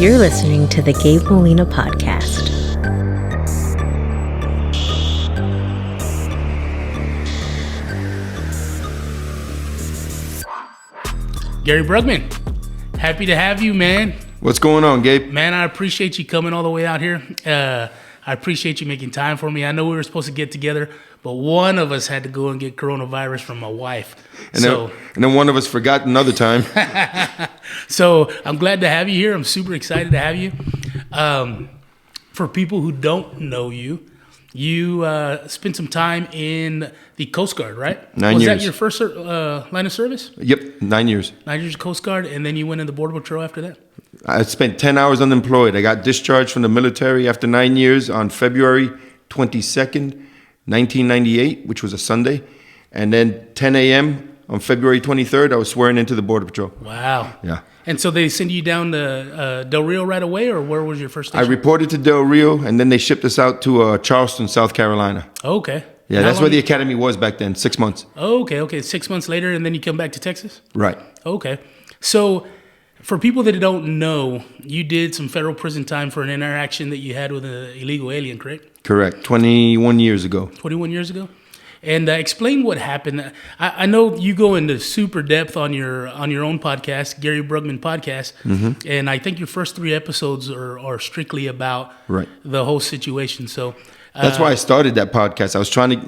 You're listening to the Gabe Molina Podcast. Gary Brugman, happy to have you, man. What's going on, Gabe? Man, I appreciate you coming all the way out here. I appreciate you making time for me. I know we were supposed to get together, but one of us had to go and get coronavirus from my wife. And then one of us forgot another time. So I'm glad to have you here. I'm super excited to have you. For people who don't know you, you spent some time in the Coast Guard, right? 9 years. Was that your first line of service? Yep, 9 years. 9 years Coast Guard, and then you went in the Border Patrol after that? I spent 10 hours unemployed. I got discharged from the military after 9 years on February 22nd, 1998, which was a Sunday. And then 10 a.m. on February 23rd, I was swearing into the Border Patrol. Wow. Yeah. And so they send you down to Del Rio right away, or where was your first station? I reported to Del Rio, and then they shipped us out to Charleston, South Carolina. Okay. Yeah, that's where the academy was back then, 6 months. Okay. 6 months later, and then you come back to Texas? Right. Okay. So for people that don't know, you did some federal prison time for an interaction that you had with an illegal alien, correct? Correct. 21 years ago. 21 years ago? And explain what happened. I know you go into super depth on your own podcast, Gary Brugman Podcast, and I think your first 3 episodes are strictly about the whole situation. So that's why I started that podcast.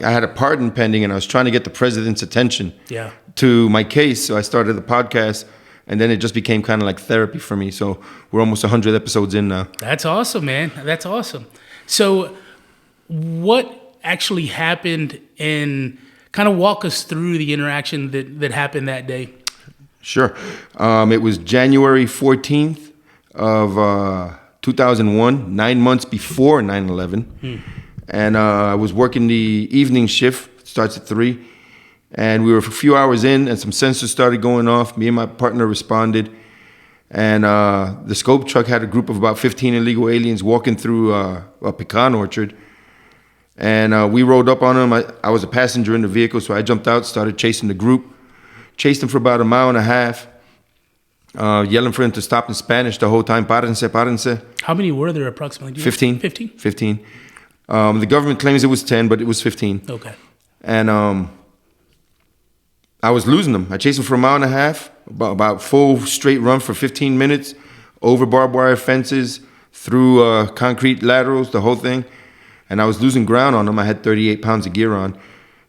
I had a pardon pending, and I was trying to get the president's attention to my case. So I started the podcast, and then it just became kind of like therapy for me. So we're almost 100 episodes in now. That's awesome, man. That's awesome. So what actually happened, and kind of walk us through the interaction that happened that day? Sure. It was January 14th of 2001, 9 months before 9/11. And I was working the evening shift, it starts at 3. And we were a few hours in, and some sensors started going off. Me and my partner responded. And the scope truck had a group of about 15 illegal aliens walking through a pecan orchard. And we rode up on them. I was a passenger in the vehicle, so I jumped out, started chasing the group. Chased them for about a mile and a half, yelling for them to stop in Spanish the whole time. Párense, párense. How many were there approximately? 15. 15. The government claims it was 10, but it was 15. Okay. And I was losing them. I chased them for a mile and a half, about full straight run for 15 minutes, over barbed wire fences, through concrete laterals, the whole thing. And I was losing ground on them. I had 38 pounds of gear on.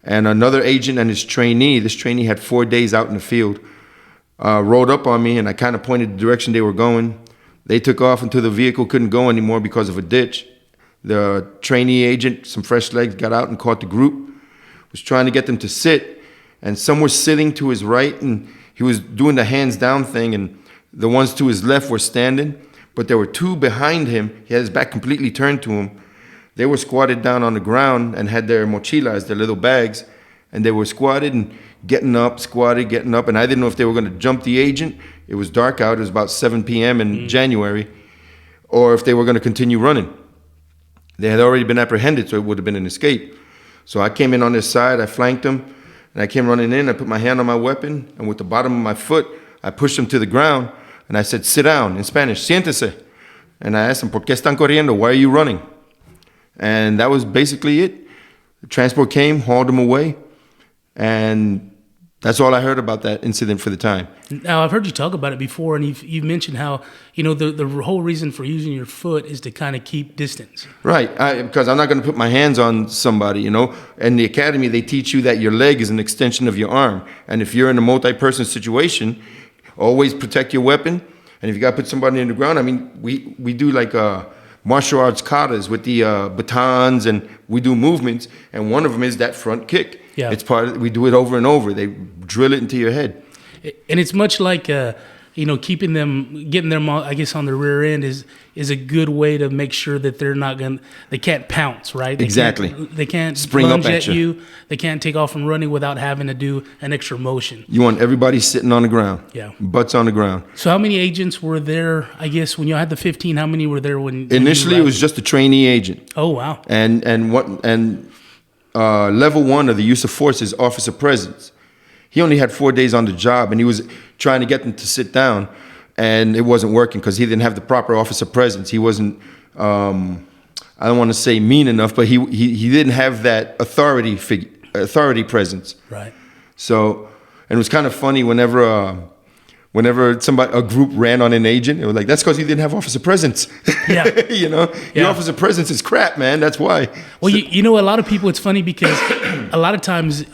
And another agent and his trainee, this trainee had 4 days out in the field, rode up on me, and I kind of pointed the direction they were going. They took off until the vehicle couldn't go anymore because of a ditch. The trainee agent, some fresh legs, got out and caught the group, was trying to get them to sit, and some were sitting to his right, and he was doing the hands down thing, and the ones to his left were standing, but there were 2 behind him. He had his back completely turned to him. They were squatted down on the ground and had their mochilas, their little bags, and they were squatted and getting up, and I didn't know if they were going to jump the agent. It was dark out. It was about 7 p.m. in January, or if they were going to continue running. They had already been apprehended, so it would have been an escape. So I came in on this side, I flanked them, and I came running in. I put my hand on my weapon, and with the bottom of my foot, I pushed them to the ground, and I said, "Sit down," in Spanish, "Siéntese." And I asked them, "¿Por qué están corriendo? Why are you running?" And that was basically it. The transport came, hauled them away, and that's all I heard about that incident for the time. Now, I've heard you talk about it before, and you've mentioned how, the whole reason for using your foot is to kind of keep distance. Right, because I'm not going to put my hands on somebody, In the academy, they teach you that your leg is an extension of your arm. And if you're in a multi-person situation, always protect your weapon. And if you got to put somebody in the ground, we do like martial arts katas with the batons, and we do movements, and one of them is that front kick. Yeah. It's we do it over and over. They drill it into your head. And it's much like getting them, I guess, on the rear end is a good way to make sure that they can't pounce, right? They can't spring lunge up at you. They can't take off and running without having to do an extra motion. You want everybody sitting on the ground. Yeah. Butts on the ground. So how many agents were there, I guess, when you had the 15, how many were there when Initially, it was just a trainee agent. Oh, wow. And level 1 of the use of force is officer presence. He only had 4 days on the job, and he was trying to get them to sit down. and it wasn't working because he didn't have the proper officer presence. He wasn't, I don't want to say mean enough, but he didn't have that authority presence. Right. So, and it was kind of funny whenever a group ran on an agent, it was like, that's because he didn't have officer presence. Yeah. The officer presence is crap, man. That's why. Well, you know, a lot of people, it's funny because a lot of times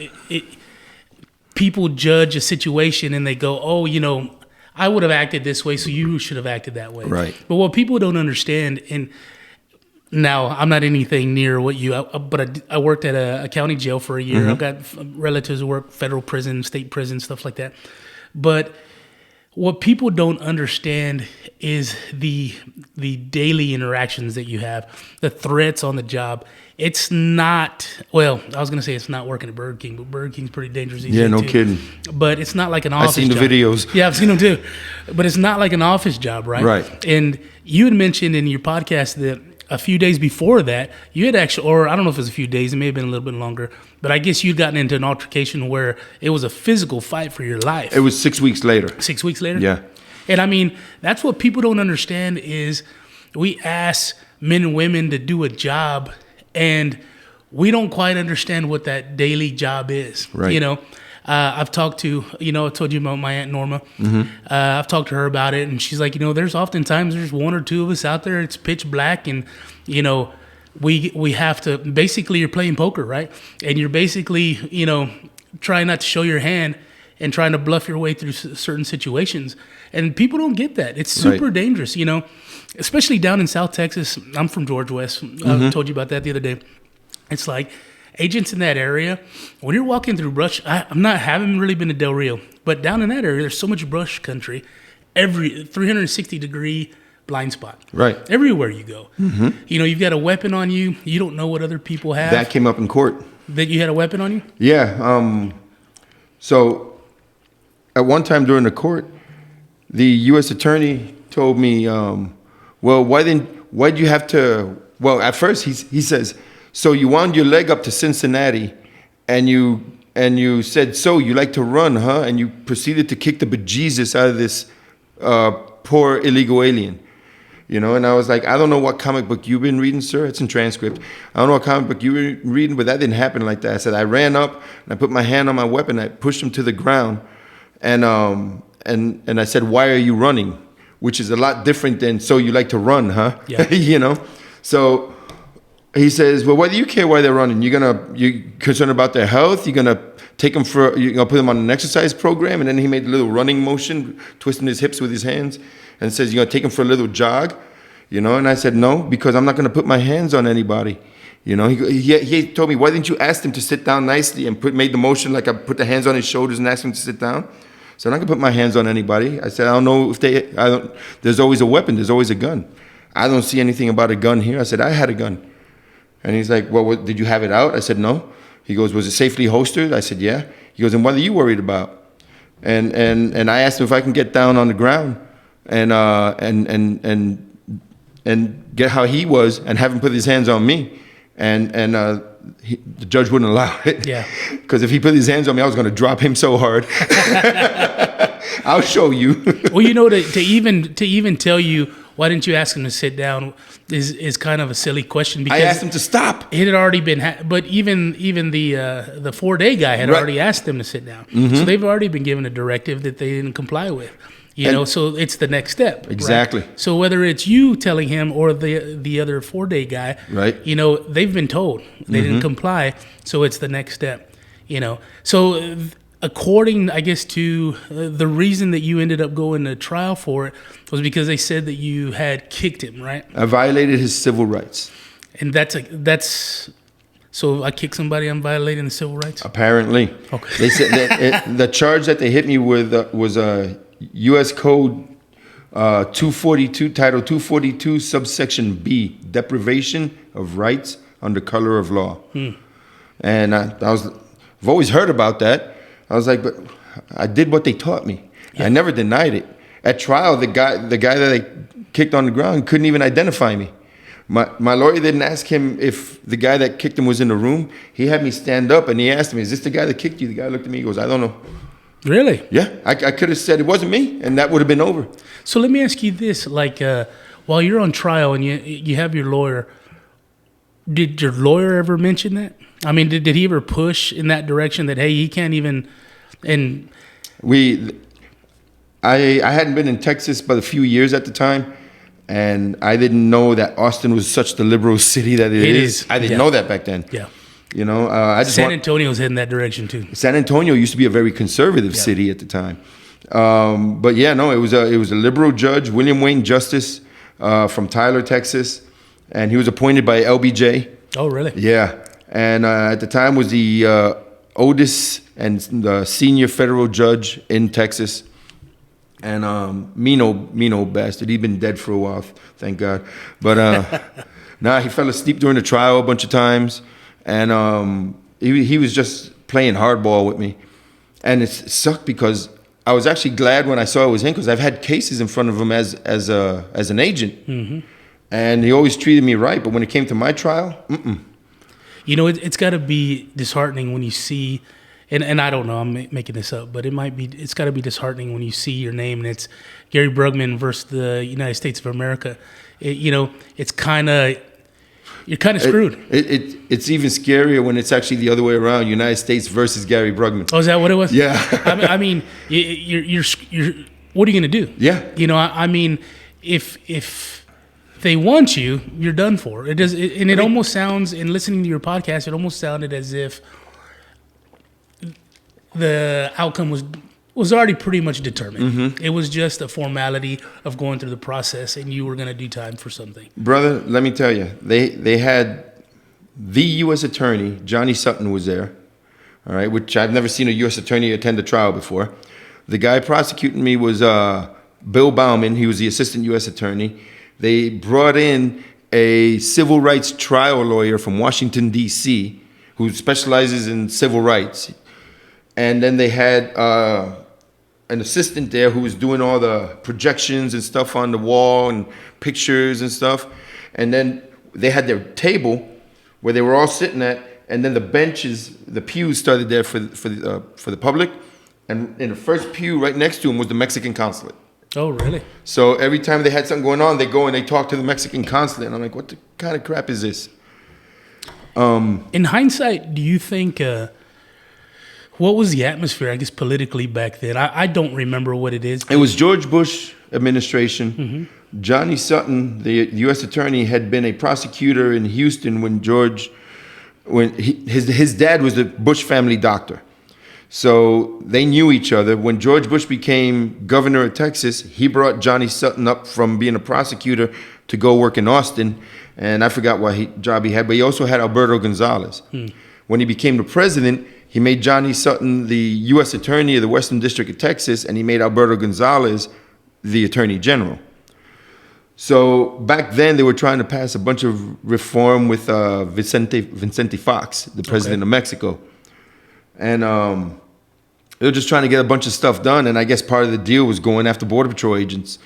people judge a situation and they go, oh, I would have acted this way, so you should have acted that way. Right. But what people don't understand, and now I'm not anything near what but I worked at a county jail for a year. I've got relatives who work federal prison, state prison, stuff like that. But what people don't understand is the daily interactions that you have, the threats on the job. It's not, well, I was going to say it's not working at Burger King, but Burger King's pretty dangerous these days, no too. kidding. But it's not like an office job. I've seen the videos. Yeah, I've seen them too. But it's not like an office job, right? Right. And you had mentioned in your podcast that a few days before that, you had actually, or I don't know if it was a few days, it may have been a little bit longer, but I guess you'd gotten into an altercation where it was a physical fight for your life. It was 6 weeks later. 6 weeks later? Yeah. And I mean, that's what people don't understand is we ask men and women to do a job and we don't quite understand what that daily job is. Right. I've talked to, I told you about my Aunt Norma. I've talked to her about it, and she's like, there's oftentimes there's one or two of us out there. It's pitch black, and we have to basically you're playing poker, right? And you're basically trying not to show your hand and trying to bluff your way through certain situations. And people don't get that. It's super dangerous, especially down in South Texas. I'm from George West. I told you about that the other day. It's like agents in that area, when you're walking through brush, haven't really been to Del Rio, but down in that area, there's so much brush country, every 360-degree blind spot. Right. Everywhere you go. You've got a weapon on you. You don't know what other people have. That came up in court. That you had a weapon on you? Yeah. So at one time during the court, the U.S. attorney told me, why'd you have to, at first he says, so you wound your leg up to Cincinnati and you said, so you like to run, huh? And you proceeded to kick the bejesus out of this poor illegal alien. And I was like, I don't know what comic book you've been reading, sir. It's in transcript. I don't know what comic book you were reading, but that didn't happen like that. I said, I ran up and I put my hand on my weapon. I pushed him to the ground. And I said, why are you running? Which is a lot different than, so you like to run, huh? Yeah. So he says, well, why do you care why they're running? You concerned about their health? You're gonna take them you're gonna put them on an exercise program? And then he made a little running motion, twisting his hips with his hands, and says, you're gonna take them for a little jog? And I said, no, because I'm not gonna put my hands on anybody. He told me, why didn't you ask him to sit down nicely and made the motion like I put the hands on his shoulders and asked him to sit down? So I'm not gonna put my hands on anybody. I said, I don't know if there's always a weapon, there's always a gun. I don't see anything about a gun here. I said, I had a gun. And he's like, well, did you have it out? I said, no. He goes, was it safely holstered? I said, yeah. He goes, and what are you worried about? And I asked him if I can get down on the ground and get how he was and have him put his hands on me. And the judge wouldn't allow it. Yeah. Because if he put his hands on me, I was going to drop him so hard. I'll show you. Well, to even tell you, why didn't you ask him to sit down is kind of a silly question because I asked him to stop. It had already been, but even the 4-day guy had already asked them to sit down. So they've already been given a directive that they didn't comply with. So it's the next step. Exactly. Right? So whether it's you telling him or the other 4-day guy, right? They've been told they didn't comply. So it's the next step. So according, I guess, to the reason that you ended up going to trial for it was because they said that you had kicked him, right? I violated his civil rights. And that's. So I kicked somebody, I'm violating the civil rights? Apparently. Okay. They said that the charge that they hit me with was a U.S. Code 242, Title 242, subsection B, deprivation of rights under color of law. And I've always heard about that. I was like, but I did what they taught me. Yeah. I never denied it. At trial, the guy that I kicked on the ground couldn't even identify me. My lawyer didn't ask him if the guy that kicked him was in the room. He had me stand up and he asked me, is this the guy that kicked you? The guy looked at me, he goes, I don't know. Really? Yeah, I could have said it wasn't me, and that would have been over. So let me ask you this: like, while you're on trial and you have your lawyer, did your lawyer ever mention that? I mean, did he ever push in that direction that, hey, he can't even? And I hadn't been in Texas but a few years at the time, and I didn't know that Austin was such the liberal city that it is. I didn't know that back then. Yeah. You know, I just San Antonio's heading that direction too. San Antonio used to be a very conservative city at the time, but yeah, no, it was a liberal judge, William Wayne Justice, from Tyler, Texas, and he was appointed by LBJ. Oh, really? Yeah, and at the time was the oldest and the senior federal judge in Texas, and mean old bastard. He'd been dead for a while, thank God, but he fell asleep during the trial a bunch of times. And he was just playing hardball with me, and it sucked because I was actually glad when I saw it was him, because I've had cases in front of him as an agent, and he always treated me right. But when it came to my trial, You know, it's got to be disheartening when you see, and I don't know, I'm making this up, but it's got to be disheartening when you see your name and it's Gary Brugman versus the United States of America. It's kind of. You're kind of screwed. It's even scarier when it's actually the other way around: United States versus Gary Brugman. Oh, is that what it was? Yeah. I mean, you're. What are you going to do? Yeah. I mean, if they want you, you're done for. It does, and it almost sounds. In listening to your podcast, it almost sounded as if the outcome was already pretty much determined. It was just a formality of going through the process, and you were going to do time for something. Brother, let me tell you, they had the U.S. attorney, Johnny Sutton, was there, all right, which I've never seen a U.S. attorney attend a trial before. The guy prosecuting me was Bill Bauman. He was the assistant U.S. attorney. They brought in a civil rights trial lawyer from Washington, D.C., who specializes in civil rights. And then they had an assistant there who was doing all the projections and stuff on the wall and pictures and stuff. And then they had their table where they were all sitting at, and then the benches, the pews started there for the public. And in the first pew right next to him was the Mexican consulate. Oh, really? So every time they had something going on, they go and they talk to the Mexican consulate. And I'm like, what the kind of crap is this? In hindsight, do you think... what was the atmosphere, I guess, politically back then? I don't remember what it is. It was George Bush administration. Johnny Sutton, the U.S. attorney, had been a prosecutor in Houston when his dad was the Bush family doctor. So they knew each other. When George Bush became governor of Texas, he brought Johnny Sutton up from being a prosecutor to go work in Austin. And I forgot what job he had, but he also had Alberto Gonzalez. When he became the president, he made Johnny Sutton the U.S. attorney of the Western District of Texas, and he made Alberto Gonzalez the attorney general. So back then, they were trying to pass a bunch of reform with Vicente Fox, the president of Mexico. And they were just trying to get a bunch of stuff done, and I guess part of the deal was going after Border Patrol agents.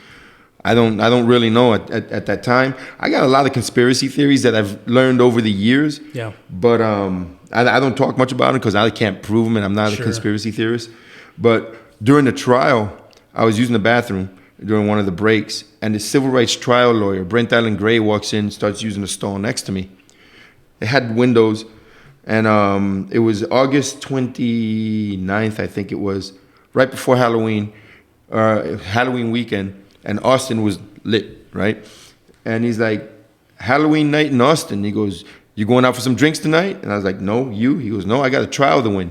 I don't really know at that time. I got a lot of conspiracy theories that I've learned over the years. Yeah. But I don't talk much about them because I can't prove them, and I'm not a conspiracy theorist. But during the trial, I was using the bathroom during one of the breaks, and the civil rights trial lawyer, Brent Allen Gray, walks in, starts using the stall next to me. It had windows, and it was August 29th, I think it was, right before Halloween weekend. And Austin was lit, right? And he's like, Halloween night in Austin. He goes, you going out for some drinks tonight? And I was like, no, you? He goes, no, I got a trial to win.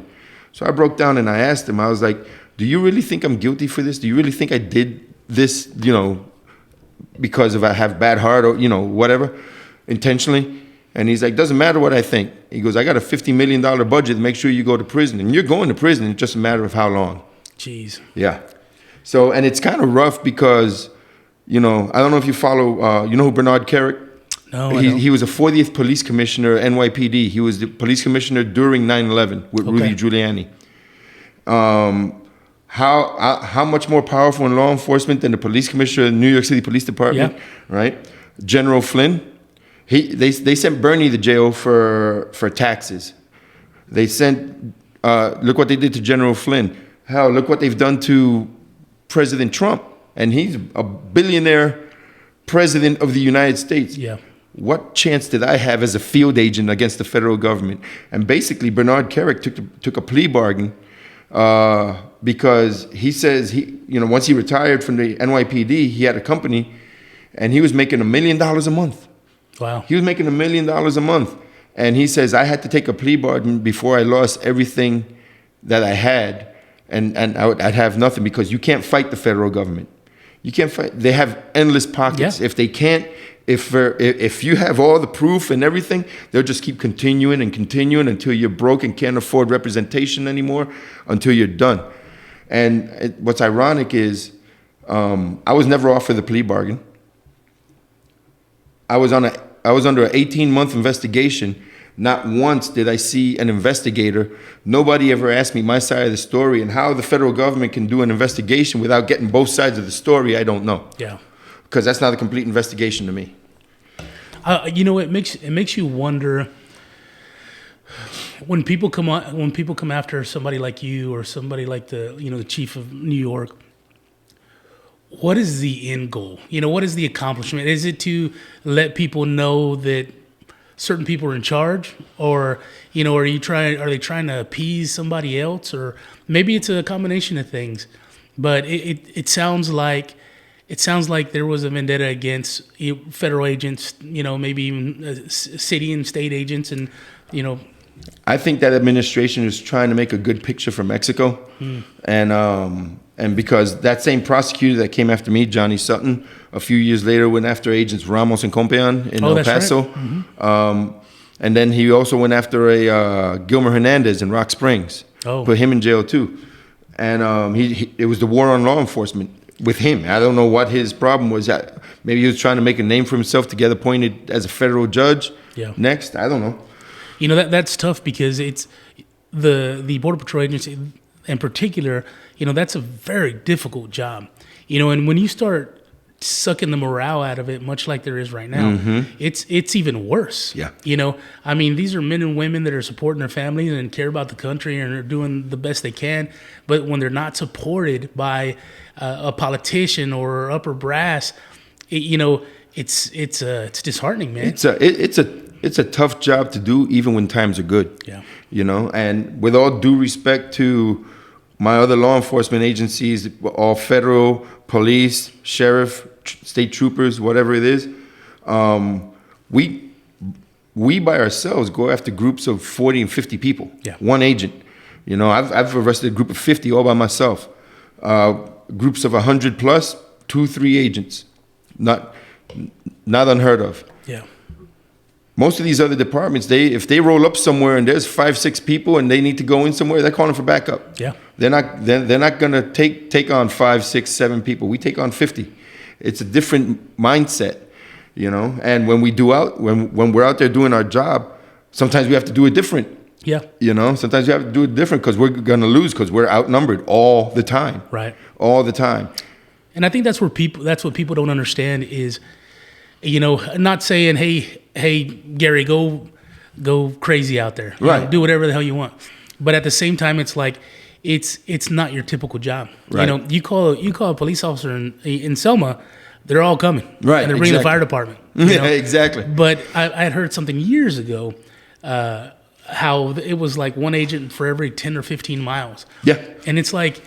So I broke down and I asked him, I was like, do you really think I'm guilty for this? Do you really think I did this, because I have bad heart or, whatever, intentionally? And he's like, doesn't matter what I think. He goes, I got a $50 million budget to make sure you go to prison. And you're going to prison. It's just a matter of how long. Jeez. Yeah. So, and it's kind of rough because, I don't know if you follow, you know who Bernard Carrick? No, he was a 40th police commissioner, NYPD. He was the police commissioner during 9/11 with Rudy Giuliani. How much more powerful in law enforcement than the police commissioner of the New York City Police Department, right? General Flynn. They sent Bernie to jail for taxes. They sent, look what they did to General Flynn. Hell, look what they've done to President Trump, and he's a billionaire president of the United States. Yeah. What chance did I have as a field agent against the federal government? And basically, Bernard Kerik took a plea bargain because he says once he retired from the NYPD, he had a company, and he was making $1 million a month. Wow. He was making $1 million a month, and he says I had to take a plea bargain before I lost everything that I had, and I'd have nothing, because you can't fight the federal government. You can't fight. They have endless pockets. Yeah. If they can't. If you have all the proof and everything, they'll just keep continuing and continuing until you're broke and can't afford representation anymore, until you're done. And what's ironic is I was never offered the plea bargain. I was under an 18-month investigation. Not once did I see an investigator. Nobody ever asked me my side of the story, and how the federal government can do an investigation without getting both sides of the story, I don't know. Yeah. Because that's not a complete investigation to me. It makes you wonder when people come after somebody like you or somebody like the chief of New York. What is the end goal? What is the accomplishment? Is it to let people know that certain people are in charge, or are they trying to appease somebody else, or maybe it's a combination of things? But it sounds like. It sounds like there was a vendetta against federal agents, maybe even city and state agents, and I think that administration is trying to make a good picture for Mexico, and because that same prosecutor that came after me, Johnny Sutton, a few years later went after agents Ramos and Compean in El Paso, right. Mm-hmm. And then he also went after a Gilmer Hernandez in Rock Springs, put him in jail too, and it was the war on law enforcement. With him, I don't know what his problem was. Maybe he was trying to make a name for himself to get appointed as a federal judge. Yeah. Next, I don't know. That's tough, because it's the Border Patrol agency in particular. That's a very difficult job. And when you start sucking the morale out of it, much like there is right now, mm-hmm. it's even worse. Yeah. These are men and women that are supporting their families and care about the country and are doing the best they can. But when they're not supported by a politician or upper brass, it's disheartening, man. It's a tough job to do, even when times are good. Yeah. And with all due respect to my other law enforcement agencies, all federal, police, sheriff, state troopers, whatever it is, we by ourselves go after groups of 40 and 50 people. Yeah. One agent. I've arrested a group of 50 all by myself. Groups of 100 plus, 2-3 agents. Not unheard of. Yeah. Most of these other departments, if they roll up somewhere and there's 5-6 people and they need to go in somewhere, they're calling for backup. Yeah. They're not gonna take on 5, 6, 7 people. We take on 50. It's a different mindset, And when when we're out there doing our job, sometimes we have to do it different. Yeah. Sometimes you have to do it different because we're gonna lose, because we're outnumbered all the time. Right. All the time. And I think that's what people don't understand is, not saying, hey, Gary, go crazy out there. Right. Do whatever the hell you want. But at the same time, it's like, it's not your typical job. Right. You call a police officer in Selma, they're all coming. Right. And they're bringing the fire department. Yeah, exactly. But I had heard something years ago, how it was like one agent for every 10 or 15 miles. Yeah. And it's like,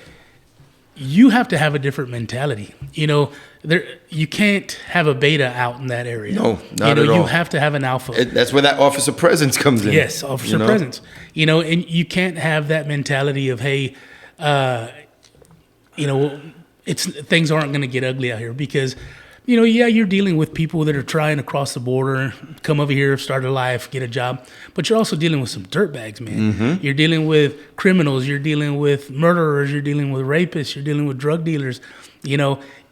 you have to have a different mentality. You can't have a beta out in that area. No, not at all. You have to have an alpha. That's where that officer presence comes in. Yes, officer presence. And you can't have that mentality of, hey, things aren't going to get ugly out here, because you're dealing with people that are trying to cross the border, come over here, start a life, get a job. But you're also dealing with some dirtbags, man. Mm-hmm. You're dealing with criminals. You're dealing with murderers. You're dealing with rapists. You're dealing with drug dealers,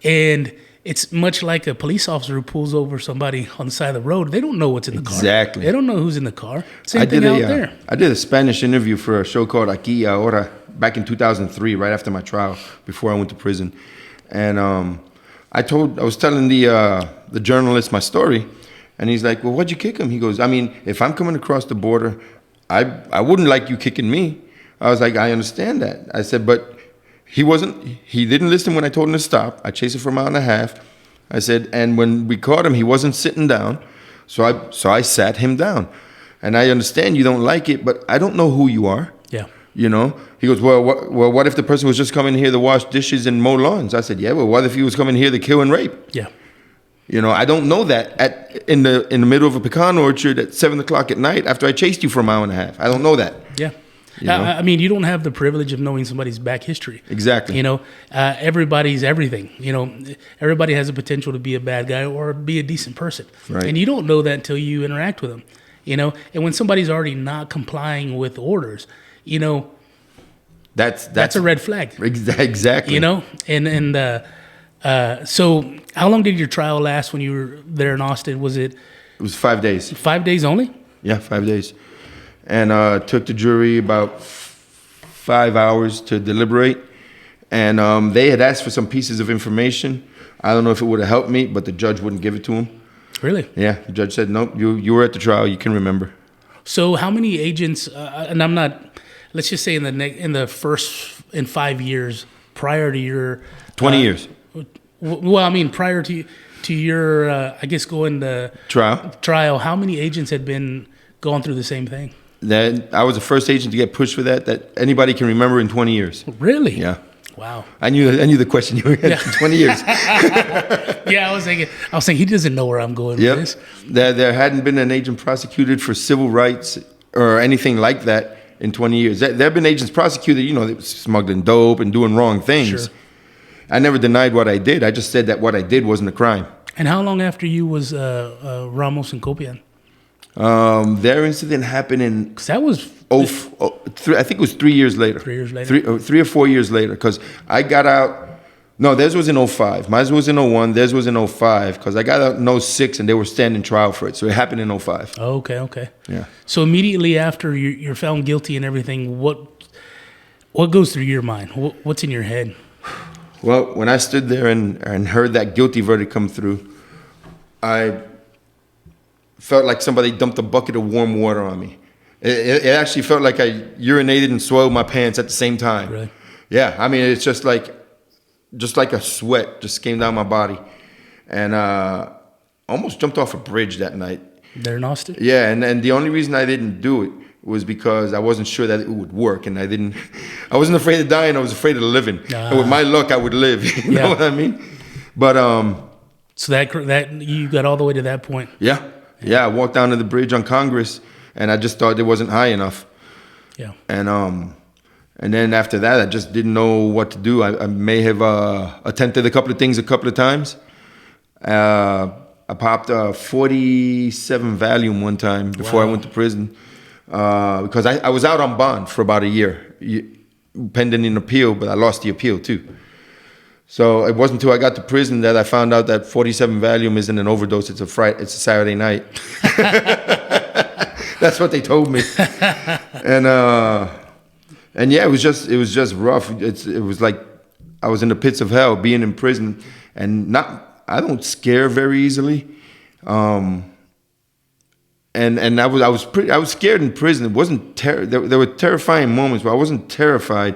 And it's much like a police officer who pulls over somebody on the side of the road. They don't know what's in the car. Exactly. They don't know who's in the car. Same thing out there. I did a Spanish interview for a show called Aquí y Ahora back in 2003, right after my trial, before I went to prison. And I was telling the journalist my story, and he's like, well, why'd you kick him? He goes, if I'm coming across the border, I wouldn't like you kicking me. I was like, I understand that. I said, but He didn't listen when I told him to stop. I chased him for a mile and a half. I said, and when we caught him, he wasn't sitting down. So I sat him down. And I understand you don't like it, but I don't know who you are. Yeah. You know? He goes, well, what if the person was just coming here to wash dishes and mow lawns? I said, yeah, well, what if he was coming here to kill and rape? Yeah. You know, I don't know that in the middle of a pecan orchard at 7 o'clock at night after I chased you for a mile and a half. I don't know that. Yeah. You know? I mean, you don't have the privilege of knowing somebody's back history. Exactly. You know, everybody's everything. You know, everybody has the potential to be a bad guy or be a decent person. Right. And you don't know that until you interact with them. You know, and when somebody's already not complying with orders, you know, that's a red flag. Exactly. You know, so how long did your trial last when you were there in Austin? It was 5 days. 5 days only? Yeah, 5 days. And took the jury about 5 hours to deliberate. And they had asked for some pieces of information. I don't know if it would have helped me, but the judge wouldn't give it to him. Really? Yeah, the judge said, nope, you were at the trial, you can remember. So how many agents, and I'm not, let's just say in the first, in 5 years prior to your... 20 years. Well, I mean, prior to your, I guess, going to... Trial, how many agents had been going through the same thing? That I was the first agent to get pushed for that anybody can remember in 20 years. Really? Yeah. Wow. I knew the question you were in 20 years. Yeah, I was thinking he doesn't know where I'm going with this. There hadn't been an agent prosecuted for civil rights or anything like that in 20 years. There have been agents prosecuted, you know, smuggling dope and doing wrong things. Sure. I never denied what I did. I just said that what I did wasn't a crime. And how long after you was Ramos and Copian? Their incident happened in... Because that was... I think it was 3 years later. 3 years later? 3 or 4 years later, because I got out... No, theirs was in 05. Mine was in 01. Theirs was in 05, because I got out in 06, and they were standing trial for it. So it happened in 05. Oh, okay. Yeah. So immediately after you're found guilty and everything, what goes through your mind? What's in your head? Well, when I stood there and heard that guilty verdict come through, I felt like somebody dumped a bucket of warm water on me. It actually felt like I urinated and soiled my pants at the same time. Really? Yeah, I mean, it's just like a sweat just came down my body. And almost jumped off a bridge that night. There in Austin? Yeah, and the only reason I didn't do it was because I wasn't sure that it would work, and I wasn't afraid of dying, I was afraid of living. And with my luck, I would live, you know what I mean? But so that you got all the way to that point. Yeah, I walked down to the bridge on Congress, and I just thought it wasn't high enough. Yeah. And then after that, I just didn't know what to do. I may have attempted a couple of things a couple of times. I popped a 47 Valium one time before I went to prison. Because I was out on bond for about a year, pending an appeal, but I lost the appeal too. So it wasn't until I got to prison that I found out that 47 Valium isn't an overdose, it's a Saturday night. That's what they told me. And yeah, it was just rough. It was like I was in the pits of hell being in prison, and I don't scare very easily. And I was scared in prison. It wasn't there were terrifying moments, but I wasn't terrified.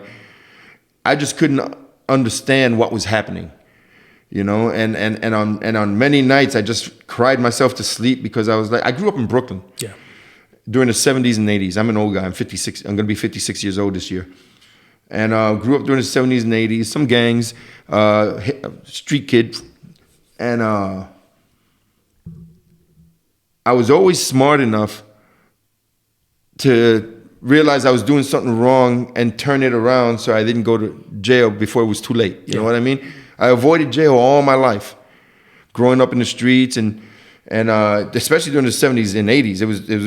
I just couldn't understand what was happening, you know. And on many nights I just cried myself to sleep because I was like, I grew up in Brooklyn. Yeah. During the 70s and 80s. I'm an old guy. I'm 56. I'm going to be 56 years old this year. And grew up during the 70s and 80s. Some gangs, street kid, and I was always smart enough to realize I was doing something wrong and turn it around so I didn't go to jail before it was too late. You know what I mean? I avoided jail all my life, growing up in the streets and especially during the 70s and 80s. It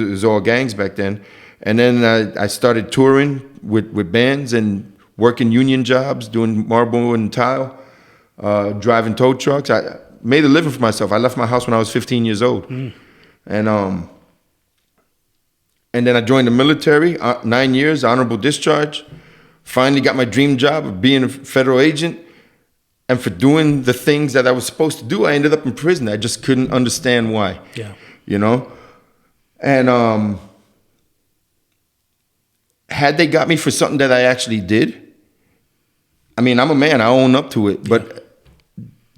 was all gangs back then. And then I started touring with bands and working union jobs, doing marble and tile, driving tow trucks. I made a living for myself. I left my house when I was 15 years old. And then I joined the military, 9 years, honorable discharge. Finally got my dream job of being a federal agent. And for doing the things that I was supposed to do, I ended up in prison. I just couldn't understand why. Yeah. You know? And had they got me for something that I actually did, I mean, I'm a man. I own up to it. But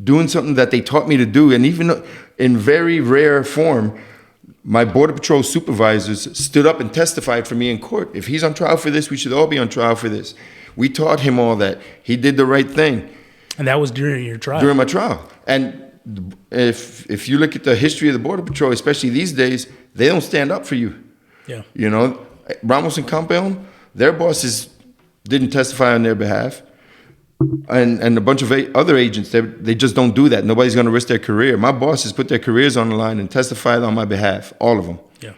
doing something that they taught me to do, and even in very rare form, my Border Patrol supervisors stood up and testified for me in court. If he's on trial for this, we should all be on trial for this. We taught him all that. He did the right thing. And that was during your trial? During my trial. And if you look at the history of the Border Patrol, especially these days, they don't stand up for you. Yeah. You know, Ramos and Campeon, their bosses didn't testify on their behalf. And a bunch of other agents, they just don't do that. Nobody's going to risk their career. My bosses put their careers on the line and testified on my behalf, all of them. Yeah.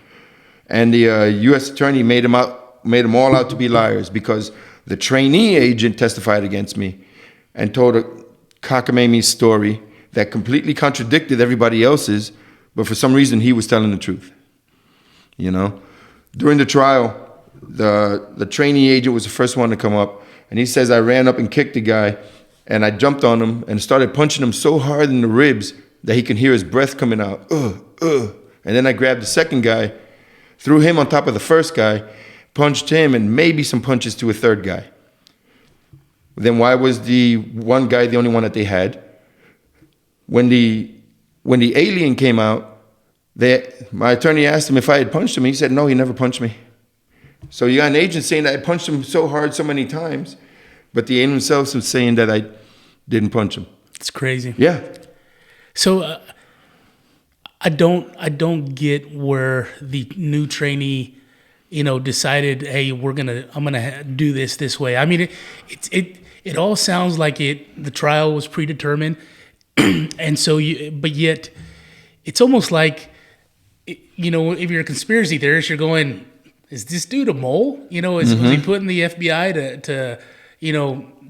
And the U.S. attorney made them all out to be liars because the trainee agent testified against me and told a cockamamie story that completely contradicted everybody else's, but for some reason he was telling the truth. You know, during the trial, the trainee agent was the first one to come up. And he says, I ran up and kicked the guy, and I jumped on him and started punching him so hard in the ribs that he can hear his breath coming out. And then I grabbed the second guy, threw him on top of the first guy, punched him, and maybe some punches to a third guy. Then why was the one guy the only one that they had? When the alien came out, my attorney asked him if I had punched him. He said, no, he never punched me. So you got an agent saying that I punched him so hard so many times, but the agent himself was saying that I didn't punch him. It's crazy. Yeah. So I don't get where the new trainee, decided, hey, I'm gonna do this way. I mean, it all sounds like the trial was predetermined, and so but yet it's almost like, if you're a conspiracy theorist, you're going, is this dude a mole? Was he putting the FBI to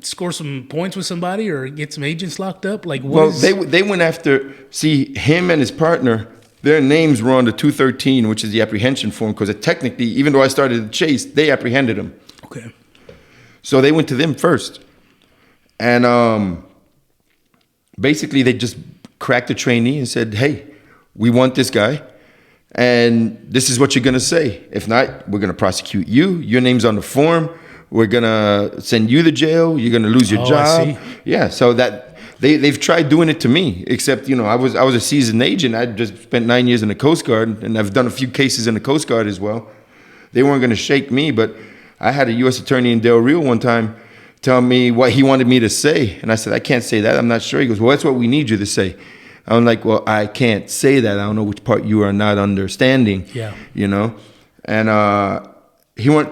score some points with somebody or get some agents locked up? Like, they went after, him and his partner, their names were on the 213, which is the apprehension form, because technically, even though I started the chase, they apprehended him. Okay. So they went to them first. And basically, they just cracked the trainee and said, hey, we want this guy. And this is what you're going to say. If not, we're going to prosecute you. Your name's on the form. We're going to send you to jail. You're going to lose your job. I see. Yeah, so that they've tried doing it to me, except, I was a seasoned agent. I just spent 9 years in the Coast Guard, and I've done a few cases in the Coast Guard as well. They weren't going to shake me, but I had a U.S. attorney in Del Rio one time tell me what he wanted me to say. And I said, I can't say that. I'm not sure. He goes, well, that's what we need you to say. I'm like, well, I can't say that. I don't know which part you are not understanding. Yeah. And he went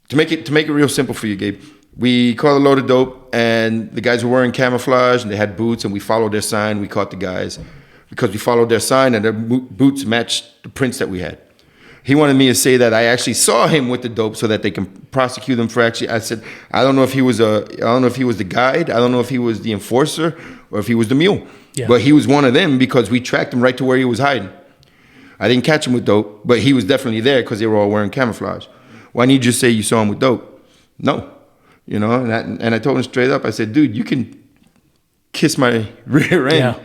to make it real simple for you, Gabe. We caught a load of dope, and the guys were wearing camouflage, and they had boots, and we followed their sign. We caught the guys because we followed their sign, and their boots matched the prints that we had. He wanted me to say that I actually saw him with the dope, so that they can prosecute him for actually. I said, I don't know if he was the guide. I don't know if he was the enforcer or if he was the mule. Yeah. But he was one of them because we tracked him right to where he was hiding. I didn't catch him with dope, but he was definitely there because they were all wearing camouflage. Why didn't you just say you saw him with dope? No. And I told him straight up, I said, dude, you can kiss my rear end. Yeah.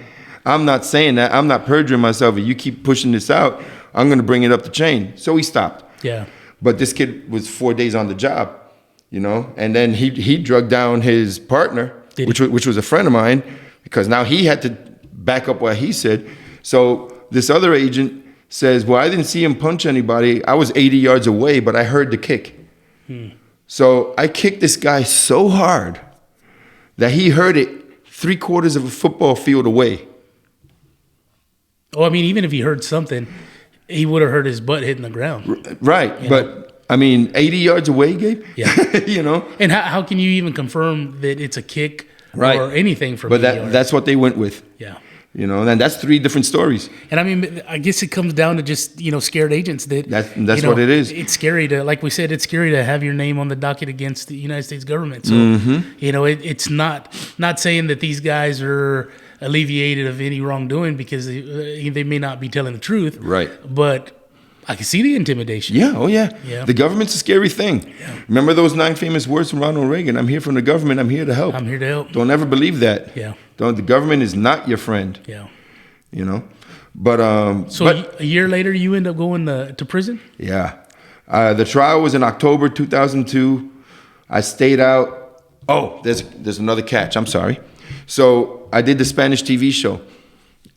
I'm not saying that. I'm not perjuring myself. If you keep pushing this out, I'm going to bring it up the chain. So he stopped. Yeah. But this kid was 4 days on the job, and then he drugged down his partner, which was a friend of mine, because now he had to back up what he said. So this other agent says, well, I didn't see him punch anybody. I was 80 yards away, but I heard the kick. So I kicked this guy so hard that he heard it 3/4 of a football field away. Oh, I mean, even if he heard something, he would have heard his butt hitting the ground. Right, but I mean, 80 yards away, Gabe? Yeah. And how can you even confirm that it's a kick or anything from 80 yards? That's what they went with. Yeah. And that's 3 different stories. And I mean, I guess it comes down to just, scared agents that's what it is. It's scary to, like we said, it's scary to have your name on the docket against the United States government. So, it's not saying that these guys are alleviated of any wrongdoing because they may not be telling the truth. Right. But I can see the intimidation. Yeah, oh yeah. The government's a scary thing. Yeah. Remember those 9 famous words from Ronald Reagan? I'm here from the government. I'm here to help. I'm here to help. Don't ever believe that. Yeah. The government is not your friend. Yeah. But a year later, you end up going to prison? Yeah. The trial was in October 2002. I stayed out Oh, there's another catch. I'm sorry. So I did the Spanish TV show,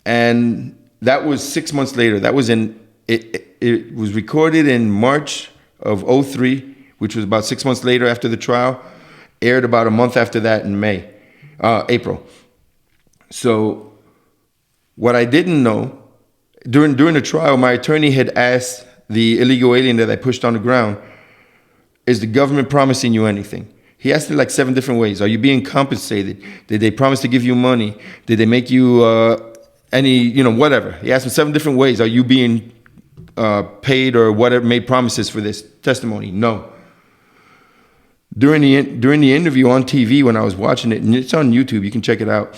and that was 6 months later. That was it was recorded in March of '03, which was about 6 months later after the trial. Aired about a month after that in April. So what I didn't know, during the trial, my attorney had asked the illegal alien that I pushed on the ground, is the government promising you anything? He asked it like 7 different ways. Are you being compensated? Did they promise to give you money? Did they make you whatever? He asked him 7 different ways. Are you being paid or whatever, made promises for this testimony? No. During the interview on TV, when I was watching it, and it's on YouTube, you can check it out.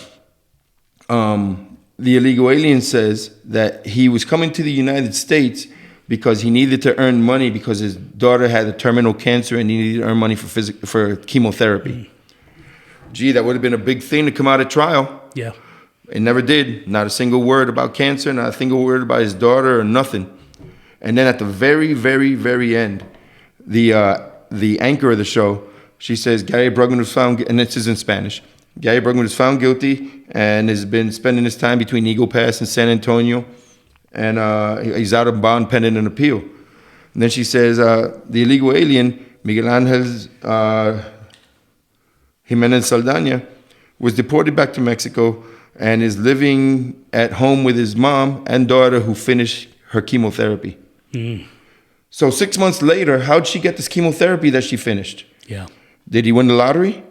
The illegal alien says that he was coming to the United States because he needed to earn money because his daughter had a terminal cancer and he needed to earn money for chemotherapy. Gee, that would have been a big thing to come out of trial. Yeah. It never did. Not a single word about cancer, not a single word about his daughter or nothing. And then at the very, very, very end, the anchor of the show, she says Gary Brugman was found, and this is in Spanish. Gary Brugman was found guilty and has been spending his time between Eagle Pass and San Antonio, and he's out of bond pending an appeal. And then she says the illegal alien, Miguel Ángel Jimenez Saldaña, was deported back to Mexico and is living at home with his mom and daughter who finished her chemotherapy. Mm. So 6 months later, how'd she get this chemotherapy that she finished? Yeah. Did he win the lottery?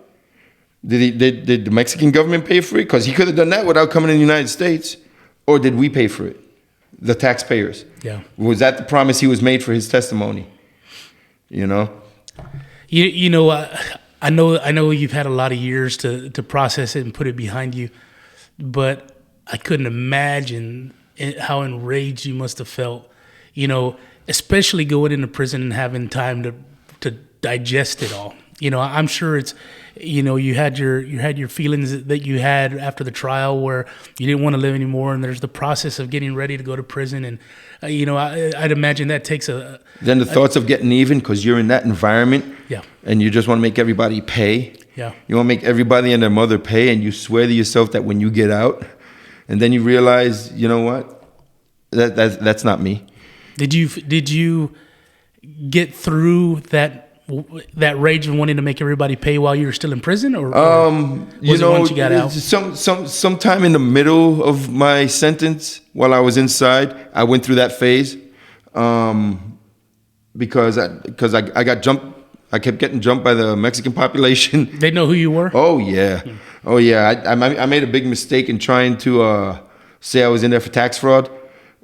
Did the Mexican government pay for it? Because he could have done that without coming to the United States. Or did we pay for it? The taxpayers. Yeah. Was that the promise he was made for his testimony? You know? I know you've had a lot of years to process it and put it behind you, but I couldn't imagine how enraged you must have felt, especially going into prison and having time to digest it all. I'm sure it's, you had your feelings that you had after the trial where you didn't want to live anymore, and there's the process of getting ready to go to prison, and I'd imagine that takes then the thoughts of getting even because you're in that environment, yeah, and you just want to make everybody pay, yeah, you want to make everybody and their mother pay, and you swear to yourself that when you get out, and then you realize, you know what, that's not me. Did you get through that rage of wanting to make everybody pay while you were still in prison, or was it once you got out? Sometime in the middle of my sentence, while I was inside, I went through that phase, because I got jumped. I kept getting jumped by the Mexican population. They know who you were? Oh yeah, oh yeah. I made a big mistake in trying to say I was in there for tax fraud,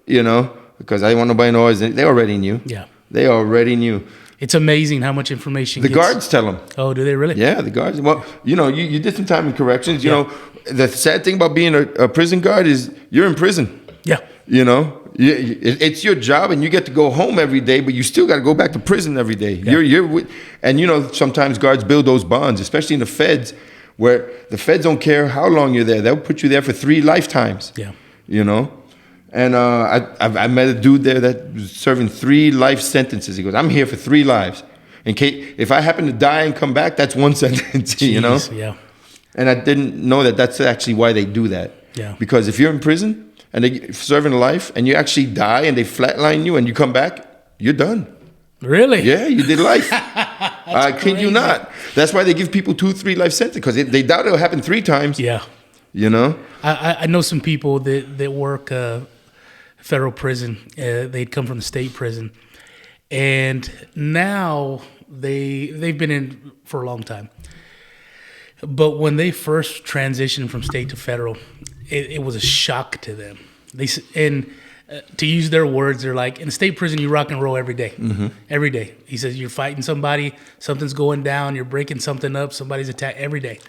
because I didn't want nobody to know. They already knew. Yeah, they already knew. It's amazing how much information the guards tell them. Oh, do they really? Yeah, the guards. Well, you did some time in corrections. You know, the sad thing about being a prison guard is you're in prison. Yeah. It's your job, and you get to go home every day, but you still got to go back to prison every day. Yeah. And sometimes guards build those bonds, especially in the feds, where the feds don't care how long you're there. They'll put you there for 3 lifetimes. Yeah. And I met a dude there that was serving 3 life sentences. He goes, I'm here for 3 lives. In case if I happen to die and come back, that's 1 sentence. Jeez, Yeah. And I didn't know that that's actually why they do that. Yeah. Because if you're in prison and they're serving a life and you actually die and they flatline you and you come back, you're done. Really? Yeah, you did life. I kid you not. That's why they give people 2, 3 life sentences, because they doubt it'll happen 3 times. Yeah. I know some people that work federal prison. They'd come from the state prison, and now they've been in for a long time. But when they first transitioned from state to federal, it was a shock to them. To use their words, they're like, in state prison, you rock and roll every day. Mm-hmm. Every day. He says, you're fighting somebody, something's going down, you're breaking something up, somebody's attacked every day.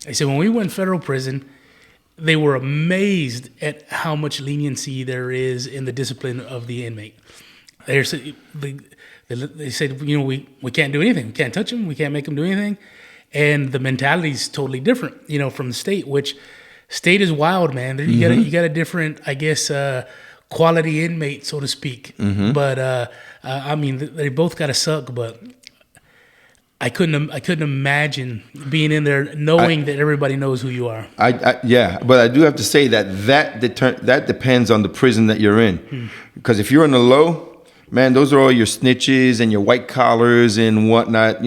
He said, when we went federal prison, they were amazed at how much leniency there is in the discipline of the inmate. They said, we can't do anything. We can't touch them. We can't make them do anything. And the mentality is totally different, from the state, which state is wild, man. You got a different, I guess, quality inmate, so to speak. Mm-hmm. But, they both got to suck. But I couldn't imagine being in there knowing that everybody knows who you are. Yeah, but I do have to say that depends on the prison that you're in. Because if you're in the low, man, those are all your snitches and your white collars and whatnot,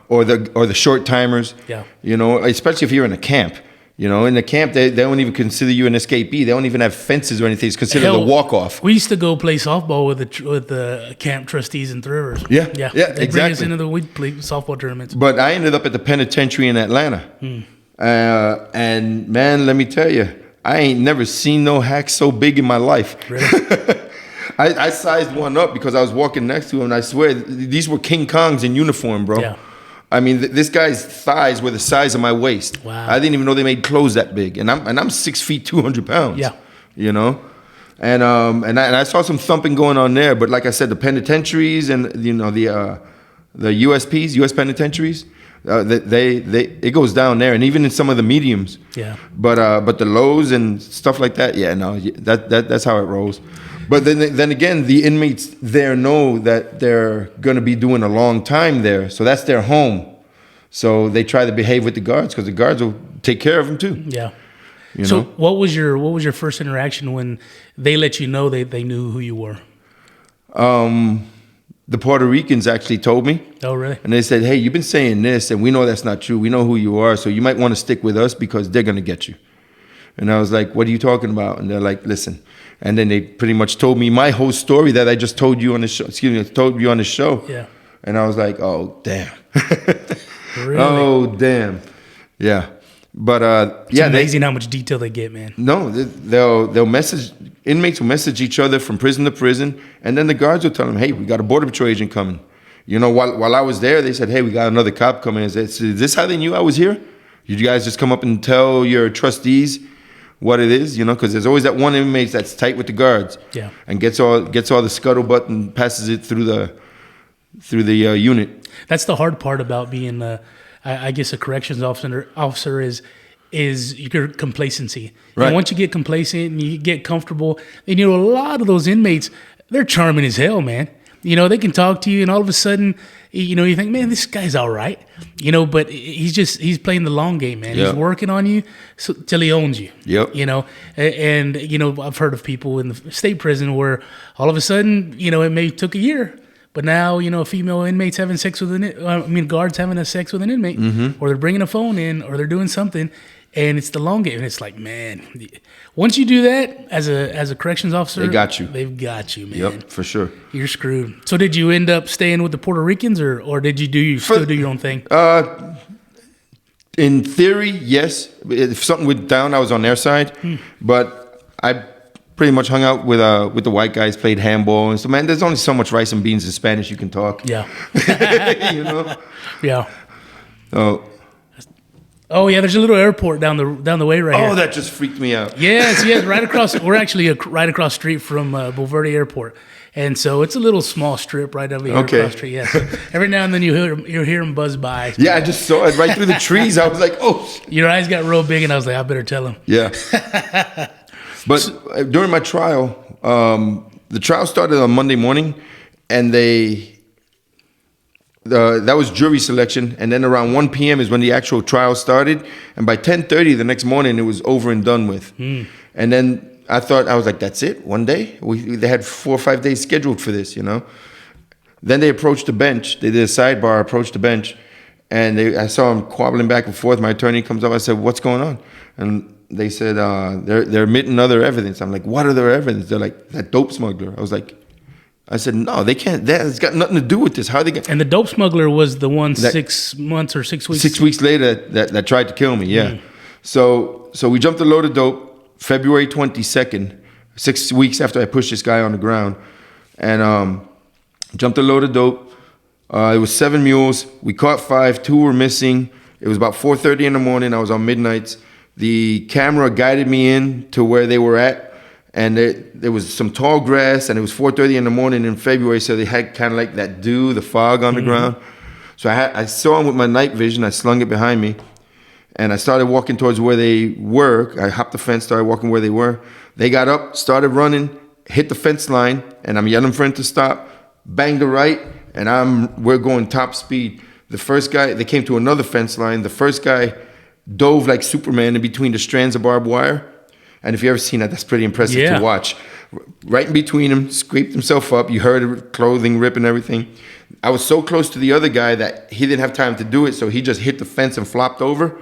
or the short timers. Yeah. Especially if you're in a camp. In the camp, they don't even consider you an escapee. They don't even have fences or anything. It's considered a walk-off. We used to go play softball with the camp trustees and Thrivers. Yeah, They bring us exactly. we'd play softball tournaments. But I ended up at the penitentiary in Atlanta. And, man, let me tell you, I ain't never seen no hack so big in my life. Really? I sized one up because I was walking next to him, and I swear, these were King Kongs in uniform, bro. Yeah. I mean, this guy's thighs were the size of my waist. Wow. I didn't even know they made clothes that big, and I'm 6 feet 200 pounds. Yeah. And I saw some thumping going on there, but like I said, the penitentiaries and the USPs, U.S. penitentiaries, it goes down there, and even in some of the mediums. Yeah. But the lows and stuff like that, yeah, no, that's how it rolls. But then again, the inmates there know that they're going to be doing a long time there, so that's their home. So they try to behave with the guards because the guards will take care of them too. Yeah. You So know? what was your first interaction when they let you know they knew who you were? The Puerto Ricans actually told me. Oh, really? And they said, hey, you've been saying this, and we know that's not true. We know who you are, so you might want to stick with us because they're going to get you. And I was like, what are you talking about? And they're like, listen. And then they pretty much told me my whole story that I just told you on the show. Told you on the show. Yeah. And I was like, oh, damn. Really? Oh, damn. Yeah. But, It's amazing how much detail they get, man. No, they'll message, inmates will message each other from prison to prison, and then the guards will tell them, hey, we got a Border Patrol agent coming. While I was there, they said, hey, we got another cop coming. Is this how they knew I was here? Did you guys just come up and tell your trustees what it is? Because there's always that one inmate that's tight with the guards. Yeah. And gets all the scuttlebutt and passes it through the unit. That's the hard part about being, I guess, a corrections officer is your complacency. Right. And once you get complacent and you get comfortable, then a lot of those inmates, they're charming as hell, man. They can talk to you, and all of a sudden, you think, man, this guy's all right. But he's playing the long game, man. Yeah. He's working on you till he owns you. Yep. And I've heard of people in the state prison where all of a sudden, it may took a year, but now, a female inmate's having sex with guards having a sex with an inmate, or they're bringing a phone in, or they're doing something, and it's the long game. And it's like, man, once you do that as a corrections officer, They got you. They've got you, man. Yep, for sure. You're screwed. So did you end up staying with the Puerto Ricans, or did you still do your own thing? In theory, yes. If something went down, I was on their side. But I pretty much hung out with the white guys, played handball. And so, man, there's only so much rice and beans in Spanish you can talk. Yeah. Yeah. Oh. Oh yeah, there's a little airport down the way right here. Oh, that just freaked me out. Yes, right across. We're actually right across the street from Bulverde Airport, and so it's a little small strip right over here across the street. Yeah, so every now and then you hear them buzz by. Yeah, I just saw it right through the trees. I was like, oh. Your eyes got real big, and I was like, I better tell him. Yeah. But during my trial, the trial started on Monday morning, and that was jury selection, and then around 1 p.m. is when the actual trial started, and by 10:30 the next morning it was over and done with. And then I was like, that's it, one day? They had 4 or 5 days scheduled for this, Then they approached the bench. They did a sidebar, approached the bench, and I saw them quabbling back and forth. My attorney comes up. I said, what's going on? And they said, they're admitting other evidence. I'm like, what other evidence? They're like, that dope smuggler. I said, no, they can't. That's got nothing to do with this. How they get? And the dope smuggler was the one 6 months or 6 weeks. 6 weeks later that tried to kill me. Yeah. So we jumped a load of dope February 22nd, 6 weeks after I pushed this guy on the ground, and jumped a load of dope. It was 7 mules. We caught 5. 2 were missing. It was about 4:30 in the morning. I was on midnights. The camera guided me in to where they were at. And there was some tall grass, and it was 4:30 in the morning in February, so they had kind of like that dew, the fog on the ground. So I saw them with my night vision. I slung it behind me, and I started walking towards where they were. I hopped the fence, started walking where they were. They got up, started running, hit the fence line, and I'm yelling for him to stop. Bang the right, and we're going top speed. The first guy, they came to another fence line. The first guy dove like Superman in between the strands of barbed wire. And if you ever seen that, that's pretty impressive to watch. Right in between him, scraped himself up. You heard the clothing rip and everything. I was so close to the other guy that he didn't have time to do it, so he just hit the fence and flopped over.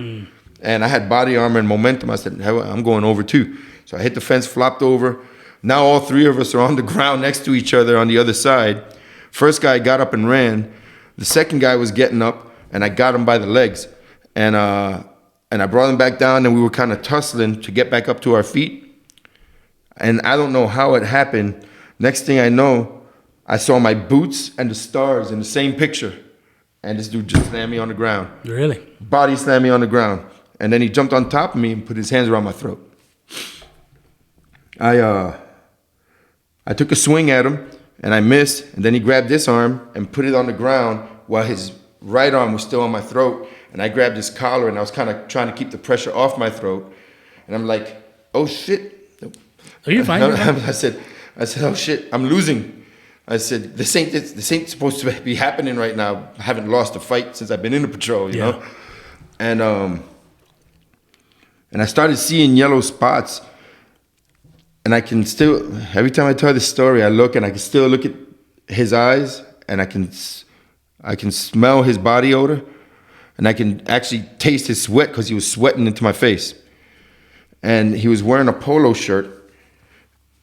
And I had body armor and momentum. I said, "Hell, I'm going over too." So I hit the fence, flopped over. Now all three of us are on the ground next to each other on the other side. First guy got up and ran. The second guy was getting up, and I got him by the legs. And I brought him back down, and we were kind of tussling to get back up to our feet. And I don't know how it happened. Next thing I know, I saw my boots and the stars in the same picture. And this dude just slammed me on the ground. Really? Body slammed me on the ground. And then he jumped on top of me and put his hands around my throat. I took a swing at him, and I missed. And then he grabbed this arm and put it on the ground while his right arm was still on my throat. And I grabbed his collar, and I was kind of trying to keep the pressure off my throat. And I'm like, "Oh shit!" Are you fine? I said, "Oh shit, I'm losing." I said, "This ain't supposed to be happening right now. I haven't lost a fight since I've been in the patrol, you know." And I started seeing yellow spots, and I can still, every time I tell this story, I look and I can still look at his eyes, and I can smell his body odor. And I can actually taste his sweat because he was sweating into my face. And he was wearing a polo shirt.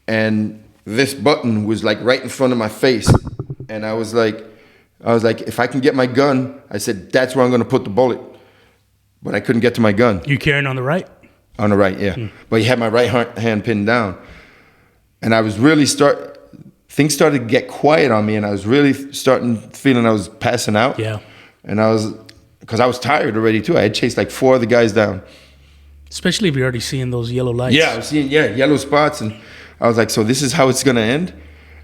And this button was like right in front of my face. And I was like, if I can get my gun, I said, that's where I'm going to put the bullet. But I couldn't get to my gun. You carrying on the right? On the right, yeah. But he had my right hand pinned down. And I was really things started to get quiet on me. And I was really feeling I was passing out. Yeah. And because I was tired already too. I had chased like 4 of the guys down. Especially if you're already seeing those yellow lights. Yeah, I was seeing yellow spots, and I was like, so this is how it's gonna end.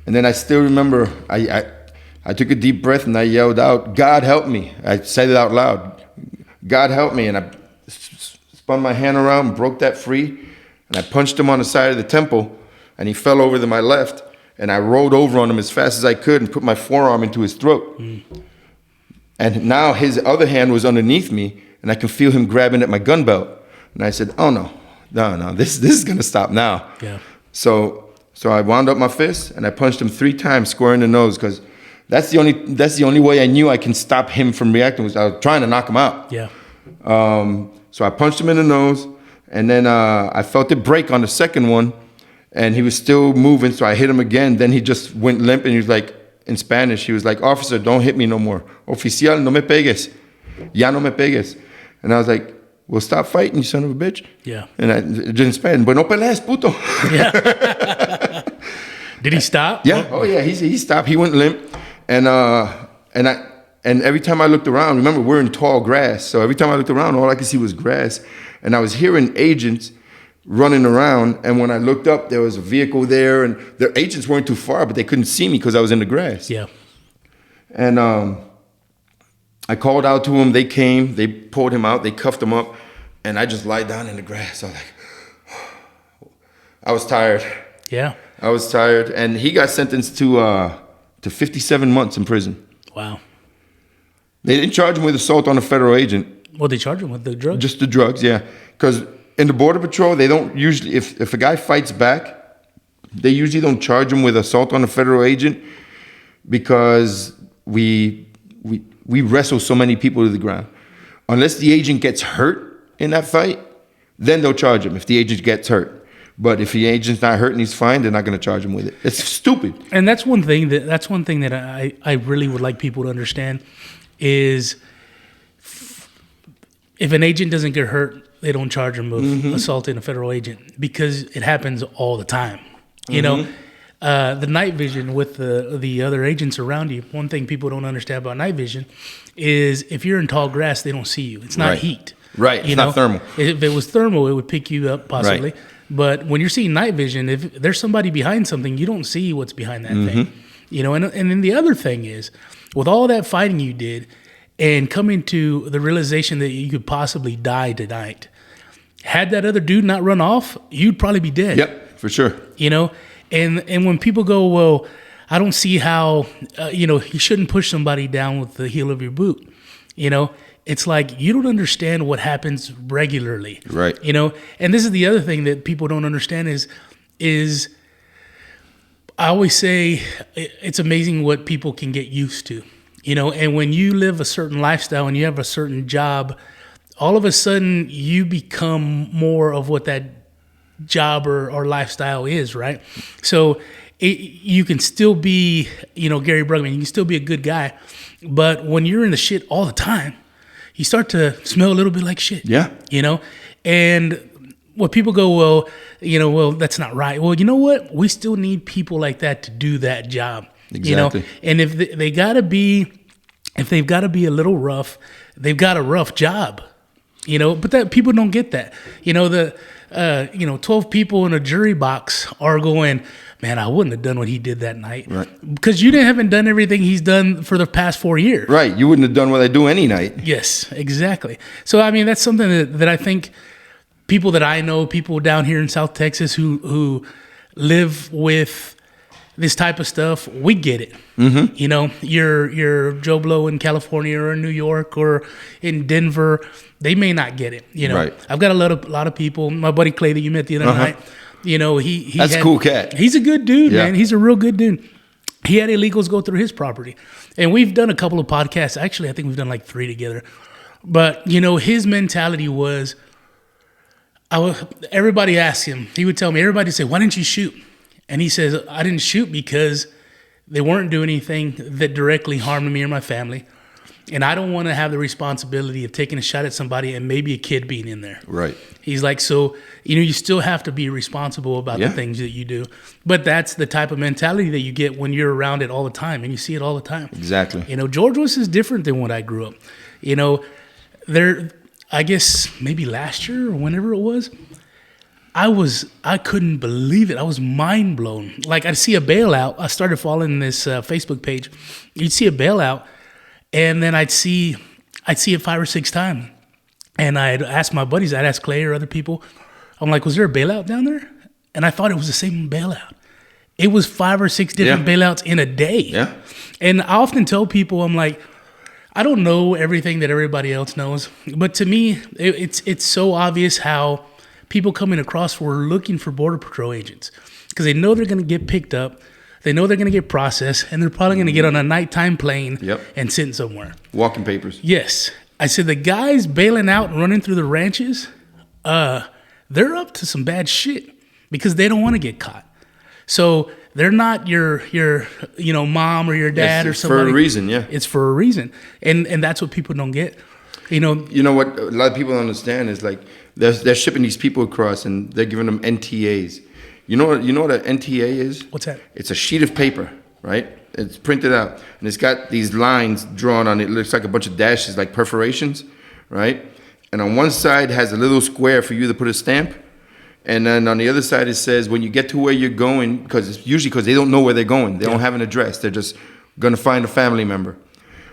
And then I still remember I took a deep breath and I yelled out, "God help me!" I said it out loud, "God help me!" And I spun my hand around, broke that free, and I punched him on the side of the temple, and he fell over to my left, and I rolled over on him as fast as I could and put my forearm into his throat. And now his other hand was underneath me, and I can feel him grabbing at my gun belt. And I said, "Oh no, this is gonna stop now." Yeah. So I wound up my fist and I punched him 3 times, square in the nose, because that's the only way I knew I can stop him from reacting. Was I was trying to knock him out. Yeah. So I punched him in the nose, and then I felt it break on the second one, and he was still moving. So I hit him again. Then he just went limp, and he was like, in Spanish, he was like, "Officer, don't hit me no more. Oficial, no me pegues. Ya no me pegues." And I was like, "Well, stop fighting, you son of a bitch." Yeah. And I did in Spanish, "But no pelees, puto." Yeah. Did he stop? Yeah. Oh yeah. He stopped. He went limp, and every time I looked around, remember we're in tall grass, so every time I looked around, all I could see was grass, and I was hearing agents running around, and when I looked up, there was a vehicle there, and the agents weren't too far, but they couldn't see me because I was in the grass. Yeah. And I called out to them. They came. They pulled him out. They cuffed him up, and I just lied down in the grass. I was like, I was tired. Yeah. I was tired, and he got sentenced to 57 months in prison. Wow. They didn't charge him with assault on a federal agent. Well, they charge him with the drugs? Just the drugs, yeah. Because in the Border Patrol, they don't usually, if a guy fights back, they usually don't charge him with assault on a federal agent because we wrestle so many people to the ground. Unless the agent gets hurt in that fight, then they'll charge him if the agent gets hurt. But if the agent's not hurt and he's fine, they're not going to charge him with it. It's stupid. And that's one thing that I really would like people to understand is if an agent doesn't get hurt, they don't charge him with assaulting a federal agent because it happens all the time. You know, the night vision with the other agents around you. One thing people don't understand about night vision is if you're in tall grass, they don't see you. It's not heat. Right. It's not thermal. If it was thermal, it would pick you up possibly. Right. But when you're seeing night vision, if there's somebody behind something, you don't see what's behind that thing. You know, and then the other thing is, with all that fighting you did and coming to the realization that you could possibly die tonight, had that other dude not run off, you'd probably be dead. Yep, for sure. You know, and when people go, well, I don't see how, you shouldn't push somebody down with the heel of your boot. You know, it's like you don't understand what happens regularly. Right. You know, and this is the other thing that people don't understand is I always say it's amazing what people can get used to. You know, and when you live a certain lifestyle and you have a certain job, all of a sudden you become more of what that job or lifestyle is, right? So you can still be, you know, Gary Brugman, you can still be a good guy, but when you're in the shit all the time, you start to smell a little bit like shit. Yeah. You know? And when people go, well, that's not right. Well, you know what? We still need people like that to do that job. Exactly. You know? And if they've got to be a little rough, they've got a rough job. You know, but that people don't get that. You know, 12 people in a jury box are going, man, I wouldn't have done what he did that night. Right. Because haven't done everything he's done for the past 4 years. Right. You wouldn't have done what I do any night. Yes, exactly. So, I mean, that's something that I think people that I know, people down here in South Texas who live with this type of stuff, we get it. Mm-hmm. You know, you're Joe Blow in California or in New York or in Denver. They may not get it. You know, right. I've got a lot of people. My buddy Clay that you met the other night. You know, that's a cool cat. He's a good dude, yeah. man. He's a real good dude. He had illegals go through his property, and we've done a couple of podcasts. Actually, I think we've done like 3 together. But you know, his mentality was, everybody asked him. He would tell me, everybody would say, "Why didn't you shoot?" And he says, "I didn't shoot because they weren't doing anything that directly harmed me or my family. And I don't want to have the responsibility of taking a shot at somebody and maybe a kid being in there." Right. He's like, so, you know, you still have to be responsible about the things that you do. But that's the type of mentality that you get when you're around it all the time, and you see it all the time. Exactly. You know, George Woods is different than when I grew up. You know, I guess maybe last year or whenever it was, I couldn't believe it. I was mind blown. Like, I'd see a bailout. I started following this Facebook page. You'd see a bailout, and then I'd see it 5 or 6 times. And I'd ask my buddies, I'd ask Clay or other people, I'm like, was there a bailout down there? And I thought it was the same bailout. It was 5 or 6 different bailouts in a day. Yeah. And I often tell people, I'm like, I don't know everything that everybody else knows, but to me, it's so obvious how people coming across were looking for Border Patrol agents because they know they're going to get picked up. They know they're going to get processed, and they're probably going to get on a nighttime plane and sent somewhere. Walking papers. Yes. I said, the guys bailing out and running through the ranches, they're up to some bad shit because they don't want to get caught. So they're not your mom or your dad or somebody. For a reason, yeah. It's for a reason. And that's what people don't get. You know what a lot of people don't understand is like they're shipping these people across and they're giving them NTAs. You know what an NTA is? What's that? It's a sheet of paper, right? It's printed out and it's got these lines drawn on it. It looks like a bunch of dashes, like perforations, right? And on one side has a little square for you to put a stamp. And then on the other side it says when you get to where you're going, because they don't know where they're going. They don't have an address. They're just going to find a family member.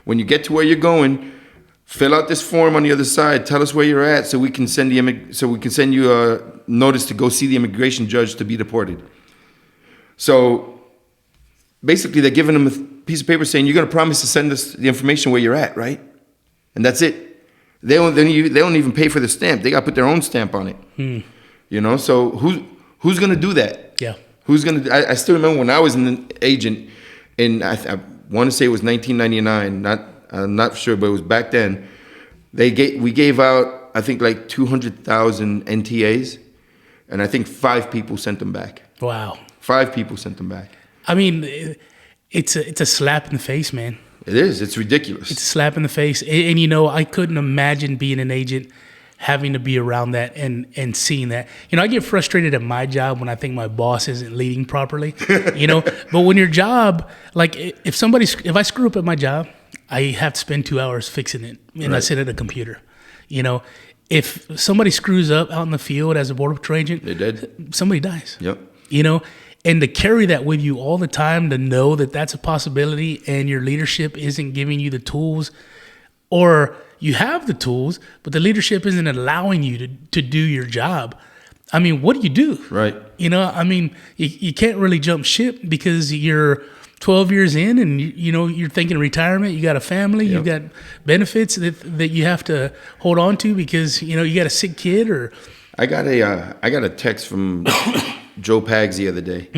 When you get to where you're going, fill out this form on the other side. Tell us where you're at, so we can send you a notice to go see the immigration judge to be deported. So basically, they're giving them a piece of paper saying you're going to promise to send us the information where you're at, right? And that's it. They don't even pay for the stamp. They got to put their own stamp on it. You know, so who's going to do that? Yeah. Who's going to? I still remember when I was an agent, and I want to say it was 1999. I'm not sure, but it was back then. We gave out, I think, like 200,000 NTAs, and I think 5 people sent them back. Wow. 5 people sent them back. I mean, it's a slap in the face, man. It is. It's ridiculous. It's a slap in the face. And you know, I couldn't imagine being an agent having to be around that and seeing that. You know, I get frustrated at my job when I think my boss isn't leading properly, you know. But when your job, like if I screw up at my job, I have to spend 2 hours fixing it, and I sit at a computer. You know, if somebody screws up out in the field as a Border Patrol agent, they did. Somebody dies. Yep. You know, and to carry that with you all the time, to know that that's a possibility and your leadership isn't giving you the tools, or you have the tools, but the leadership isn't allowing you to do your job. I mean, what do you do? Right. You know, I mean, you can't really jump ship because you're 12 years in, and you're thinking retirement. You got a family. Yep. You've got benefits that you have to hold on to because you got a sick kid. Or I got a text from Joe Pags the other day,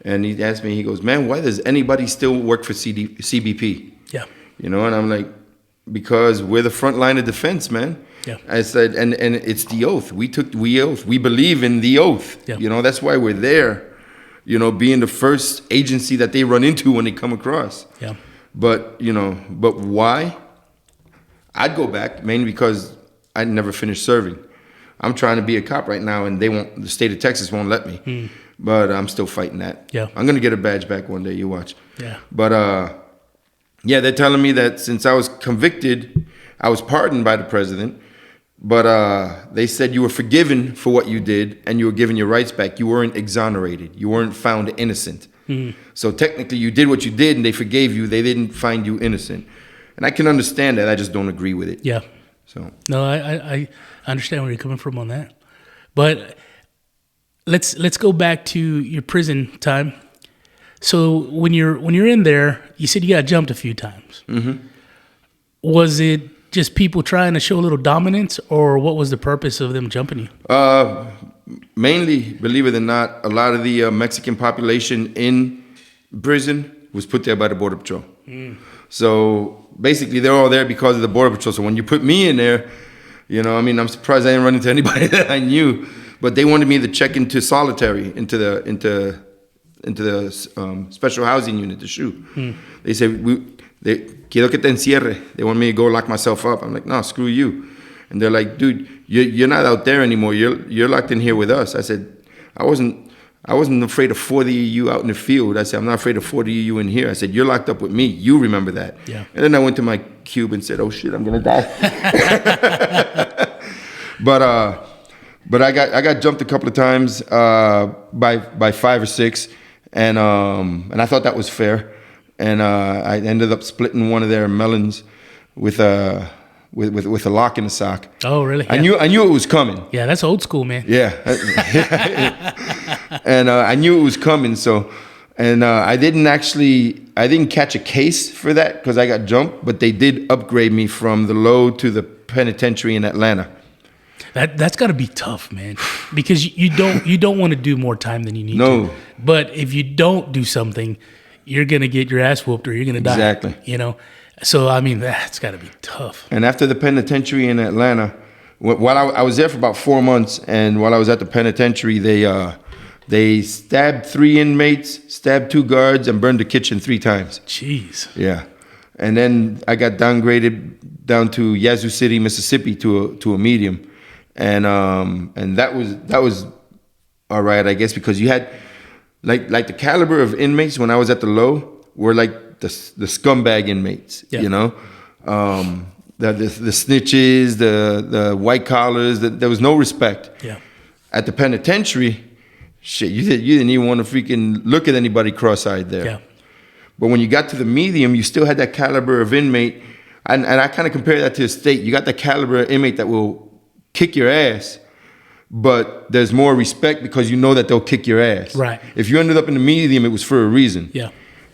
and he asked me. He goes, "Man, why does anybody still work for CBP?" Yeah. And I'm like, because we're the front line of defense, man. Yeah. I said, and it's the oath. We believe in the oath. Yeah. That's why we're there. Being the first agency that they run into when they come across. Yeah. But why? I'd go back mainly because I never finished serving. I'm trying to be a cop right now, and the state of Texas won't let me. But I'm still fighting that. Yeah. I'm gonna get a badge back one day. You watch. Yeah. But yeah, they're telling me that since I was convicted, I was pardoned by the president. But they said you were forgiven for what you did, and you were given your rights back. You weren't exonerated. You weren't found innocent. So technically, you did what you did, and they forgave you. They didn't find you innocent. And I can understand that. I just don't agree with it. Yeah. So no, I understand where you're coming from on that. But let's go back to your prison time. So when you're in there, you said you got jumped a few times. Was it just people trying to show a little dominance, or what was the purpose of them jumping you? Mainly, believe it or not, a lot of the Mexican population in prison was put there by the Border Patrol. So basically, they're all there because of the Border Patrol. So when you put me in there, I'm surprised I didn't run into anybody that I knew. But they wanted me to check into solitary, into the special housing unit to shoot. They said, quiero que te encierre. They want me to go lock myself up. I'm like, no, screw you. And they're like, dude, you're not out there anymore. You're locked in here with us. I said, I wasn't afraid of 40 of you out in the field. I said, I'm not afraid of 40 of you in here. I said, you're locked up with me. You remember that. Yeah. And then I went to my cube and said, oh shit, I'm gonna die. But I got jumped a couple of times by 5 or 6, and I thought that was fair. And I ended up splitting one of their melons with a lock in the sock. Oh, really? I knew it was coming. Yeah, that's old school, man. Yeah. And I knew it was coming. So, and I didn't catch a case for that because I got jumped, but they did upgrade me from the low to the penitentiary in Atlanta. That's got to be tough, man, because you don't want to do more time than you need to. But if you don't do something, you're gonna get your ass whooped or you're gonna die. Exactly. So I mean, that's got to be tough. And after the penitentiary in Atlanta, while I was there for about 4 months, and while I was at the penitentiary, they stabbed 3 inmates, stabbed 2 guards, and burned the kitchen 3 times. Jeez. Yeah. And then I got downgraded down to Yazoo City, Mississippi, to a medium. And that was all right, I guess, because you had like the caliber of inmates when I was at the low were like the scumbag inmates, yeah. The snitches, the white collars. There was no respect. Yeah. At the penitentiary, shit, you didn't even want to freaking look at anybody cross-eyed there. Yeah. But when you got to the medium, you still had that caliber of inmate, and I kind of compare that to the state. You got the caliber of inmate that will kick your ass, but there's more respect because you know that they'll kick your ass. Right. If you ended up in the medium, it was for a reason. Yeah.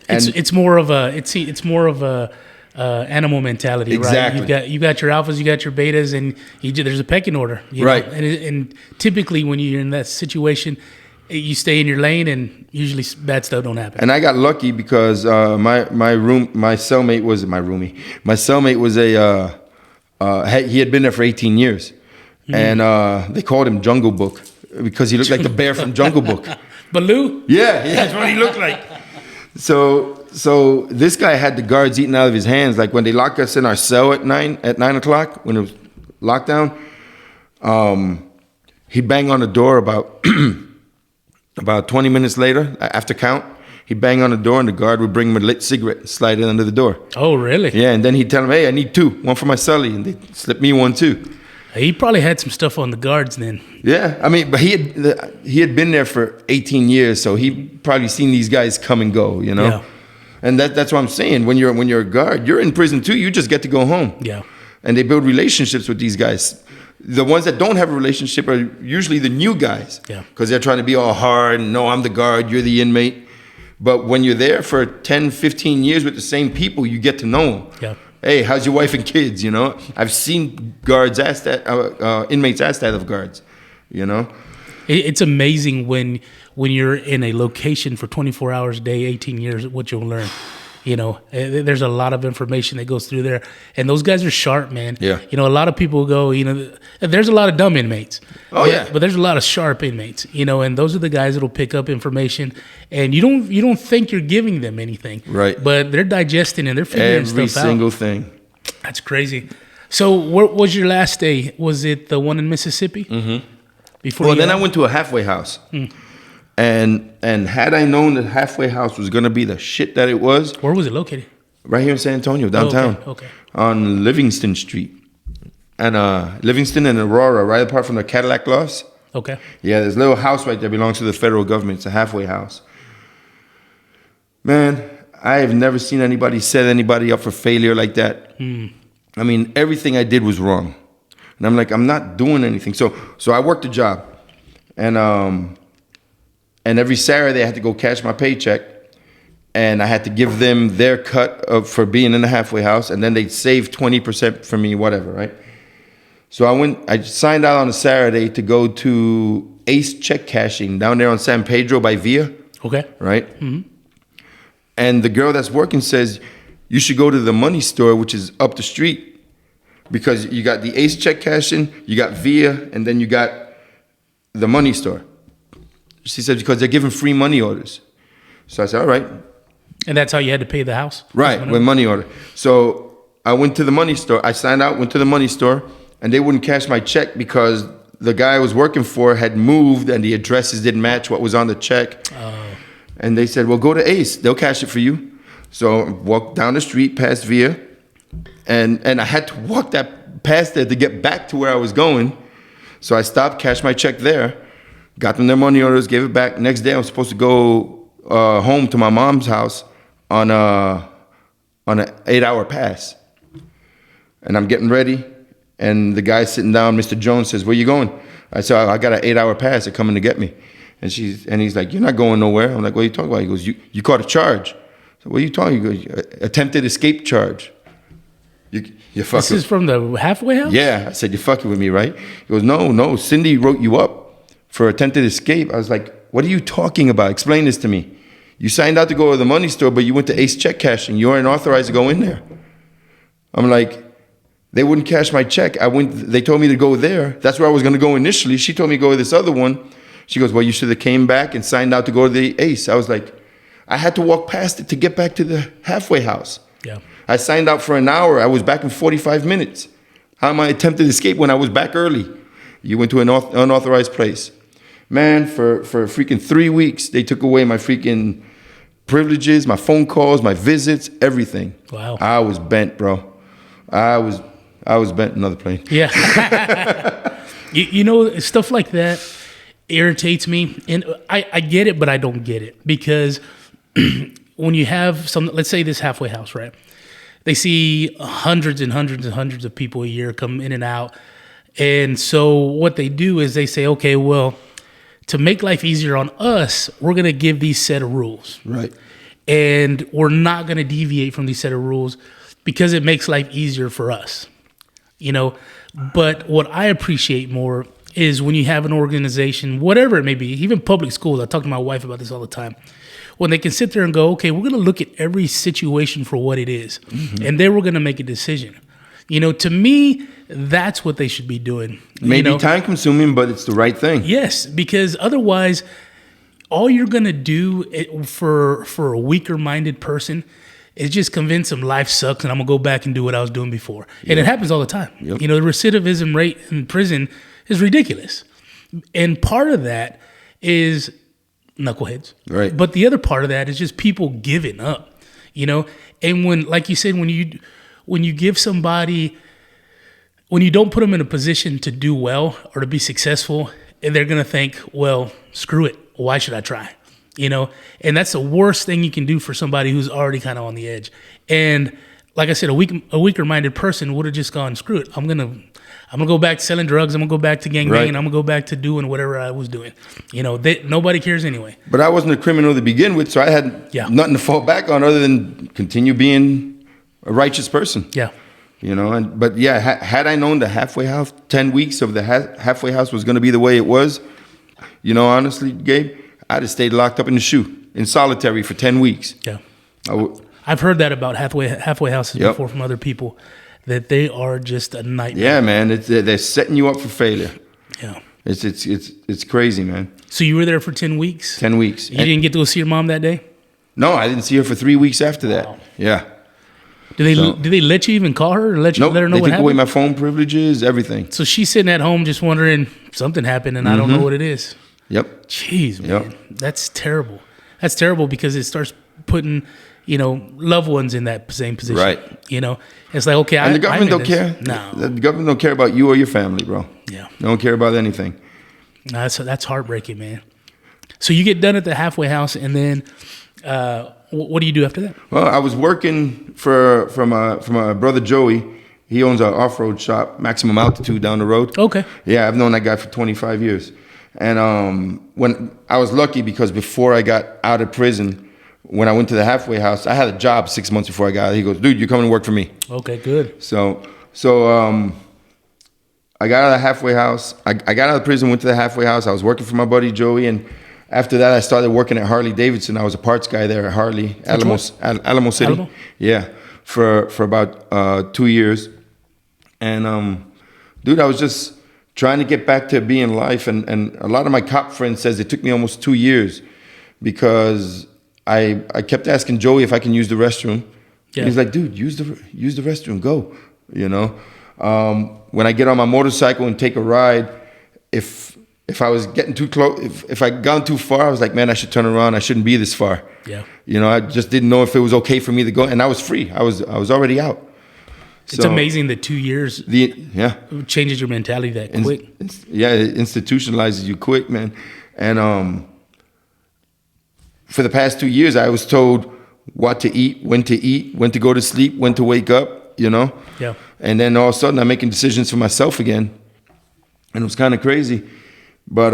It's more of a animal mentality, exactly. Right? You got your alphas, you got your betas, and there's a pecking order, right? And typically when you're in that situation, you stay in your lane, and usually bad stuff don't happen. And I got lucky because my cellmate was my roomie. My cellmate was he had been there for 18 years. And they called him Jungle Book because he looked like the bear from Jungle Book. Baloo? Yeah, that's what he looked like. So this guy had the guards eating out of his hands. Like when they locked us in our cell at 9 o'clock when it was lockdown, he'd bang on the door about 20 minutes later after count. He'd bang on the door and the guard would bring him a lit cigarette and slide it under the door. Oh, really? Yeah, and then he'd tell him, hey, I need 2, one for my cellie, and they'd slip me one too. He probably had some stuff on the guards then. Yeah, I mean, but he had been there for 18 years, so he probably seen these guys come and go, Yeah. And that's what I'm saying. When you're a guard, you're in prison too. You just get to go home. Yeah. And they build relationships with these guys. The ones that don't have a relationship are usually the new guys. Yeah. Because they're trying to be all hard and no, I'm the guard, you're the inmate. But when you're there for 10, 15 years with the same people, you get to know them. Yeah. Hey, how's your wife and kids? You know, I've seen guards ask that, inmates ask that of guards. You know, It's amazing when you're in a location for 24 hours a day, 18 years, what you'll learn. You know, there's a lot of information that goes through there, and those guys are sharp, man. Yeah. You know, a lot of people go, you know, there's a lot of dumb inmates. Oh, yeah. But there's a lot of sharp inmates. You know, and those are the guys that'll pick up information, and you don't think you're giving them anything, Right. But they're digesting and they're figuring every stuff out. single thing. That's crazy. So, what was your last day? Was it the one in Mississippi? Mm-hmm. Before. Well, then I went to a halfway house. And had I known that halfway house was gonna be the shit that it was, Where was it located? right here in San Antonio, downtown, okay. on Livingston Street, and Livingston and Aurora, right apart from the Cadillac Lofts. Okay. Yeah, there's a little house right there belongs to the federal government. It's a halfway house. Man, I have never seen anybody set anybody up for failure like that. I mean, everything I did was wrong, and I'm like, I'm not doing anything. So I worked a job, and every Saturday I had to go cash my paycheck, and I had to give them their cut for being in the halfway house, and then they'd save 20% for me, whatever, right? So I signed out on a Saturday to go to Ace Check Cashing down there on San Pedro by Via, Okay. right? Mm-hmm. And the girl that's working says, you should go to the money store, which is up the street, because you got the Ace Check Cashing, you got Via, and then you got the money store. She said, because they're giving free money orders. So I said, all right. And that's how you had to pay the house? Right, with money order. So I went to the money store. I signed out, went to the money store, and they wouldn't cash my check because the guy I was working for had moved and the addresses didn't match what was on the check. Oh. And they said, well, go to Ace. They'll cash it for you. So I walked down the street past Via, and I had to walk past there to get back to where I was going. So I stopped, cashed my check there, got them their money orders, gave it back. Next day I was supposed to go home to my mom's house on an 8-hour pass. And I'm getting ready, and the guy sitting down, Mr. Jones, says, where you going? I said, I got an 8-hour pass. They're coming to get me. And he's like, you're not going nowhere. I'm like, what are you talking about? He goes, you caught a charge. So what are you talking about? He goes, attempted escape charge. You fucking. This is from the halfway house? Yeah. I said, you're fucking with me, right? He goes, no, Cindy wrote you up for attempted escape. I was like, what are you talking about? Explain this to me. You signed out to go to the money store, but you went to Ace Check Cashing. You weren't authorized to go in there. I'm like, they wouldn't cash my check. They told me to go there. That's where I was going to go initially. She told me to go to this other one. She goes, well, you should have came back and signed out to go to the Ace. I was like, I had to walk past it to get back to the halfway house. Yeah. I signed out for an hour. I was back in 45 minutes. How am I attempting to escape when I was back early? You went to an unauthorized place. Man, for freaking 3 weeks, they took away my freaking privileges, my phone calls, my visits, everything. Wow. I was bent, bro. I was bent another plane. Yeah. you know, stuff like that irritates me. And I get it, but I don't get it. Because when you have let's say this halfway house, right? They see hundreds and hundreds and hundreds of people a year come in and out. And so what they do is they say, okay, well, to make life easier on us, we're going to give these set of rules. Right. And we're not going to deviate from these set of rules because it makes life easier for us. You know, but what I appreciate more is when you have an organization, whatever it may be, even public schools. I talk to my wife about this all the time. When they can sit there and go, okay, we're going to look at every situation for what it is, and then we're going to make a decision. You know, to me, that's what they should be doing. Maybe time consuming, but it's the right thing. Yes, because otherwise, all you're going to do for a weaker minded person is just convince them life sucks and I'm going to go back and do what I was doing before. And it happens all the time. Yep. You know, the recidivism rate in prison is ridiculous. And part of that is knuckleheads. Right. But the other part of that is just people giving up, you know? And when, like you said, when you give somebody, when you don't put them in a position to do well or to be successful, and they're going to think, well, screw it. Why should I try? You know, and that's the worst thing you can do for somebody who's already kind of on the edge. And like I said, a weaker minded person would have just gone, screw it. I'm going I'm gonna go back to selling drugs. I'm gonna go back to gangbanging. Right. I'm gonna go back to doing whatever I was doing. Nobody cares anyway. But I wasn't a criminal to begin with, so I had Yeah. nothing to fall back on other than continue being a righteous person. Yeah. But had I known the halfway house, 10 weeks of the halfway house was going to be the way it was, honestly, Gabe, I'd have stayed locked up in the shoe, in solitary for 10 weeks. Yeah. I've heard that about halfway houses before from other people, that they are just a nightmare. Yeah, man, they're setting you up for failure. Yeah. It's crazy, man. So you were there for 10 weeks? 10 weeks. You didn't get to go see your mom that day? No, I didn't see her for 3 weeks after that. Wow. Yeah. Did they let you even call her or let her know they what took happened? away my phone privileges, everything. So she's sitting at home just wondering, something happened and I don't know what it is. Yep. Jeez, man. Yep. That's terrible. That's terrible because it starts putting, loved ones in that same position. Right. It's like, okay, And the government I'm don't in care. this. No. The government don't care about you or your family, bro. Yeah. They don't care about anything. That's heartbreaking, man. So you get done at the halfway house, and then what do you do after that? Well, I was working for my brother Joey. He owns an off-road shop, Maximum Altitude, down the road. Okay. Yeah, I've known that guy for 25 years. And when I was lucky because before I got out of prison, when I went to the halfway house, I had a job 6 months before I got out. He goes, dude, you're coming to work for me. Okay, good. So I got out of the halfway house. I got out of prison, went to the halfway house. I was working for my buddy Joey, and after that, I started working at Harley Davidson. I was a parts guy there at Harley, Alamo City. Alamo? Yeah, for about 2 years. And dude, I was just trying to get back to being life. And a lot of my cop friends says it took me almost 2 years because I kept asking Joey if I can use the restroom. Yeah. And he's like, dude, use the restroom, go. When I get on my motorcycle and take a ride, if I was getting too close, if I gone too far, I was like, man, I should turn around. I shouldn't be this far. Yeah. I just didn't know if it was okay for me to go, and I was free. I was already out. It's amazing that 2 years changes your mentality that quick. It institutionalizes you quick, man. And for the past 2 years, I was told what to eat, when to go to sleep, when to wake up. Yeah. And then all of a sudden, I'm making decisions for myself again, and it was kind of crazy. But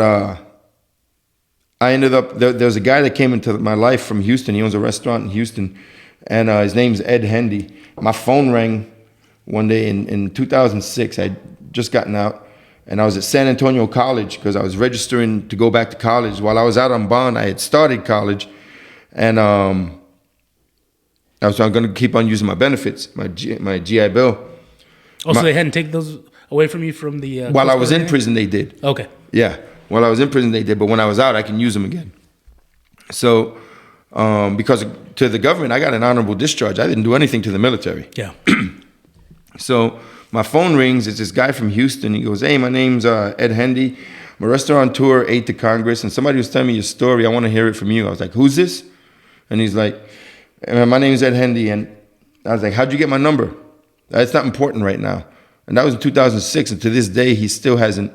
I ended up there was a guy that came into my life from Houston. He owns a restaurant in Houston, and his name's Ed Hendy. My phone rang one day in 2006. I'd just gotten out, and I was at San Antonio College because I was registering to go back to college. While I was out on bond, I had started college, and I was going to keep on using my benefits, my GI Bill. Oh, so they hadn't taken those away from you from the... While I was in prison, they did. Okay. Yeah. While I was in prison, they did. But when I was out, I can use them again. So, because to the government, I got an honorable discharge. I didn't do anything to the military. Yeah. So my phone rings. It's this guy from Houston. He goes, hey, my name's Ed Hendy. I'm a restaurateur, aide to Congress. And somebody was telling me your story. I want to hear it from you. I was like, who's this? And he's like, my name's Ed Hendy. And I was like, how'd you get my number? It's not important right now. And that was in 2006. And to this day, he still hasn't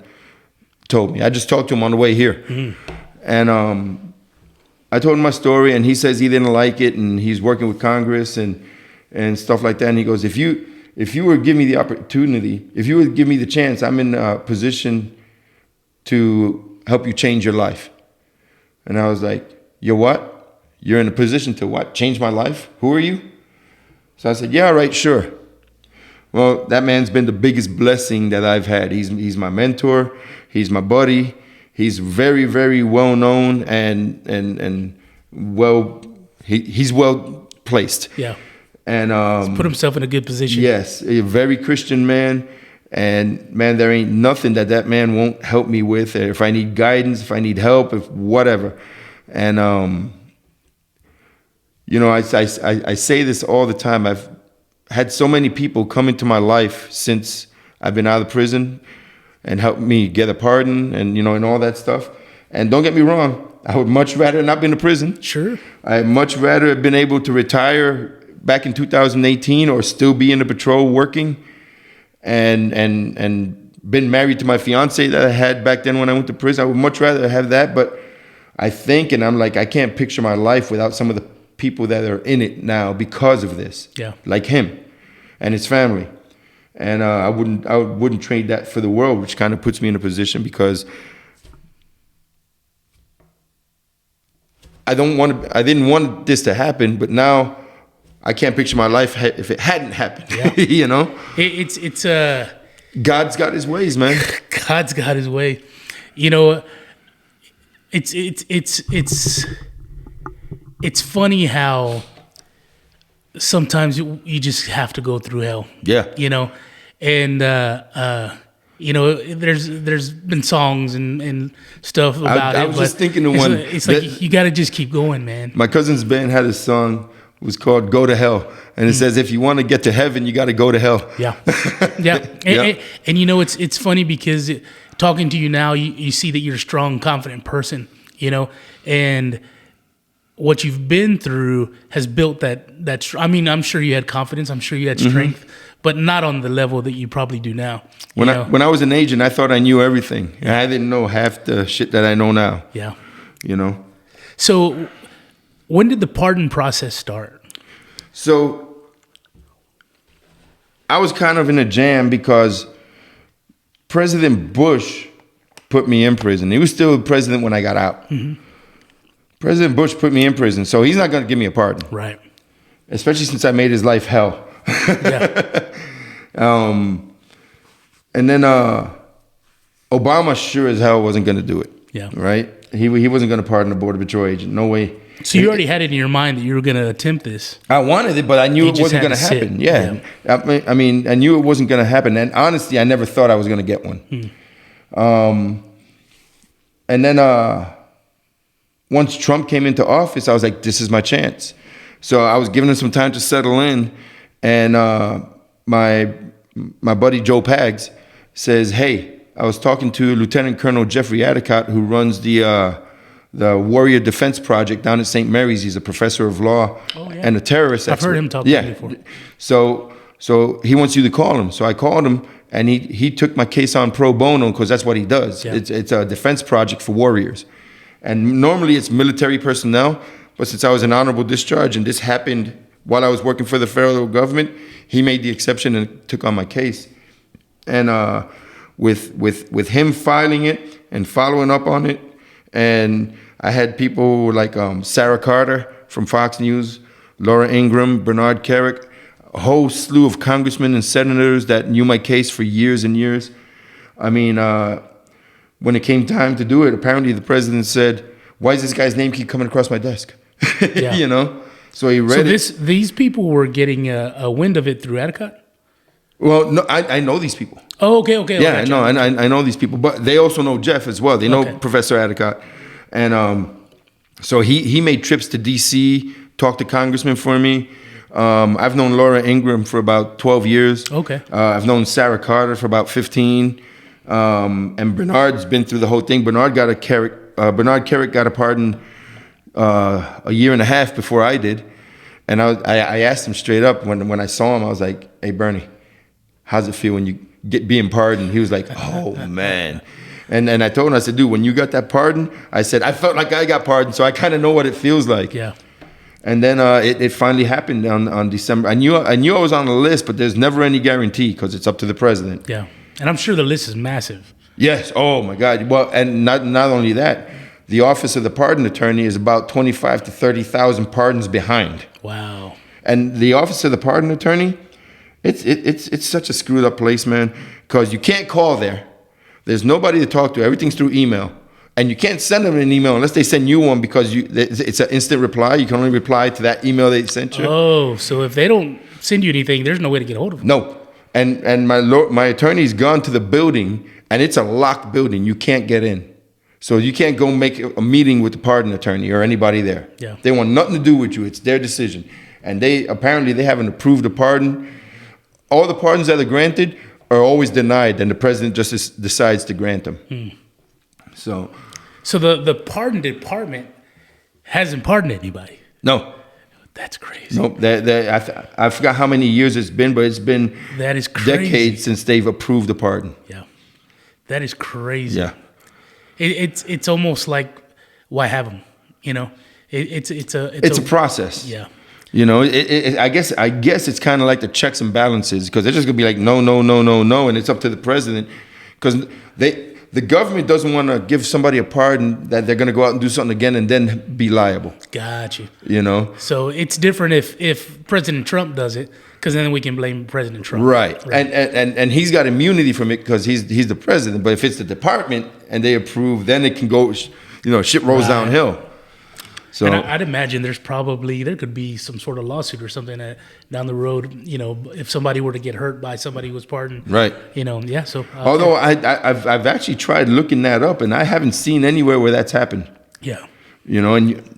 told me. I just talked to him on the way here. Mm-hmm. And I told him my story, and he says he didn't like it, and he's working with Congress and stuff like that. And he goes, if you were to give me the opportunity, if you would give me the chance, I'm in a position to help you change your life. And I was like, you're what? You're in a position to what? Change my life? Who are you? So I said, yeah, right, sure. Well, that man's been the biggest blessing that I've had. He's my mentor. He's my buddy. He's very, very well known and well. He's well placed. Yeah. And he's put himself in a good position. Yes, a very Christian man. And man, there ain't nothing that man won't help me with. If I need guidance, if I need help, if whatever. And I say this all the time. I've had so many people come into my life since I've been out of prison and helped me get a pardon and all that stuff. And don't get me wrong, I would much rather not been in prison. Sure. I'd much rather have been able to retire back in 2018 or still be in the patrol working and been married to my fiance that I had back then when I went to prison. I would much rather have that, but I think, and I'm like, I can't picture my life without some of the people that are in it now because of this. Yeah. Like him and his family. and I wouldn't trade that for the world, which kind of puts me in a position because I didn't want this to happen, but now I can't picture my life if it hadn't happened. Yeah. You know, it's God's got his ways, man. God's got his way. You know, it's funny how sometimes you just have to go through hell. Yeah. You know, and you know, there's been songs and stuff about it. I was just thinking of one. It's like you got to just keep going, man. My cousin's band had a song. It was called "Go to Hell," and it says, "If you want to get to heaven, you got to go to hell." Yeah, yeah. And you know, it's funny because talking to you now, you see that you're a strong, confident person. You know, and what you've been through has built that. I mean, I'm sure you had confidence. I'm sure you had strength, but not on the level that you probably do now. When I was an agent, I thought I knew everything. I didn't know half the shit that I know now. Yeah. You know. So, when did the pardon process start? So, I was kind of in a jam because President Bush put me in prison. He was still president when I got out. Mm-hmm. President Bush put me in prison, so he's not going to give me a pardon. Right. Especially since I made his life hell. Yeah. And then Obama sure as hell wasn't going to do it. Yeah. Right? He wasn't going to pardon a Border Patrol agent. No way. So you already had it in your mind that you were going to attempt this. I wanted it, but I knew it wasn't going to happen. Yeah. I mean, I knew it wasn't going to happen. And honestly, I never thought I was going to get one. And then once Trump came into office, I was like, this is my chance. So I was giving him some time to settle in. And my buddy Joe Pags says, hey, I was talking to Lieutenant Colonel Jeffrey Adicott, who runs the Warrior Defense Project down at St. Mary's. He's a professor of law and a terrorist expert. I've heard him talk to me before. So he wants you to call him. So I called him, and he took my case on pro bono because that's what he does. Yeah. It's a defense project for warriors. And normally it's military personnel, but since I was an honorable discharge and this happened while I was working for the federal government, he made the exception and took on my case. And with him filing it and following up on it, and I had people like Sarah Carter from Fox News, Laura Ingraham, Bernard Kerik, a whole slew of congressmen and senators that knew my case for years and years. I mean, when it came time to do it, apparently the president said, why does this guy's name keep coming across my desk? Yeah. You know? So he read it. So these people were getting a wind of it through Adicott? Well, no, I know these people. Oh, okay. Yeah, I know these people, but they also know Jeff as well. They know Professor Adicott. And so he made trips to D.C., talked to congressmen for me. I've known Laura Ingraham for about 12 years. Okay. I've known Sarah Carter for about 15. And Bernard's been through the whole thing. Bernard Kerik got a pardon a year and a half before I did. And I asked him straight up when I saw him, I was like, hey, Bernie, how's it feel when you get being pardoned? He was like, oh, man. And I told him, I said, dude, when you got that pardon, I said, I felt like I got pardoned, so I kind of know what it feels like. Yeah. And then it finally happened on December. I knew I was on the list, but there's never any guarantee because it's up to the president. Yeah. And I'm sure the list is massive. Yes. Oh, my God. Well, and not only that, the office of the pardon attorney is about 25 to 30,000 pardons behind. Wow. And the office of the pardon attorney, it's such a screwed up place, man, because you can't call there. There's nobody to talk to. Everything's through email. And you can't send them an email unless they send you one because it's an instant reply. You can only reply to that email they sent you. Oh, so if they don't send you anything, there's no way to get a hold of them. No. And my attorney's gone to the building, and it's a locked building. You can't get in. So you can't go make a meeting with the pardon attorney or anybody there. Yeah. They want nothing to do with you. It's their decision. And they haven't approved a pardon. All the pardons that are granted are always denied, and the president just decides to grant them. So the pardon department hasn't pardoned anybody? No. That's crazy. Nope. I forgot how many years it's been, but it's been that is crazy. Decades since they've approved a pardon. Yeah. That is crazy. Yeah. It's almost like, why have them? You know, it's a process. Yeah. I guess it's kind of like the checks and balances, because they're just gonna be like no, no, no, no, no, and it's up to the president, because the government doesn't want to give somebody a pardon that they're gonna go out and do something again and then be liable. Got you. So it's different if President Trump does it, because then we can blame President Trump. Right. And he's got immunity from it because he's the president. But if it's the department and they approve, then it can go. Shit rolls downhill. So and I'd imagine there could be some sort of lawsuit or something down the road. If somebody were to get hurt by somebody who was pardoned. Right. Yeah. So although I've actually tried looking that up, and I haven't seen anywhere where that's happened. Yeah. And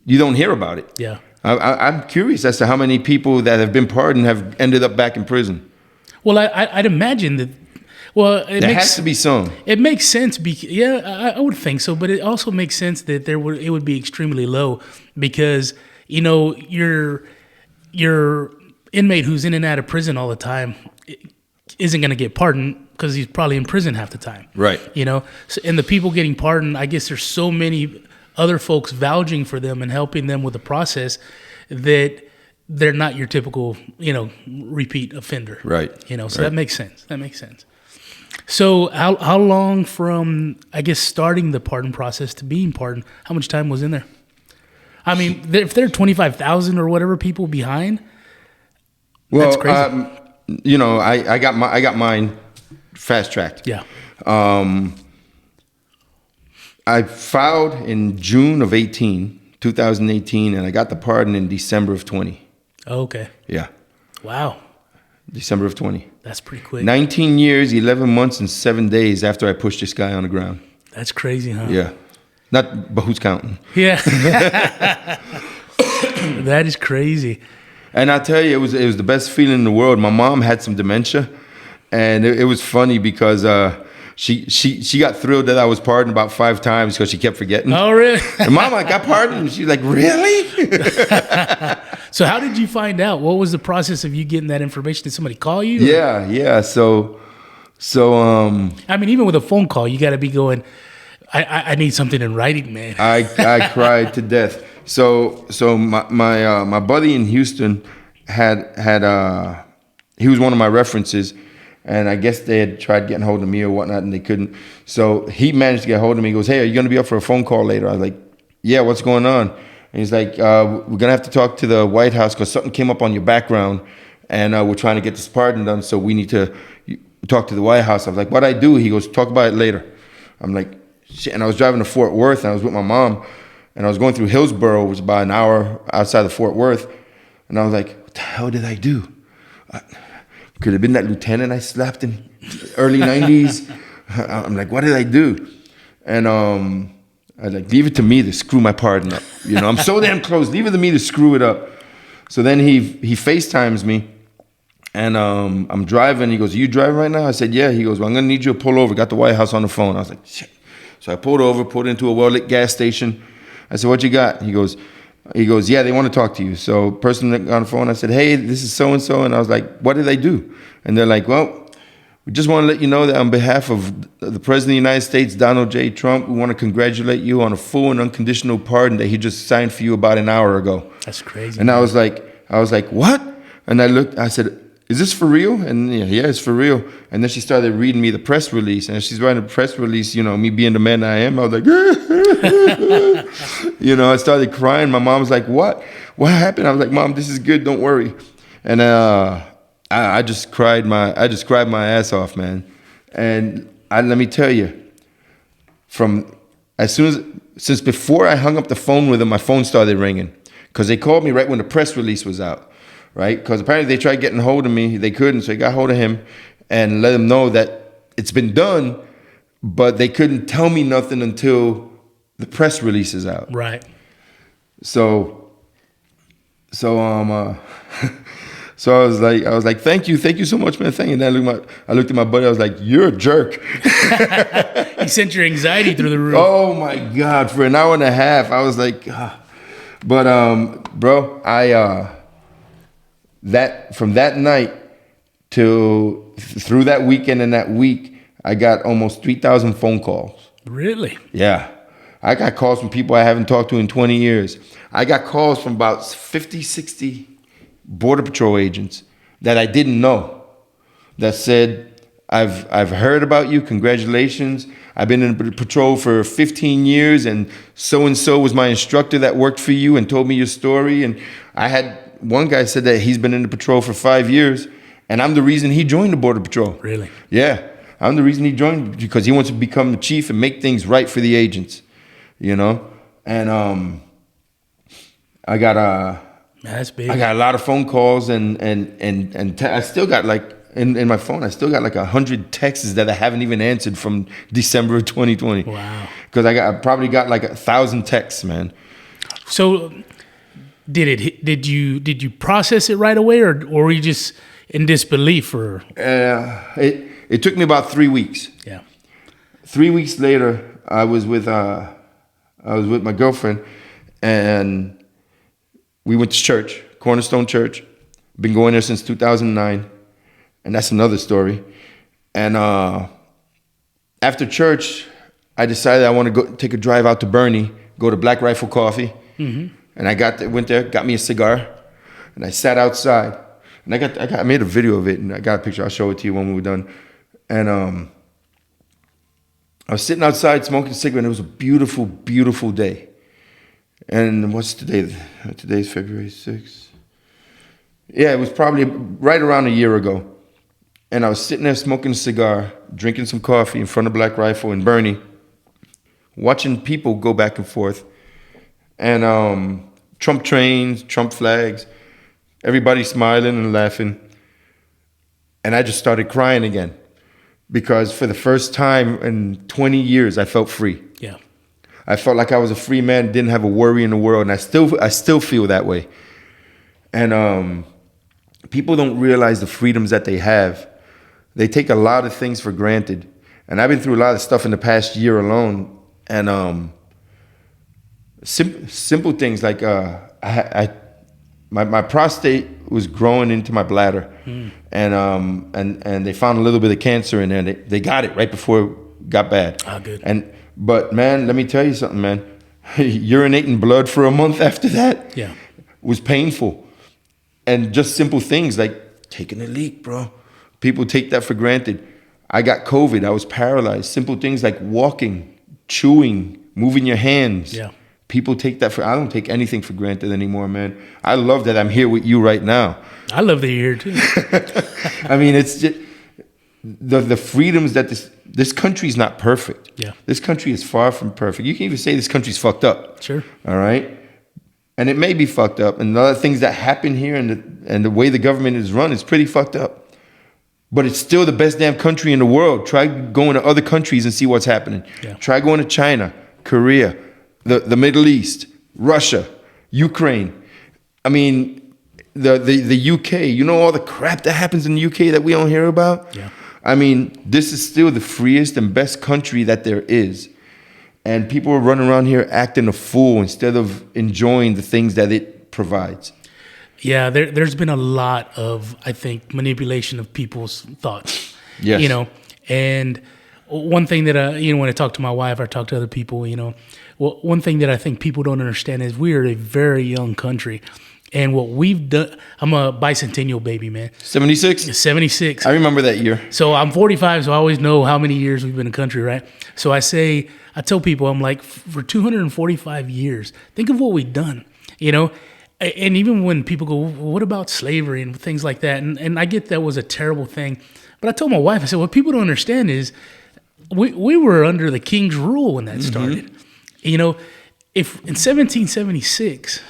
you don't hear about it. Yeah. I'm curious as to how many people that have been pardoned have ended up back in prison. Well, I'd imagine that. Well, there has to be some. It makes sense. I would think so, but it also makes sense that it would be extremely low, because your inmate who's in and out of prison all the time isn't going to get pardoned because he's probably in prison half the time. Right. So, and the people getting pardoned, I guess there's so many other folks vouching for them and helping them with the process that they're not your typical, repeat offender. Right. So right. That makes sense. So how long from, I guess, starting the pardon process to being pardoned, how much time was in there? I mean, if there are 25,000 or whatever people behind, that's crazy. I got mine fast tracked. Yeah. I filed in June of 2018, and I got the pardon in December of 20. Oh, okay. Yeah. Wow. December of 20. That's pretty quick. 19 years, 11 months, and 7 days after I pushed this guy on the ground. That's crazy, huh? Yeah. But who's counting? Yeah. That is crazy. And I'll tell you, it was the best feeling in the world. My mom had some dementia, and it was funny because she got thrilled that I was pardoned about 5 times because she kept forgetting. Oh, really? And Mom, I got pardoned. And she's like, really? So how did you find out? What was the process of you getting that information? Did somebody call you? Yeah. So I mean, even with a phone call, you got to be going, I need something in writing, man. I cried to death. So my buddy in Houston had he was one of my references. And I guess they had tried getting hold of me or whatnot, and they couldn't. So he managed to get hold of me. He goes, hey, are you going to be up for a phone call later? I was like, yeah, what's going on? And he's like, we're going to have to talk to the White House because something came up on your background, and we're trying to get this pardon done, so we need to talk to the White House. I was like, what'd I do? He goes, talk about it later. I'm like, shit. And I was driving to Fort Worth, and I was with my mom, and I was going through Hillsborough, which is about an hour outside of Fort Worth, and I was like, what the hell did I do? Could have been that lieutenant I slapped in early 90s. I'm like, what did I do? And I was like, leave it to me to screw my pardon up. I'm so damn close. Leave it to me to screw it up. So then he FaceTimes me, and I'm driving. He goes, are you driving right now? I said, yeah. He goes, well, I'm going to need you to pull over. Got the White House on the phone. I was like, shit. So I pulled over, pulled into a well-lit gas station. I said, what you got? He goes, yeah, they want to talk to you. So person on the phone, I said, hey, this is so-and-so. And I was like, what did I do? And they're like, well, we just want to let you know that on behalf of the President of the United States, Donald J. Trump, we want to congratulate you on a full and unconditional pardon that he just signed for you about an hour ago. That's crazy. And I was like, what? And I said, is this for real? And yeah, it's for real. And then she started reading me the press release. And she's writing the press release, me being the man I am, I was like, I started crying. My mom was like, what? What happened? I was like, Mom, this is good. Don't worry. And I just cried my ass off, man. And let me tell you, since before I hung up the phone with them, my phone started ringing because they called me right when the press release was out. Right? Because apparently they tried getting hold of me. They couldn't, so they got hold of him and let him know that it's been done, but they couldn't tell me nothing until the press release is out. Right. So I was like, thank you so much, man. Thank you. And then I looked at my buddy. I was like, you're a jerk. He sent your anxiety through the roof. Oh my God! For an hour and a half, I was like, but bro, from that night through that weekend and that week, I got almost 3,000 phone calls. Really? Yeah. I got calls from people I haven't talked to in 20 years. I got calls from about 50, 60 Border Patrol agents that I didn't know that said, I've heard about you. Congratulations. I've been in the patrol for 15 years, and so was my instructor that worked for you and told me your story. And I had one guy said that he's been in the patrol for 5 years, and I'm the reason he joined the Border Patrol. Really? Yeah. I'm the reason he joined, because he wants to become the chief and make things right for the agents, you know? And I got That's big. I got a lot of phone calls, and I still got like, in my phone, I still got like 100 texts that I haven't even answered from December of 2020. Wow. Because I probably got like 1,000 texts, man. So did you process it right away, or were you just in disbelief? Or it took me about 3 weeks. Yeah. 3 weeks later, I was with my girlfriend, and we went to church, Cornerstone Church. Been going there since 2009. And that's another story. And after church, I decided I want to go take a drive out to Bernie, go to Black Rifle Coffee. Mm-hmm. And went there, got me a cigar, and I sat outside. And I made a video of it, and I got a picture. I'll show it to you when we were done. And I was sitting outside smoking a cigarette, and it was a beautiful, beautiful day. And what's today? Today's February 6th. Yeah, it was probably right around a year ago. And I was sitting there smoking a cigar, drinking some coffee in front of Black Rifle in Bernie, watching people go back and forth. And Trump trains, Trump flags, everybody smiling and laughing. And I just started crying again, because for the first time in 20 years, I felt free. Yeah. I felt like I was a free man, didn't have a worry in the world, and I still feel that way. And people don't realize the freedoms that they have. They take a lot of things for granted. And I've been through a lot of stuff in the past year alone. And simple things like my prostate was growing into my bladder. And they found a little bit of cancer in there. And they got it right before it got bad. Ah, good. But man, let me tell you something, man. Urinating blood for a month after that was painful. And just simple things like taking a leak, bro. People take that for granted. I got COVID. I was paralyzed. Simple things like walking, chewing, moving your hands. Yeah. People take that I don't take anything for granted anymore, man. I love that I'm here with you right now. I love that you're here too. I mean, it's just the freedoms that this country's not perfect. Yeah. This country is far from perfect. You can even say this country's fucked up. Sure. All right? And it may be fucked up. And a lot of things that happen here and the way the government is run is pretty fucked up. But it's still the best damn country in the world. Try going to other countries and see what's happening. Yeah. Try going to China, Korea, the Middle East, Russia, Ukraine. I mean, the UK. You know all the crap that happens in the UK that we don't hear about? Yeah. I mean, this is still the freest and best country that there is. And people are running around here acting a fool instead of enjoying the things that it provides. Yeah, there's been a lot of, I think, manipulation of people's thoughts. Yes. You know, and one thing that, when I talk to my wife, I talk to other people, one thing that I think people don't understand is we are a very young country. And what we've done, I'm a bicentennial baby, man. 76? 76. I remember that year. So I'm 45, so I always know how many years we've been in the country, right? So I tell people, I'm like, for 245 years, think of what we've done, And even when people go, well, what about slavery and things like that? And I get that was a terrible thing. But I told my wife, I said, what people don't understand is we were under the king's rule when that started. If in 1776,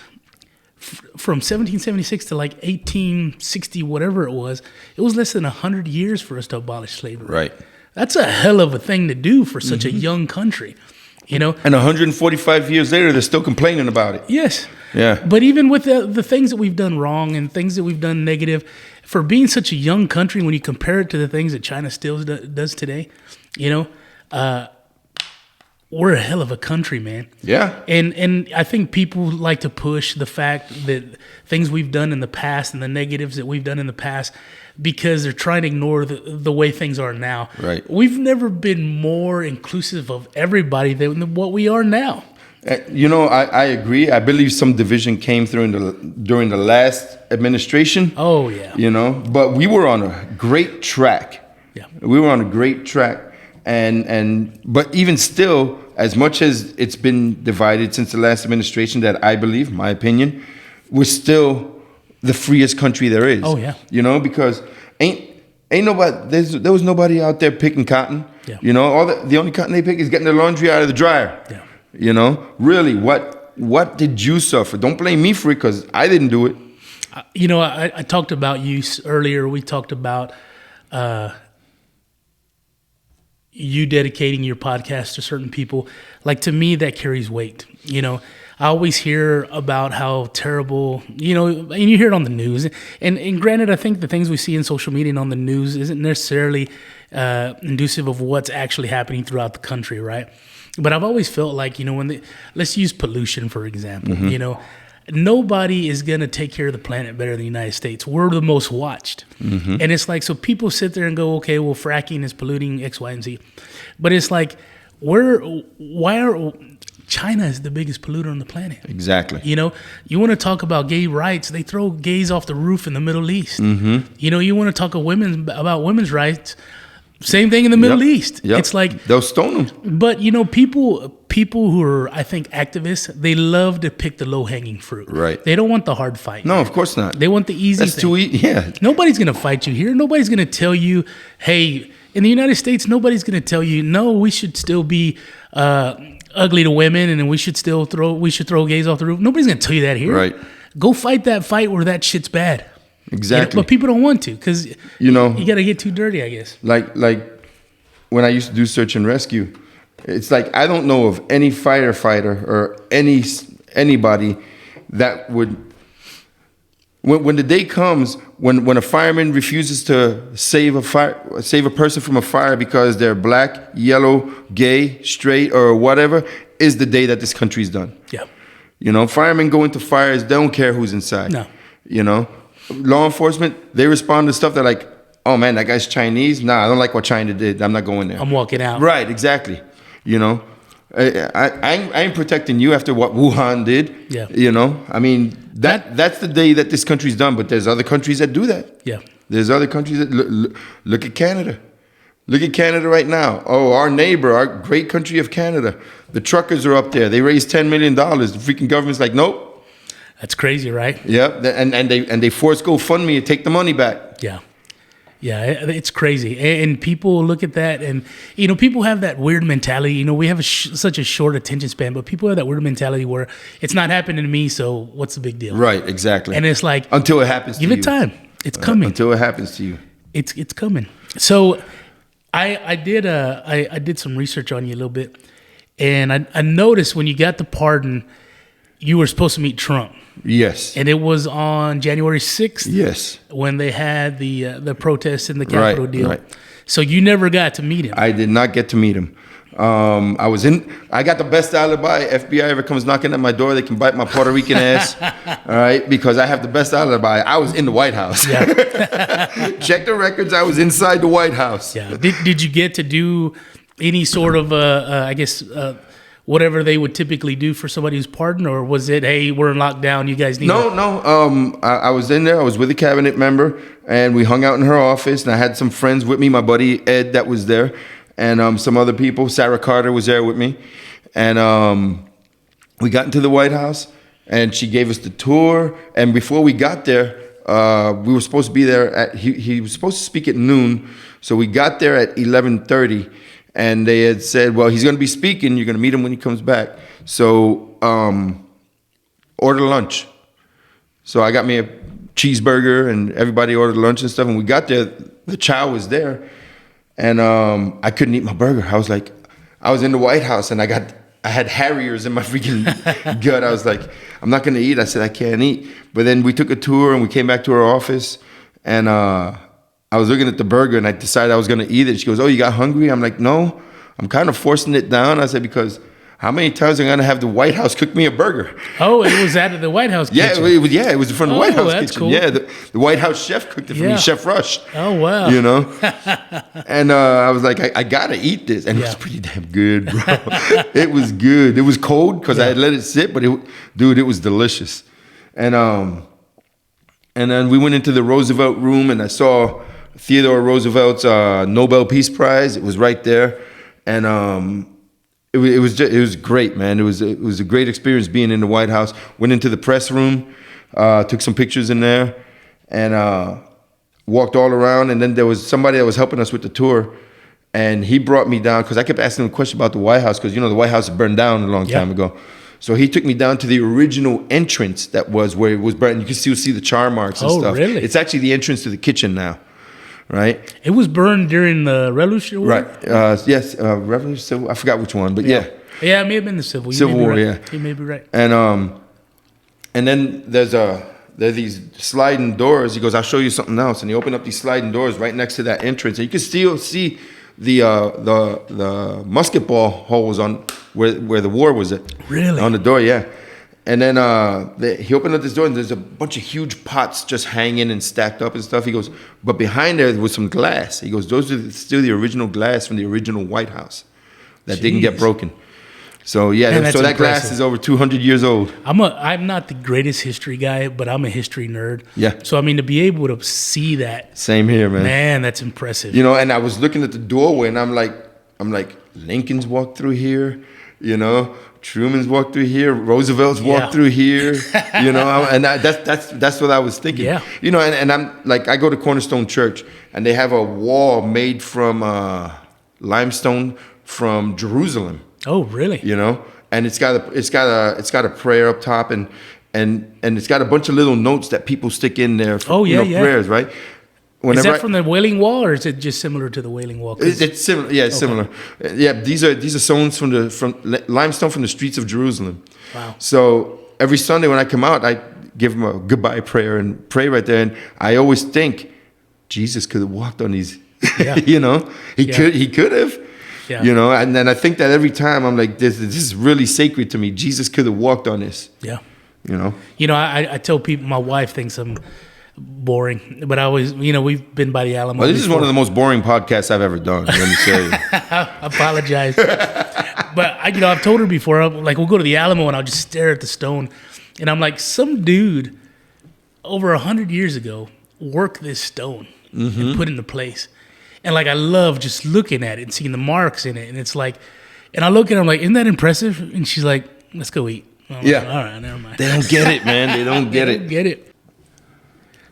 from 1776 to like 1860, whatever it was less than 100 years for us to abolish slavery. Right. That's a hell of a thing to do for such a young country, And 145 years later, they're still complaining about it. Yes. Yeah. But even with the things that we've done wrong and things that we've done negative, for being such a young country, when you compare it to the things that China still does today, we're a hell of a country, man. Yeah. And I think people like to push the fact that things we've done in the past and the negatives that we've done in the past because they're trying to ignore the way things are now. Right. We've never been more inclusive of everybody than what we are now. I agree. I believe some division came through during the last administration. Oh, yeah. But we were on a great track. Yeah. We were on a great track. But even still, as much as it's been divided since the last administration, that I believe, my opinion, we're still the freest country there is. Oh, yeah. Because ain't nobody, there was nobody out there picking cotton. Yeah. The only cotton they pick is getting their laundry out of the dryer. Yeah. Really, what did you suffer? Don't blame me for it because I didn't do it. I talked about you earlier. We talked about you dedicating your podcast to certain people. Like, to me, that carries weight. I always hear about how terrible, and you hear it on the news. And granted, I think the things we see in social media and on the news isn't necessarily inducive of what's actually happening throughout the country, right? But I've always felt like, let's use pollution, for example. Mm-hmm. Nobody is going to take care of the planet better than the United States. We're the most watched. Mm-hmm. And it's like, so people sit there and go, okay, well, fracking is polluting X, Y, and Z. But it's like, China is the biggest polluter on the planet. Exactly. You want to talk about gay rights, they throw gays off the roof in the Middle East. Mm-hmm. You want to talk about women's rights, same thing in the Middle East. Yep. It's like, they'll stone them. But people who are, I think, activists, they love to pick the low-hanging fruit. Right. They don't want the hard fight. No, of course not. They want the easy That's thing. too easy. Yeah. Nobody's going to fight you here. Nobody's going to tell you, hey, in the United States, nobody's going to tell you, no, we should still be ugly to women and we should throw gays off the roof. Nobody's going to tell you that here. Right. Go fight that fight where that shit's bad. Exactly. But people don't want to because you got to get too dirty, I guess. Like when I used to do search and rescue, it's like I don't know of any firefighter or anybody that would. When the day comes when a fireman refuses to save a person from a fire because they're black, yellow, gay, straight, or whatever, is the day that this country's done. Yeah. Firemen go into fires, they don't care who's inside. No. Law enforcement, they respond to stuff that like, oh man, that guy's Chinese. Nah, I don't like what China did. I'm not going there. I'm walking out. Right, exactly. I ain't protecting you after what Wuhan did. Yeah. I mean, that's the day that this country's done. But there's other countries that do that. Yeah. There's other countries that look at Canada. Look at Canada right now. Oh, our neighbor, our great country of Canada. The truckers are up there. They raised $10 million. The freaking government's like, nope. That's crazy, right? Yeah, and they force GoFundMe to take the money back. Yeah. Yeah, it's crazy. And people look at that and, people have that weird mentality. We have such a short attention span, but people have that weird mentality where it's not happening to me, so what's the big deal? Right, exactly. And it's like, until it happens to you. Give it time. It's coming. Until it happens to you. It's coming. So I did some research on you a little bit, and I noticed when you got the pardon, you were supposed to meet Trump. Yes. And it was on January 6th. Yes. When they had the protests in the Capitol deal. Right. So you never got to meet him. I did not get to meet him. I got the best alibi. FBI ever comes knocking at my door, they can bite my Puerto Rican ass. All right, because I have the best alibi. I was in the White House. Yeah. Check the records. I was inside the White House. Yeah. Did you get to do any sort of whatever they would typically do for somebody who's pardoned, or was it, hey, we're in lockdown, you guys need No. I was in there. I was with a cabinet member, and we hung out in her office, and I had some friends with me, my buddy Ed that was there, and some other people. Sarah Carter was there with me, and we got into the White House, and she gave us the tour, and before we got there, we were supposed to be there he was supposed to speak at noon, so we got there at 11:30. And they had said, well, he's going to be speaking. You're going to meet him when he comes back. So order lunch. So I got me a cheeseburger, and everybody ordered lunch and stuff. And we got there. The chow was there. And I couldn't eat my burger. I was like, I was in the White House, and I had Harriers in my freaking gut. I was like, I'm not going to eat. I said, I can't eat. But then we took a tour, and we came back to her office. And I was looking at the burger, and I decided I was going to eat it. She goes, oh, you got hungry? I'm like, no. I'm kind of forcing it down. I said, because how many times am I going to have the White House cook me a burger? Oh, it was at the White House kitchen. It was from the White House that's kitchen. cool. Yeah, the White House chef cooked it for me, Chef Rush. Oh, wow. You know? And I was like, I got to eat this. And it was pretty damn good, bro. It was good. It was cold because I had let it sit, but it was delicious. And then we went into the Roosevelt room, and I saw Theodore Roosevelt's Nobel Peace Prize. It was right there. And it was great, man. It was a great experience being in the White House. Went into the press room, took some pictures in there, and walked all around. And then there was somebody that was helping us with the tour, and he brought me down because I kept asking him a question about the White House because the White House burned down a long time ago. So he took me down to the original entrance that was where it was burned. You can still see the char marks and stuff. Oh, really? It's actually the entrance to the kitchen now. Right. It was burned during the Revolutionary War. Right. Yes. Revolutionary Civil. I forgot which one, but yeah. Yeah, it may have been the Civil. Civil War. Right. Yeah. You may be right. And then there's these sliding doors. He goes, "I'll show you something else." And he opened up these sliding doors right next to that entrance, and you can still see the musket ball holes on where the war was at. Really? On the door, yeah. And then he opened up this door, and there's a bunch of huge pots just hanging and stacked up and stuff. He goes, but behind there was some glass. He goes, those are still the original glass from the original White House that didn't get broken. So yeah, Man, so that impressive. glass is over 200 years old. I'm not the greatest history guy, but I'm a history nerd. Yeah. So I mean, to be able to see that. Same here, man. Man, that's impressive. And I was looking at the doorway, and I'm like, Lincoln's walked through here, Truman's walked through here, Roosevelt's walked through here, and that's what I was thinking. Yeah. And I'm like, I go to Cornerstone Church, and they have a wall made from limestone from Jerusalem. Oh, really? And it's got a prayer up top, and it's got a bunch of little notes that people stick in there for prayers, right? Is that from the Wailing Wall, or is it just similar to the Wailing Wall? It's similar. Yeah, it's similar. Yeah, these are stones from limestone from the streets of Jerusalem. Wow. So every Sunday when I come out, I give them a goodbye prayer and pray right there. And I always think Jesus could have walked on these. Yeah. He could have. Yeah. And then I think that every time I'm like, this is really sacred to me. Jesus could have walked on this. Yeah. I tell people, my wife thinks I'm boring, but I always, we've been by the Alamo. Well, this is one of the most boring podcasts I've ever done. Let me tell you. I apologize, but I've told her before. We'll go to the Alamo and I'll just stare at the stone, and I'm like, some dude over 100 years ago worked this stone and put it into place, and I love just looking at it and seeing the marks in it, and it's like, and I look at her, I'm like, isn't that impressive? And she's like, let's go eat. I'm like, all right, never mind. They don't get it, man. They don't get it. Get it.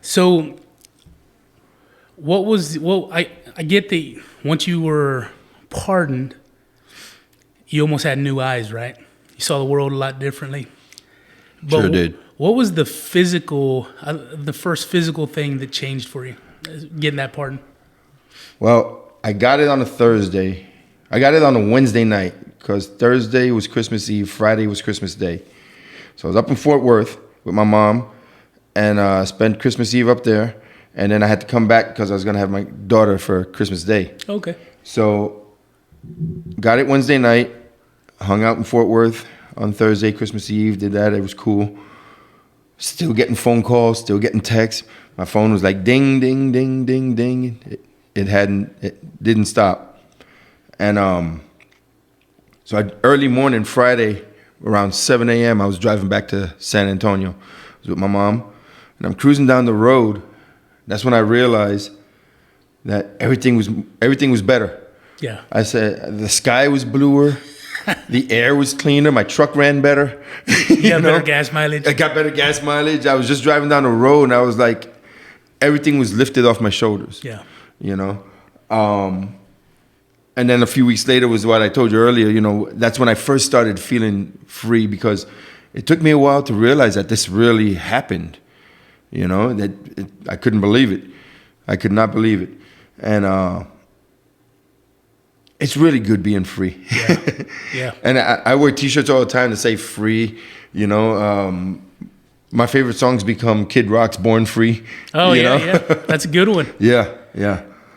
So, I get that once you were pardoned, you almost had new eyes, right? You saw the world a lot differently. But sure did. What was the first physical thing that changed for you, getting that pardon? Well, I got it on a Thursday. I got it on a Wednesday night because Thursday was Christmas Eve, Friday was Christmas Day. So I was up in Fort Worth with my mom, and spent Christmas Eve up there, and then I had to come back because I was going to have my daughter for Christmas Day. Okay. So got it Wednesday night, hung out in Fort Worth on Thursday, Christmas Eve, did that. It was cool. Still getting phone calls, still getting texts. My phone was like ding, ding, ding, ding, ding. It didn't stop. And so early morning Friday, around 7 a.m., I was driving back to San Antonio. I was with my mom. And I'm cruising down the road. That's when I realized that everything was better. Yeah. I said the sky was bluer, the air was cleaner, my truck ran better. You got better gas mileage. I got better gas mileage. I was just driving down the road, and I was like, everything was lifted off my shoulders. Yeah. And then a few weeks later was what I told you earlier. That's when I first started feeling free, because it took me a while to realize that this really happened. I couldn't believe it. I could not believe it. And it's really good being free. Yeah. Yeah. And I wear T-shirts all the time that say free. My favorite songs become Kid Rock's Born Free. Oh, yeah. That's a good one. Yeah.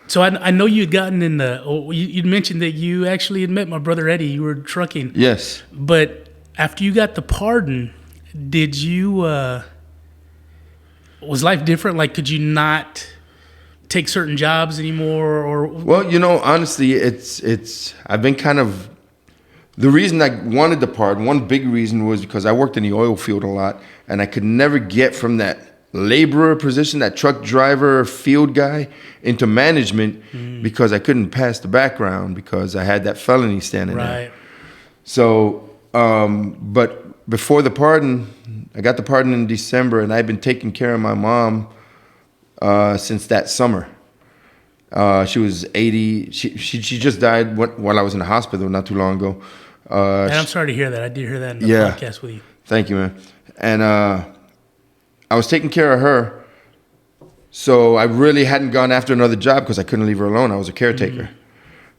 So I know you'd gotten in the. Oh, you'd mentioned that you actually had met my brother Eddie. You were trucking. Yes. But after you got the pardon, did you? Was life different? Like, could you not take certain jobs anymore? Or well, honestly, it's. I've been kind of. The reason I wanted the pardon, one big reason was because I worked in the oil field a lot, and I could never get from that laborer position, that truck driver, field guy, into management because I couldn't pass the background because I had that felony standing there. So, but before the pardon, I got the pardon in December, and I've been taking care of my mom since that summer. She was 80. She just died while I was in the hospital not too long ago. And I'm sorry to hear that. I did hear that in the podcast with you. Thank you, man. And I was taking care of her, so I really hadn't gone after another job because I couldn't leave her alone. I was a caretaker.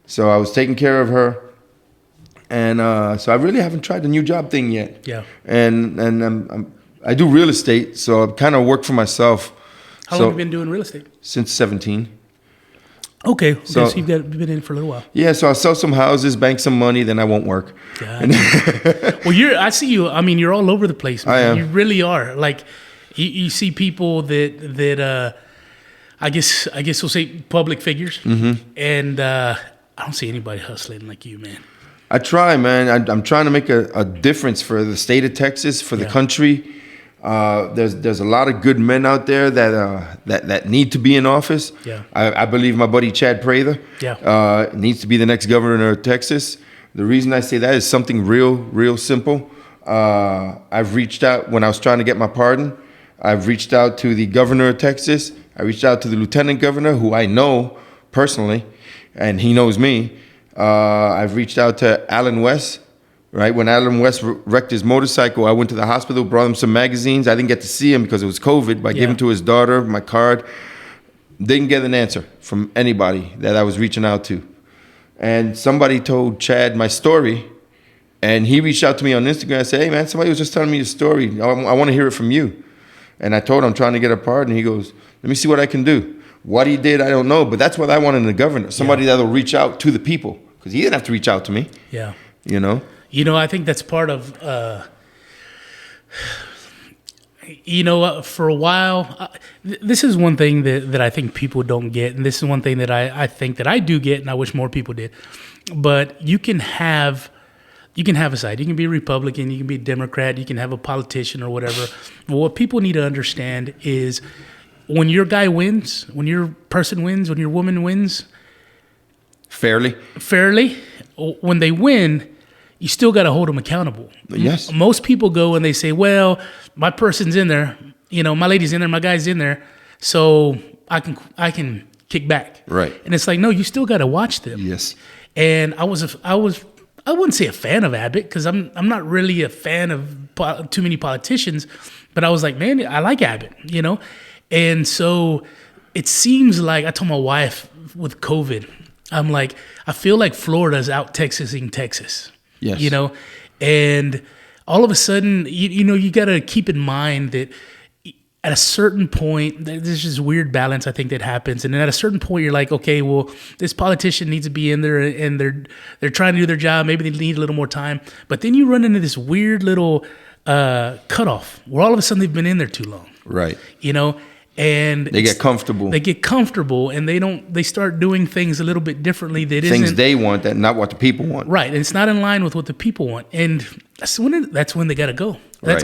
So I was taking care of her, and so I really haven't tried the new job thing yet. Yeah. And I do real estate, so I kind of work for myself. How long have you been doing real estate? Since 17. Okay, so you've been in for a little while. Yeah, so I'll sell some houses, bank some money, then I won't work. Well, I see you. I mean, you're all over the place, man. I am. You really are. Like, you see people that I guess we'll say public figures, and I don't see anybody hustling like you, man. I try, man. I'm trying to make a difference for the state of Texas, for the country. There's a lot of good men out there that need to be in office. Yeah. I believe my buddy Chad Prather needs to be the next governor of Texas. The reason I say that is something real simple. I've reached out when I was trying to get my pardon. I've reached out to the governor of Texas. I reached out to the lieutenant governor, who I know personally, and he knows me. I've reached out to Alan West. Right, when Alan West wrecked his motorcycle, I went to the hospital, brought him some magazines. I didn't get to see him because it was COVID, but I gave him to his daughter, my card. Didn't get an answer from anybody that I was reaching out to. And somebody told Chad my story, and he reached out to me on Instagram and said, hey, man, somebody was just telling me your story. I want to hear it from you. And I told him I'm trying to get a pardon. He goes, let me see what I can do. What he did, I don't know, but that's what I wanted in the governor, somebody that'll reach out to the people, because he didn't have to reach out to me. Yeah. I think that's part of, for a while, this is one thing that I think people don't get, and this is one thing that I think that I do get, and I wish more people did. But you can have a side. You can be a Republican, you can be a Democrat, you can have a politician or whatever. But what people need to understand is when your guy wins, when your person wins, when your woman wins, fairly, when they win, you still got to hold them accountable. Yes. Most people go and they say, well, my person's in there, my lady's in there, my guy's in there, so I can kick back. Right. And it's like, no, you still got to watch them. Yes. And I wouldn't say a fan of Abbott, because I'm not really a fan of too many politicians, but I was like, man, I like Abbott, And so it seems like, I told my wife with COVID, I'm like, I feel like Florida's out Texasing Texas. Yes. And all of a sudden, you got to keep in mind that at a certain point, there's this weird balance, I think, that happens. And then at a certain point, you're like, okay, well, this politician needs to be in there, and they're trying to do their job. Maybe they need a little more time. But then you run into this weird little cutoff where all of a sudden they've been in there too long. Right. And they get comfortable. And they start doing things a little bit differently. Things they want, that not what the people want. Right, and it's not in line with what the people want, and that's when they got to go. I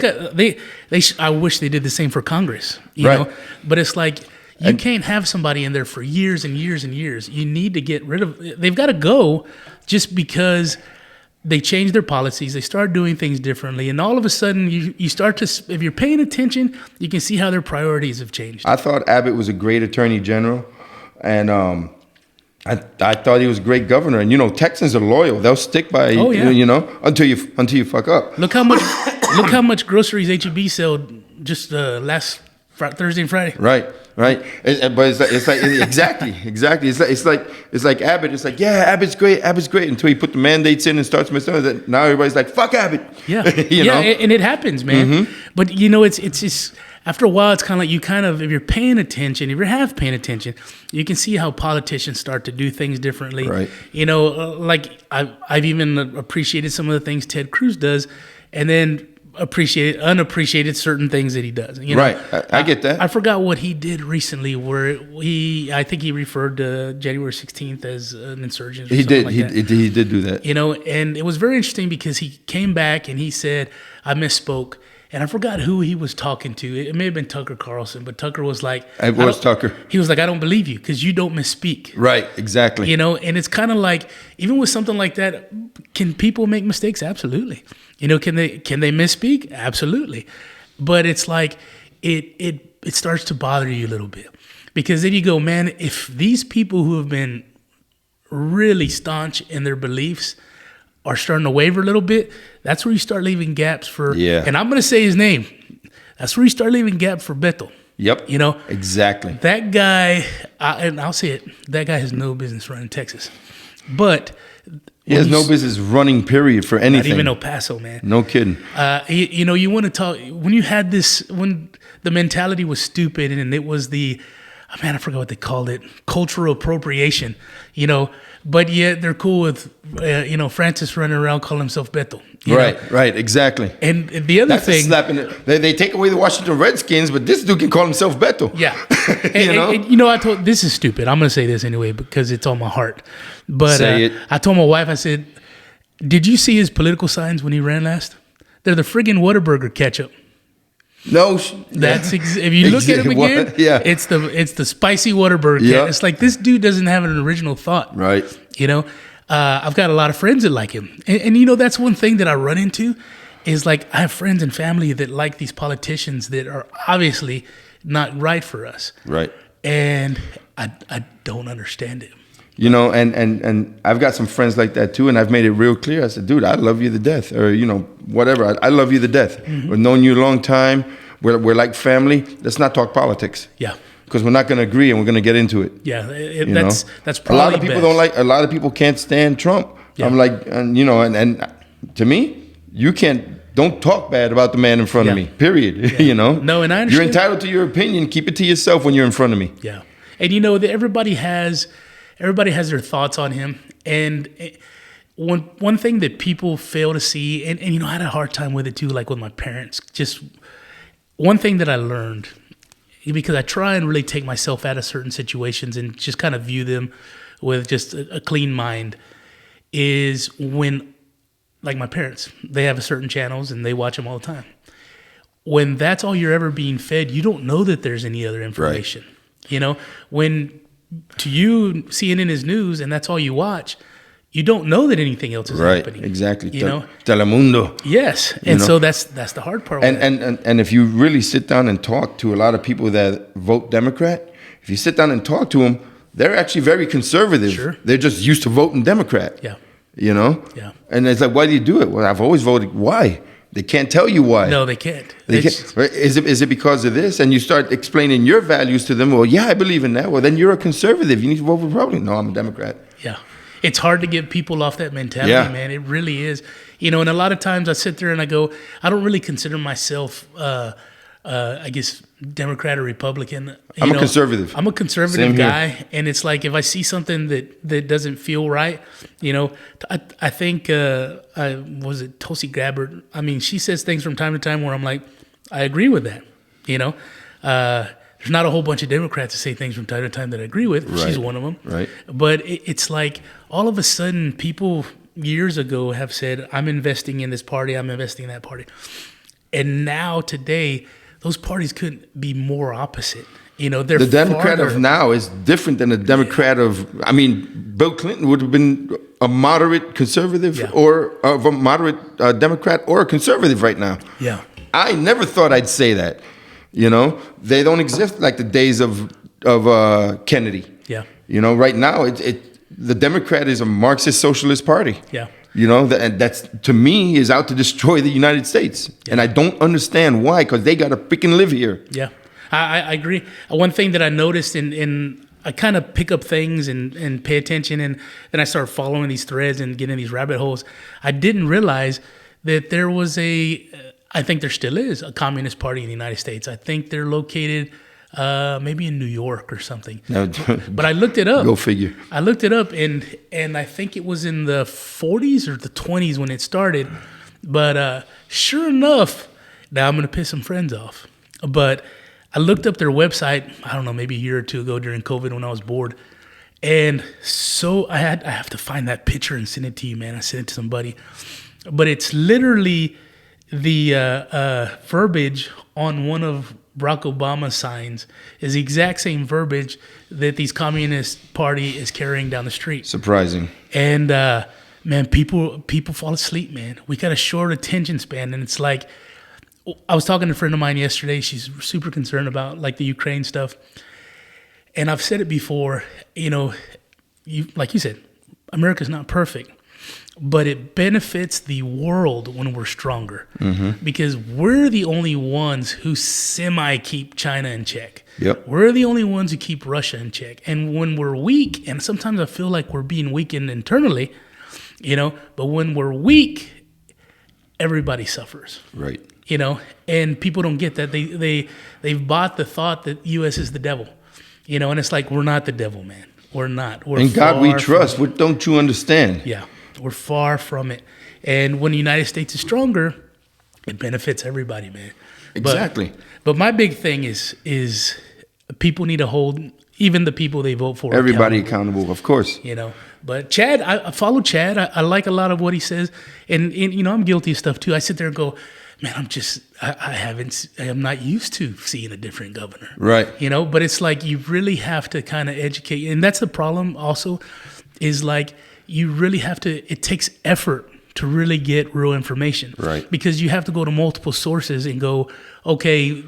wish they did the same for Congress, you know. But it's like you can't have somebody in there for years and years and years. You need to get rid of. They've got to go, just because they change their policies. They start doing things differently, and all of a sudden, you start to. If you're paying attention, you can see how their priorities have changed. I thought Abbott was a great attorney general, and I thought he was a great governor. And Texans are loyal; they'll stick by until you fuck up. Look how much groceries HEB sold just last Thursday and Friday. Right. But it's like exactly. It's like Abbott. It's like, yeah, Abbott's great until he put the mandates in and starts messing with it. Now everybody's like, fuck Abbott. Yeah, and it happens, man. Mm-hmm. But it's just, after a while, it's kind of like if you're paying attention, if you're half paying attention, you can see how politicians start to do things differently. Right. Like I've even appreciated some of the things Ted Cruz does, and then unappreciated certain things that he does. Right. I get that. I forgot what he did recently where I think he referred to January 16th as an insurgent. He did. Like he did do that. And it was very interesting because he came back and he said, I misspoke. And I forgot who he was talking to. It may have been Tucker Carlson, but Tucker was like... It was Tucker. He was like, I don't believe you because you don't misspeak. Right, exactly. And it's kind of like, even with something like that, can people make mistakes? Absolutely. Can they misspeak? Absolutely. But it's like, it starts to bother you a little bit. Because then you go, man, if these people who have been really staunch in their beliefs are starting to waver a little bit, that's where you start leaving gaps for, and I'm going to say his name, that's where you start leaving gaps for Beto. Yep. Exactly. That guy, and I'll say it, that guy has no business running Texas. But he has no business running, period, for anything. Not even El Paso, man. No kidding. You want to talk, when you had this, when the mentality was stupid and it was I forgot what they called it, cultural appropriation, but yet they're cool with, Francis running around calling himself Beto. Right, exactly. And the other thing, they take away the Washington Redskins, but this dude can call himself Beto. Yeah. I told, this is stupid. I'm going to say this anyway because it's on my heart. But say it. I told my wife, I said, did you see his political signs when he ran last? They're the friggin' Whataburger ketchup. No, that's if you look at him again, it's the spicy Whataburger. Yeah. It's like this dude doesn't have an original thought, right? I've got a lot of friends that like him, and that's one thing that I run into is like I have friends and family that like these politicians that are obviously not right for us, right? And I don't understand it. And I've got some friends like that too, and I've made it real clear. I said, dude, I love you to death, or whatever. I love you to death. Mm-hmm. We've known you a long time. We're like family. Let's not talk politics. Yeah, because we're not going to agree, and we're going to get into it. Yeah, that's probably a lot of people best. don't like. A lot of people can't stand Trump. Yeah. I'm like, and to me, you can't. Don't talk bad about the man in front of me. Period. Yeah. No, and I understand. You're entitled to your opinion. Keep it to yourself when you're in front of me. Yeah, and that everybody has their thoughts on him, and one thing that people fail to see, and I had a hard time with it too, like with my parents. Just one thing that I learned, because I try and really take myself out of certain situations and just kind of view them with just a clean mind, is when, like my parents, they have certain channels and they watch them all the time. When that's all you're ever being fed, you don't know that there's any other information. Right. When to you, CNN is news and that's all you watch, you don't know that anything else is happening. Right, exactly. Telemundo. Yes, and so that's the hard part. And if you really sit down and talk to a lot of people that vote Democrat, if you sit down and talk to them, they're actually very conservative. Sure. They're just used to voting Democrat. Yeah. Yeah. And it's like, why do you do it? Well, I've always voted. Why? They can't tell you why. No, they can't. Is it because of this? And you start explaining your values to them. Well, yeah, I believe in that. Well, then you're a conservative. You need to vote Republican. No, I'm a Democrat. Yeah. It's hard to get people off that mentality, man. It really is. And a lot of times I sit there and I go, I don't really consider myself, I guess, Democrat or Republican. I'm a conservative. I'm a conservative guy. And it's like if I see something that doesn't feel right, I think, was it Tulsi Gabbard? I mean, she says things from time to time where I'm like, I agree with that, There's not a whole bunch of Democrats that say things from time to time that I agree with. Right. She's one of them. Right. But it's like all of a sudden people years ago have said, I'm investing in this party, I'm investing in that party. And now today, those parties couldn't be more opposite. They're the Democrat of now is different than the Democrat of, Bill Clinton would have been a moderate conservative or of a moderate Democrat or a conservative right now. Yeah. I never thought I'd say that. They don't exist like the days of Kennedy. Yeah. Right now the Democrat is a Marxist socialist party. Yeah. And that's to me is out to destroy the United States. Yeah. And I don't understand why, because they got to freaking live here. Yeah. I agree. One thing that I noticed in I kind of pick up things and pay attention, and then I start following these threads and getting these rabbit holes. I didn't realize that there was I think there still is a Communist Party in the United States. I think they're located maybe in New York or something. No, but I looked it up. Go figure. I looked it up, and I think it was in the 40s or the 20s when it started. But sure enough, now I'm going to piss some friends off. But I looked up their website, I don't know, maybe a year or two ago during COVID when I was bored. And so I have to find that picture and send it to you, man. I sent it to somebody. But it's literally the verbiage on one of Barack Obama's signs is the exact same verbiage that these Communist Party is carrying down the street. Surprising. And man, people fall asleep, man. We got a short attention span, and it's like I was talking to a friend of mine yesterday. She's super concerned about like the Ukraine stuff, and I've said it before. You know, like you said, America's not perfect, but it benefits the world when we're stronger because we're the only ones who semi keep China in check. Yep. We're the only ones who keep Russia in check. And when we're weak, and sometimes I feel like we're being weakened internally, you know, but when we're weak, everybody suffers. Right. You know, and people don't get that. They've bought the thought that U.S. is the devil, you know, and it's like, we're not the devil, man. We're not. We're in God we trust. What don't you understand? Yeah. We're far from it. And when the United States is stronger, it benefits everybody, man. Exactly. But my big thing is people need to hold even the people they vote for everybody accountable, of course. You know. But Chad, I follow Chad. I like a lot of what he says. And you know, I'm guilty of stuff too. I sit there and go, man, I'm not used to seeing a different governor. Right. You know, but it's like you really have to kind of educate. And that's the problem also is like, you really have to, it takes effort to really get real information. Right. Because you have to go to multiple sources and go, okay,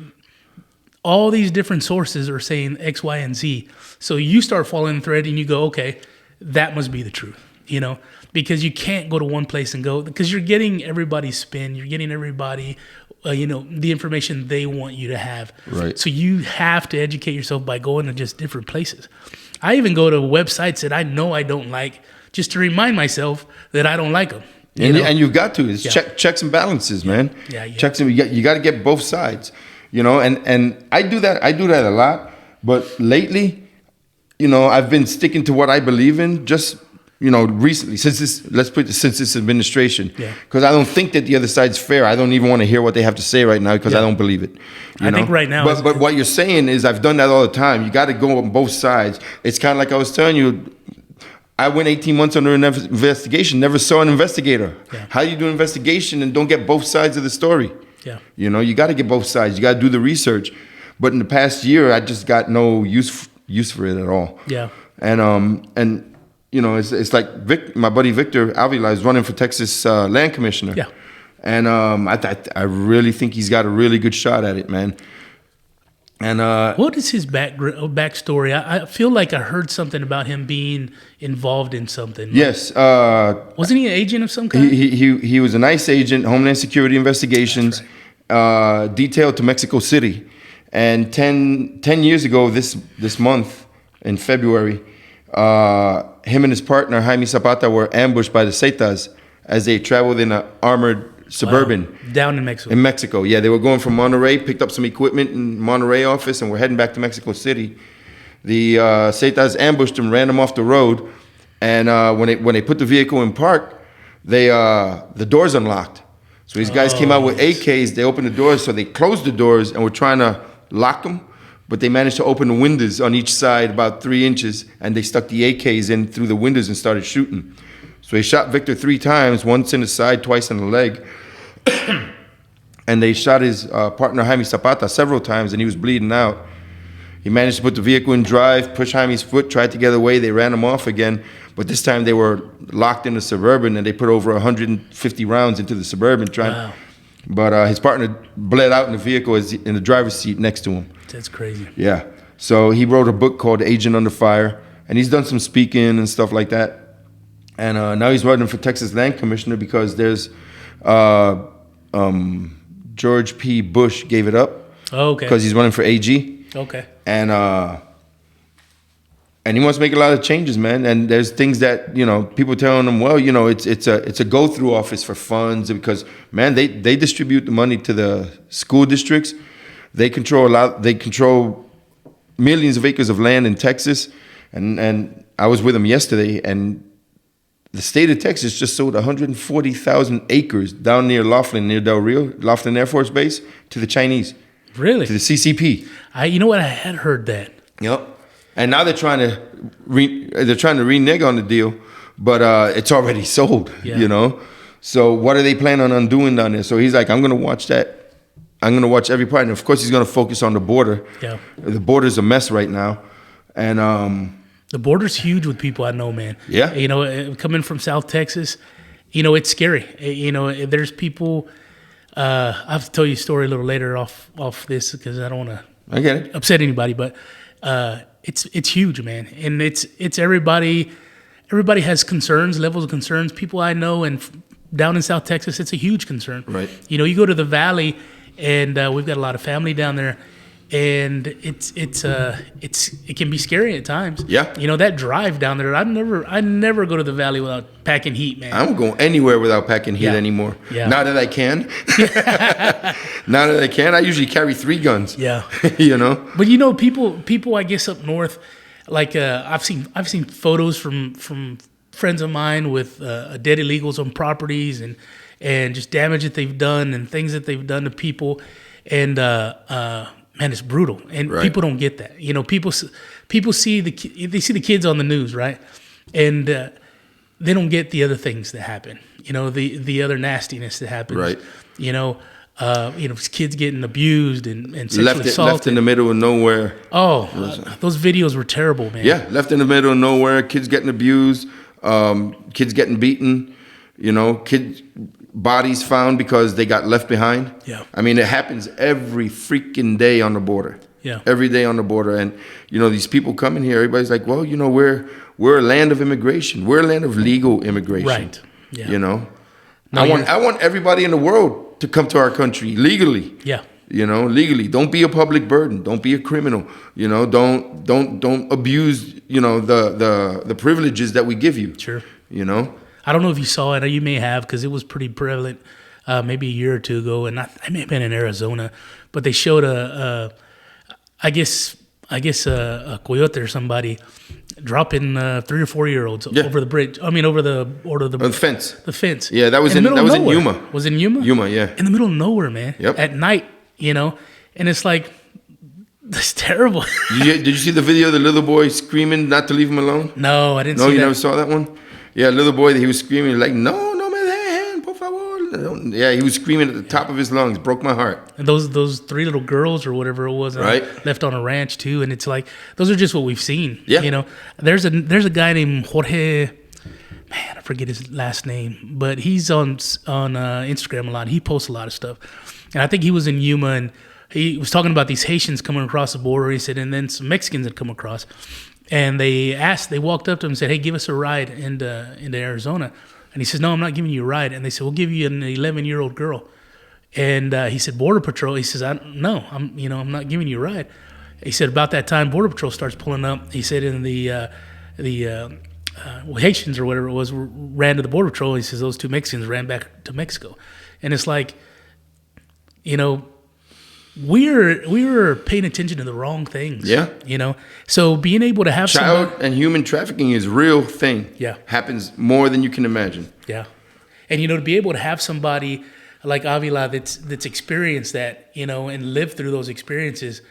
all these different sources are saying X, Y, and Z. So you start following the thread and you go, okay, that must be the truth, you know, because you can't go to one place and go, because you're getting everybody's spin, you're getting everybody, you know, the information they want you to have. Right. So you have to educate yourself by going to just different places. I even go to websites that I know I don't like, just to remind myself that I don't like them. And you've got to. It's checks and balances, man. Yeah. Checks and you got to get both sides, you know. And I do that. I do that a lot. But lately, you know, I've been sticking to what I believe in. Just, you know, recently since this administration, because I don't think that the other side's fair. I don't even want to hear what they have to say right now because I don't believe it. I think right now. But what you're saying is I've done that all the time. You got to go on both sides. It's kind of like I was telling you. I went 18 months under an investigation, never saw an investigator. Yeah. How do you do an investigation and don't get both sides of the story? Yeah. You know, you got to get both sides. You got to do the research. But in the past year, I just got no use for it at all. Yeah. And you know, it's like my buddy Victor Avila is running for Texas land commissioner. Yeah. And I really think he's got a really good shot at it, man. And what is his backstory? I feel like I heard something about him being involved in something. Yes. Wasn't he an agent of some kind? He was an ICE agent, Homeland Security Investigations, detailed to Mexico City. And 10 years ago, this month, in February, him and his partner, Jaime Zapata, were ambushed by the Zetas as they traveled in an armored Suburban. Wow. Down in Mexico. In Mexico, yeah. They were going from Monterrey, picked up some equipment in Monterrey office, and were heading back to Mexico City. The Zetas ambushed them, ran them off the road, and when they put the vehicle in park, the doors unlocked. So these guys came out with AKs. They opened the doors, so they closed the doors and were trying to lock them, but they managed to open the windows on each side about 3 inches, and they stuck the AKs in through the windows and started shooting. So they shot Victor 3 times, once in the side, twice in the leg. And they shot his partner, Jaime Zapata, several times, and he was bleeding out. He managed to put the vehicle in drive, push Jaime's foot, tried to get away. They ran him off again. But this time they were locked in the Suburban, and they put over 150 rounds into the Suburban. Wow. But his partner bled out in the vehicle in the driver's seat next to him. That's crazy. Yeah. So he wrote a book called Agent Under Fire, and he's done some speaking and stuff like that. And now he's running for Texas Land Commissioner because there's George P. Bush gave it up. Oh, okay. Because he's running for AG. Okay. And And he wants to make a lot of changes, man. And there's things that, people telling him, well, it's a go-through office for funds because, man, they distribute the money to the school districts. They control They control millions of acres of land in Texas. And I was with them yesterday, and the state of Texas just sold 140,000 acres down near Laughlin, near Del Rio, Laughlin Air Force Base, to the Chinese. Really? To the CCP. You know what? I had heard that. Yep. And now they're trying to renege on the deal, but it's already sold. Yeah. So what are they planning on undoing down there? So he's like, I'm going to watch that. I'm going to watch every part, and of course he's going to focus on the border. Yeah. The border's a mess right now, and the border's huge with people I know, man. Yeah. Coming from South Texas, it's scary. There's people. I have to tell you a story a little later off this because I don't want to upset anybody, but. It's huge, man, and it's everybody. Everybody has concerns, levels of concerns. People I know, and down in South Texas, it's a huge concern. Right. You go to the valley, and we've got a lot of family down there, and it can be scary at times. Yeah. That drive down there. I never go to the valley without packing heat, man. I don't go anywhere without packing heat anymore. Yeah. Now that I can. Now that I can, I usually carry 3 guns. Yeah. But people I guess up north, like I've seen photos from friends of mine with dead illegals on properties and just damage that they've done and things that they've done to people, and man, it's brutal, and people don't get that. People see the kids on the news, right, and they don't get the other things that happen. The other nastiness that happens. Right. Kids getting abused and sexually assaulted. Left in the middle of nowhere. Oh, those videos were terrible, man. Yeah, left in the middle of nowhere. Kids getting abused. Kids getting beaten. Kids bodies found because they got left behind. Yeah. I mean, it happens every freaking day on the border. Yeah. Every day on the border. And, these people coming here, everybody's like, well, we're a land of immigration. We're a land of legal immigration. Right. Yeah. I want everybody in the world to come to our country legally. Yeah. Legally. Don't be a public burden. Don't be a criminal. Don't abuse, the privileges that we give you. Sure. I don't know if you saw it. You may have, because it was pretty prevalent maybe a year or two ago, and I may have been in Arizona, but they showed I guess a coyote or somebody dropping 3 or 4 year olds over the bridge. I mean, over the fence. The fence. Yeah, that was in Yuma. Was it in Yuma? Yuma, yeah. In the middle of nowhere, man. Yep. At night, and it's like, that's terrible. Did you see the video of the little boy screaming not to leave him alone? No, I didn't see that. that. No, you never saw that one? Yeah, little boy, he was screaming like, no me dejen, por favor. Yeah, he was screaming at the top of his lungs. Broke my heart. And those 3 little girls or whatever it was, left on a ranch too. And it's like, those are just what we've seen. Yeah. There's a guy named Jorge. Man, I forget his last name, but he's on Instagram a lot. He posts a lot of stuff, and I think he was in Yuma, and he was talking about these Haitians coming across the border. He said, and then some Mexicans had come across. And they walked up to him and said, hey, give us a ride into Arizona. And he says, no, I'm not giving you a ride. And they said, we'll give you an 11-year-old girl. And he said, Border Patrol. He says, I'm not giving you a ride. He said, about that time, Border Patrol starts pulling up. He said, in the Haitians or whatever it was ran to the Border Patrol. He says, those 2 Mexicans ran back to Mexico. And it's like, we were paying attention to the wrong things. Yeah. So being able to have child and human trafficking is a real thing. Yeah. Happens more than you can imagine. Yeah. And to be able to have somebody like Avila that's experienced that, and lived through those experiences,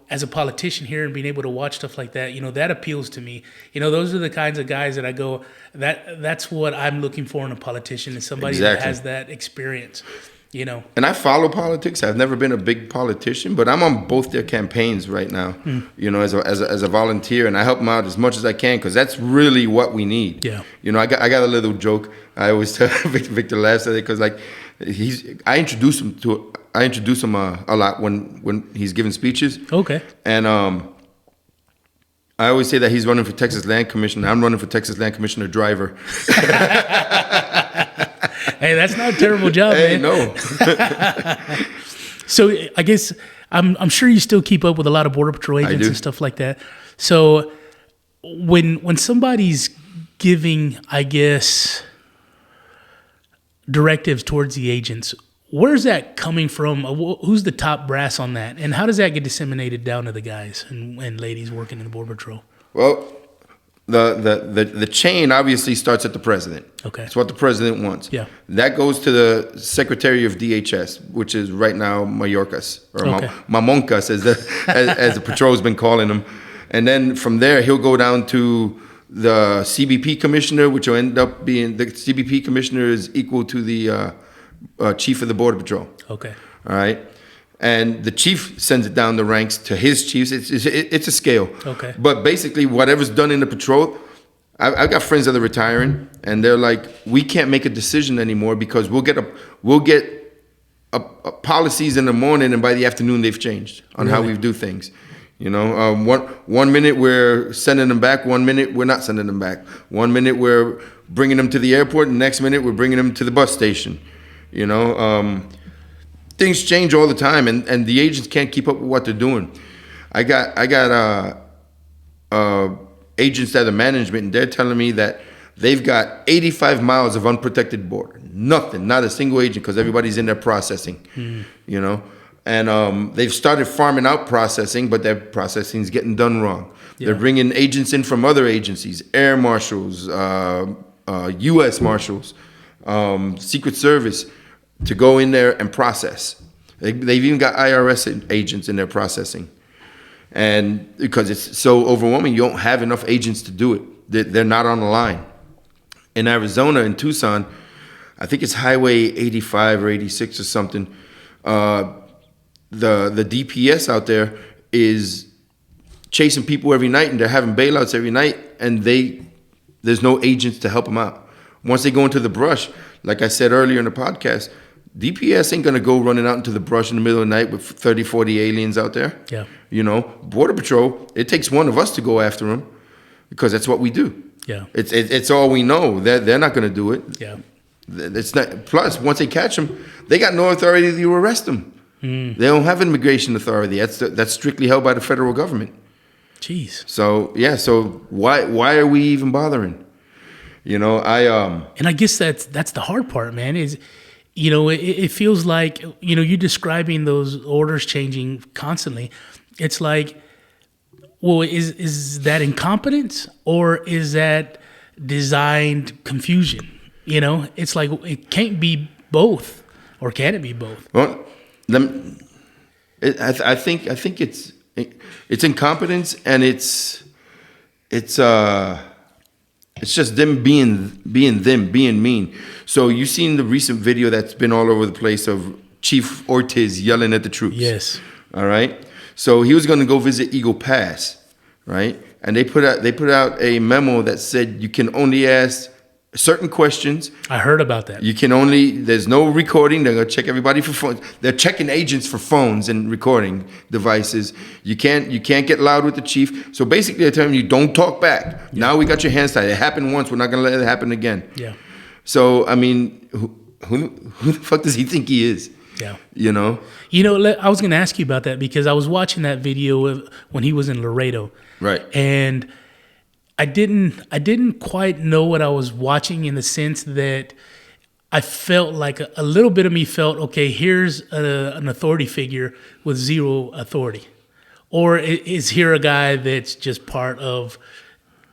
as a politician here and being able to watch stuff like that, that appeals to me. Those are the kinds of guys that I go, that's what I'm looking for in a politician, is somebody that has that experience. And I follow politics. I've never been a big politician, but I'm on both their campaigns right now, as a volunteer, and I help them out as much as I can, because that's really what we need. Yeah. I got a little joke. I always tell Victor laughs at it, because I introduce him a lot when he's giving speeches. Okay. And I always say that he's running for Texas Land Commissioner. I'm running for Texas Land Commissioner driver. Hey, that's not a terrible job, man. No. So I guess I'm sure you still keep up with a lot of Border Patrol agents and stuff like that. So when somebody's giving, I guess, directives towards the agents, where's that coming from? Who's the top brass on that? And how does that get disseminated down to the guys and ladies working in the Border Patrol? Well, the chain obviously starts at the president. Okay. It's what the president wants. Yeah. That goes to the Secretary of DHS, which is right now Mayorkas, or Okay. Mamonkas, as the patrol's been calling him. And then from there, he'll go down to the CBP commissioner, which will end up being, the CBP commissioner is equal to the chief of the Border Patrol. Okay. All right. And the chief sends it down the ranks to his chiefs. It's a scale. Okay. But basically, whatever's done in the patrol, I've got friends that are retiring, and they're like, we can't make a decision anymore because we'll get policies in the morning, and by the afternoon they've changed on how we do things. You know, one minute we're sending them back, 1 minute we're not sending them back. 1 minute we're bringing them to the airport, and next minute we're bringing them to the bus station. You know. Things change all the time, and the agents can't keep up with what they're doing. I got agents that are management, and they're telling me that they've got 85 miles of unprotected border. Nothing, not a single agent, because everybody's in there processing. You know, and they've started farming out processing, but their processing is getting done wrong. Yeah. They're bringing agents in from other agencies, air marshals, U.S. marshals, Secret Service, to go in there and process. They've even got IRS agents in there processing. And because it's so overwhelming, you don't have enough agents to do it. They're not on the line. In Arizona, in Tucson, I think it's Highway 85 or 86 or something, the DPS out there is chasing people every night, and they're having bailouts every night, and there's no agents to help them out. Once they go into the brush, like I said earlier in the podcast, DPS ain't going to go running out into the brush in the middle of the night with 30, 40 aliens out there. Yeah. You know, Border Patrol, it takes one of us to go after them because that's what we do. Yeah. It's all we know. They're not going to do it. Yeah. It's not. Plus, once they catch them, they got no authority to arrest them. They don't have an immigration authority. That's strictly held by the federal government. Jeez. So, yeah. So why are we even bothering? You know, And I guess that's the hard part, man, is, you know, it feels like, you know, you describing those orders changing constantly. It's like, well, is that incompetence or is that designed confusion? You know, it's like it can't be both, or can it be both? Well, I think it's incompetence, and it's just them being mean. So you've seen the recent video that's been all over the place of Chief Ortiz yelling at the troops. Yes. All right. So he was going to go visit Eagle Pass, right? And they put out a memo that said you can only ask certain questions. I heard about that. There's no recording. They're going to check everybody for phones. They're checking agents for phones and recording devices. You can't get loud with the chief. So basically they're telling you, don't talk back. Yeah. Now we got your hands tied. It happened once. We're not going to let it happen again. Yeah. So, I mean, who the fuck does he think he is? Yeah. You know? I was going to ask you about that because I was watching that video when he was in Laredo. Right. And I didn't quite know what I was watching, in the sense that I felt like a little bit of me felt, okay, here's an authority figure with zero authority. Or is here a guy that's just part of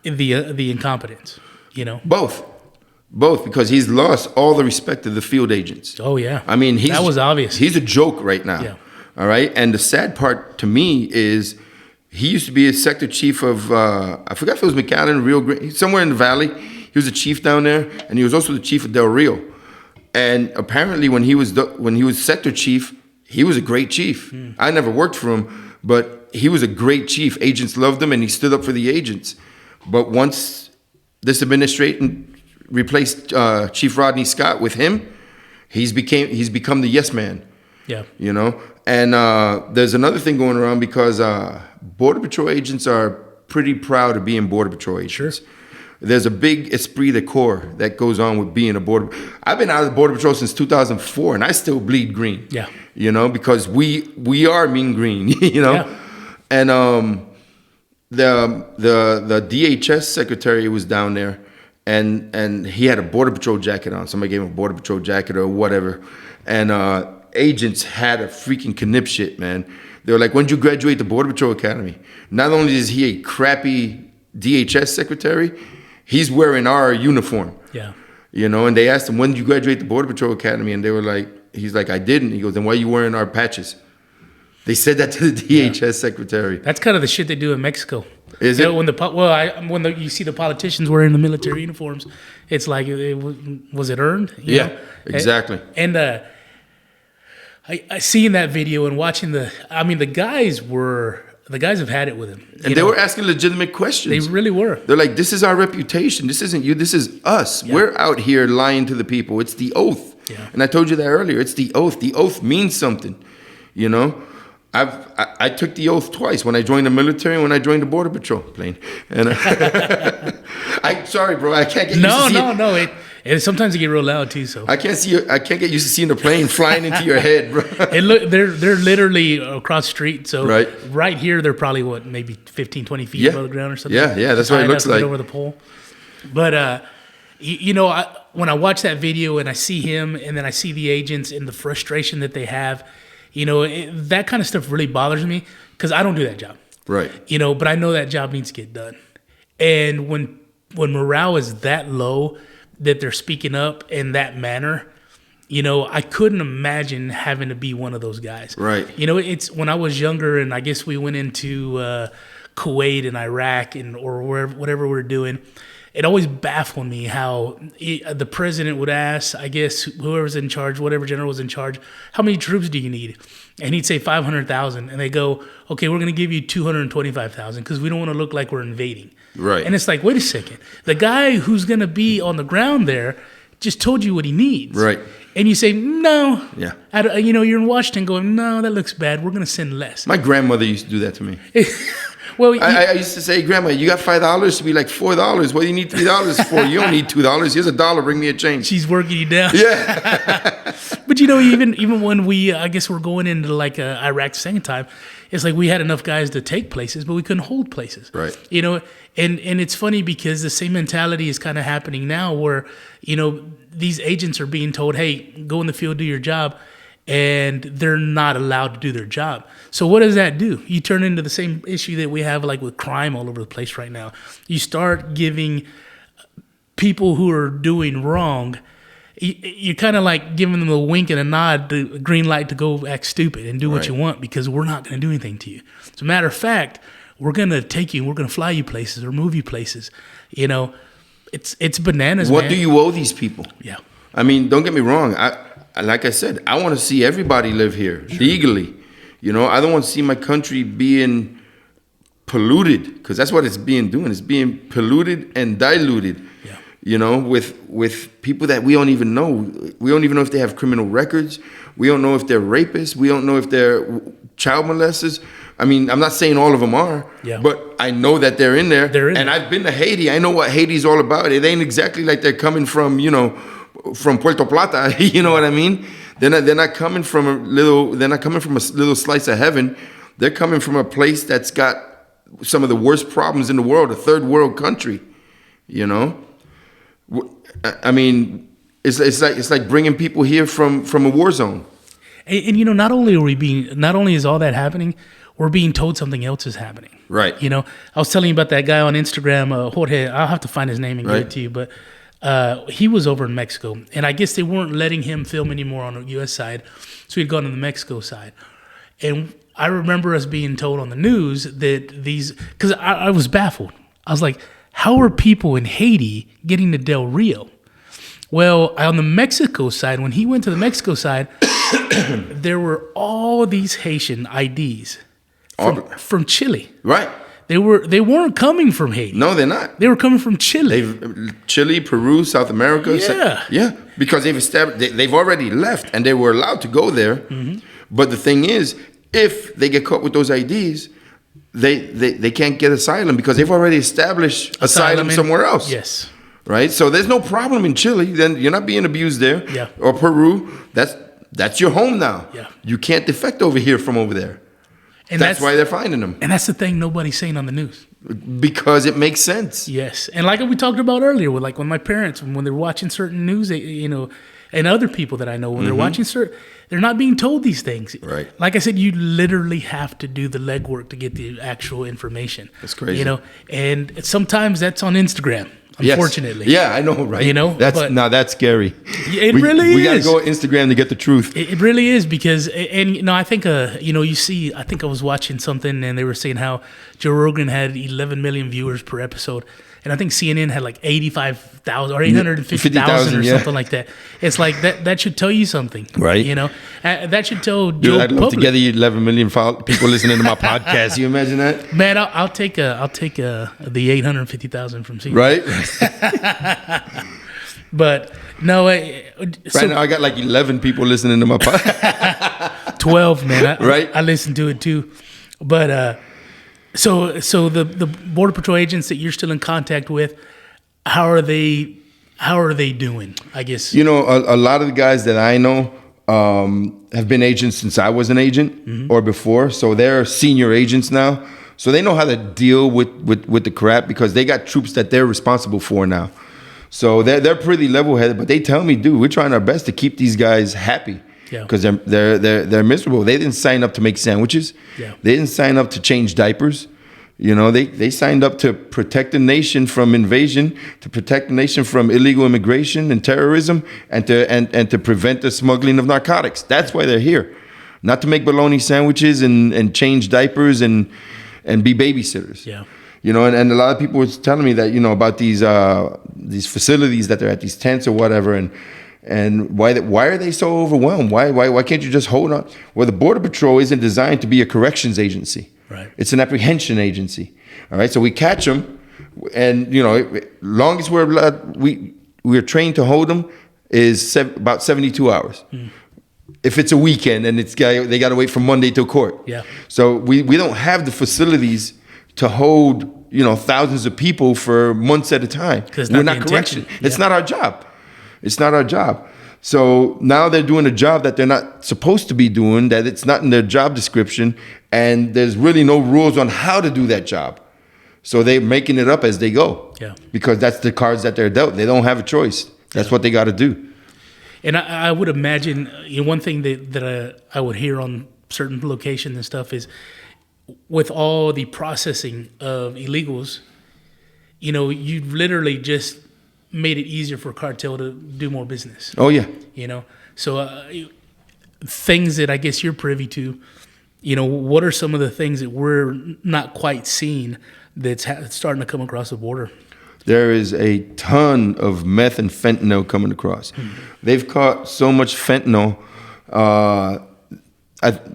the incompetence, you know? Both, because he's lost all the respect of the field agents. Oh, yeah. I mean, that was obvious. He's a joke right now. Yeah. All right? And the sad part to me is he used to be a sector chief of, I forgot if it was McAllen, Rio Grande, somewhere in the valley. He was a chief down there, and he was also the chief of Del Rio. And apparently when he was sector chief, he was a great chief. I never worked for him, but he was a great chief. Agents loved him, and he stood up for the agents. But once this administration replaced Chief Rodney Scott with him, he's become the yes man. Yeah. You know? And there's another thing going around because Border Patrol agents are pretty proud of being Border Patrol agents. Sure. There's a big esprit de corps that goes on with being a Border. I've been out of the Border Patrol since 2004, and I still bleed green. Yeah. You know, because we are mean green, you know? Yeah. And the DHS secretary was down there, and he had a border patrol jacket on. Somebody gave him a border patrol jacket or whatever, and agents had a freaking knip shit, man. They were like, "When did you graduate the Border Patrol Academy?" Not only is he a crappy DHS secretary, he's wearing our uniform. Yeah. You know, and they asked him, "When did you graduate the Border Patrol Academy?" And they were like, he's like, "I didn't." He goes, "Then why are you wearing our patches?" They said that to the DHS secretary. That's kind of the shit they do in Mexico. Is You it? know, when you see the politicians wearing the military uniforms, it's like, was it earned? You Yeah, know? exactly. And I seeing that video and watching the guys have had it with him. And they were asking legitimate questions. They really were. They're like, "This is our reputation. This isn't you. This is us. Yeah. We're out here lying to the people. It's the oath." Yeah. And I told you that earlier. It's the oath. The oath means something. You know, I took the oath twice, when I joined the military and when I joined the Border Patrol plane. And sorry, bro, I can't get used to seeing. No. It sometimes it get real loud too. So I can't get used to seeing the plane flying into your head, bro. they're literally across the street. So Right. here they're probably maybe 15, 20 feet Yeah. above the ground or something. Yeah, that's what it looks Right like. over the pole. But when I watch that video and I see him and then I see the agents and the frustration that they have, that kind of stuff really bothers me because I don't do that job. Right. But I know that job needs to get done. And when morale is that low that they're speaking up in that manner, I couldn't imagine having to be one of those guys. Right. It's when I was younger and I guess we went into Kuwait and Iraq or whatever we're doing. It always baffled me how the president would ask, I guess, whoever's in charge, whatever general was in charge, how many troops do you need? And he'd say 500,000. And they go, okay, we're going to give you 225,000 because we don't want to look like we're invading. Right. And it's like, wait a second. The guy who's going to be on the ground there just told you what he needs. Right. And you say, no. Yeah. You're in Washington going, no, that looks bad. We're going to send less. My grandmother used to do that to me. Well, I used to say, "Grandma, you got $5 to be like $4. What do you need $3 for? You don't need $2. Here's $1. Bring me a change." She's working you down. Yeah. But even when I guess we're going into like Iraq the second time, it's like we had enough guys to take places, but we couldn't hold places. Right. And it's funny because the same mentality is kind of happening now where, these agents are being told, hey, go in the field, do your job. And they're not allowed to do their job. So what does that do? You turn into the same issue that we have like with crime all over the place right now. You start giving people who are doing wrong, you're kind of like giving them a wink and a nod, a green light to go act stupid and do what you want because we're not going to do anything to you. As a matter of fact, we're going to take you and we're going to fly you places or move you places. It's bananas, What man. do you owe these people? Yeah. I mean, don't get me wrong. Like I said, I want to see everybody live here legally. I don't want to see my country being polluted because that's what it's being doing. It's being polluted and diluted. Yeah. With people that we don't even know. We don't even know if they have criminal records. We don't know if they're rapists. We don't know if they're child molesters. I mean, I'm not saying all of them are, but I know that they're in there. And I've been to Haiti. I know what Haiti's all about. It ain't exactly like they're coming from, from Puerto Plata, you know what I mean? They're not coming from a little slice of heaven. They're coming from a place that's got some of the worst problems in the world, a third world country. I mean, it's like bringing people here from a war zone. And not only is all that happening, we're being told something else is happening. Right. I was telling you about that guy on Instagram, Jorge. I'll have to find his name and give it to you, but he was over in Mexico, and I guess they weren't letting him film anymore on the U.S. side, so he'd gone to the Mexico side. And I remember us being told on the news that because I was baffled. I was like, how are people in Haiti getting to Del Rio? Well, on the Mexico side, when he went to the Mexico side, there were all these Haitian IDs from Chile. Right. They weren't coming from Haiti. No, they're not. They were coming from Chile. Chile, Peru, South America. Yeah. Because they've already left and they were allowed to go there. Mm-hmm. But the thing is, if they get caught with those IDs, they can't get asylum because they've already established asylum somewhere else. Yes. Right? So there's no problem in Chile. Then you're not being abused there. Yeah. Or Peru. That's your home now. Yeah. You can't defect over here from over there. And that's why they're finding them. And that's the thing nobody's saying on the news. because it makes sense. Yes, and like we talked about earlier, with like when my parents, when they're watching certain news, and other people that I know, when they're watching they're not being told these things. Right. Like I said, you literally have to do the legwork to get the actual information. That's crazy. And sometimes that's on Instagram. Unfortunately. Yes. Yeah, I know, right? That's scary. It really is. We got to go on Instagram to get the truth. It really is because, and I think, you see, I think I was watching something and they were saying how Joe Rogan had 11 million viewers per episode. And I think CNN had like 85,000 or 850,000 or something like that. It's like that should tell you something, right? That should tell Joe I'd love to get 11 million people listening to my podcast. You imagine that? Man, I'll take the 850,000 from CNN, right? But no, right now I got like 11 people listening to my podcast. 12, man. Right? I listen to it too, but. So the Border Patrol agents that you're still in contact with, how are they doing? I guess a lot of the guys that I know have been agents since I was an agent or before, so they're senior agents now. So they know how to deal with the crap because they got troops that they're responsible for now. So they're pretty level headed, but they tell me, dude, we're trying our best to keep these guys happy. Because they're miserable. They didn't sign up to make sandwiches. Yeah. They didn't sign up to change diapers. They signed up to protect the nation from invasion, to protect the nation from illegal immigration and terrorism, and to prevent the smuggling of narcotics. That's why they're here, not to make bologna sandwiches and change diapers and be babysitters. Yeah. And a lot of people were telling me that about these facilities that they're at, these tents or whatever, and why are they so overwhelmed? Why can't you just hold on? Well, the Border Patrol isn't designed to be a corrections agency. Right. It's an apprehension agency. All right. So we catch them, and longest we're trained to hold them is about 72 hours. If it's a weekend and they got to wait from Monday till court. Yeah. So we don't have the facilities to hold thousands of people for months at a time. We're not correction. Yeah. It's not our job. It's not our job. So now they're doing a job that they're not supposed to be doing, that it's not in their job description, and there's really no rules on how to do that job. So they're making it up as they go. Yeah. Because that's the cards that they're dealt. They don't have a choice. That's what they got to do. And I would imagine one thing that I would hear on certain locations and stuff is with all the processing of illegals, you literally just made it easier for cartel to do more business. Oh yeah. So things that I guess you're privy to, what are some of the things that we're not quite seeing that's starting to come across the border? There is a ton of meth and fentanyl coming across. They've caught so much fentanyl.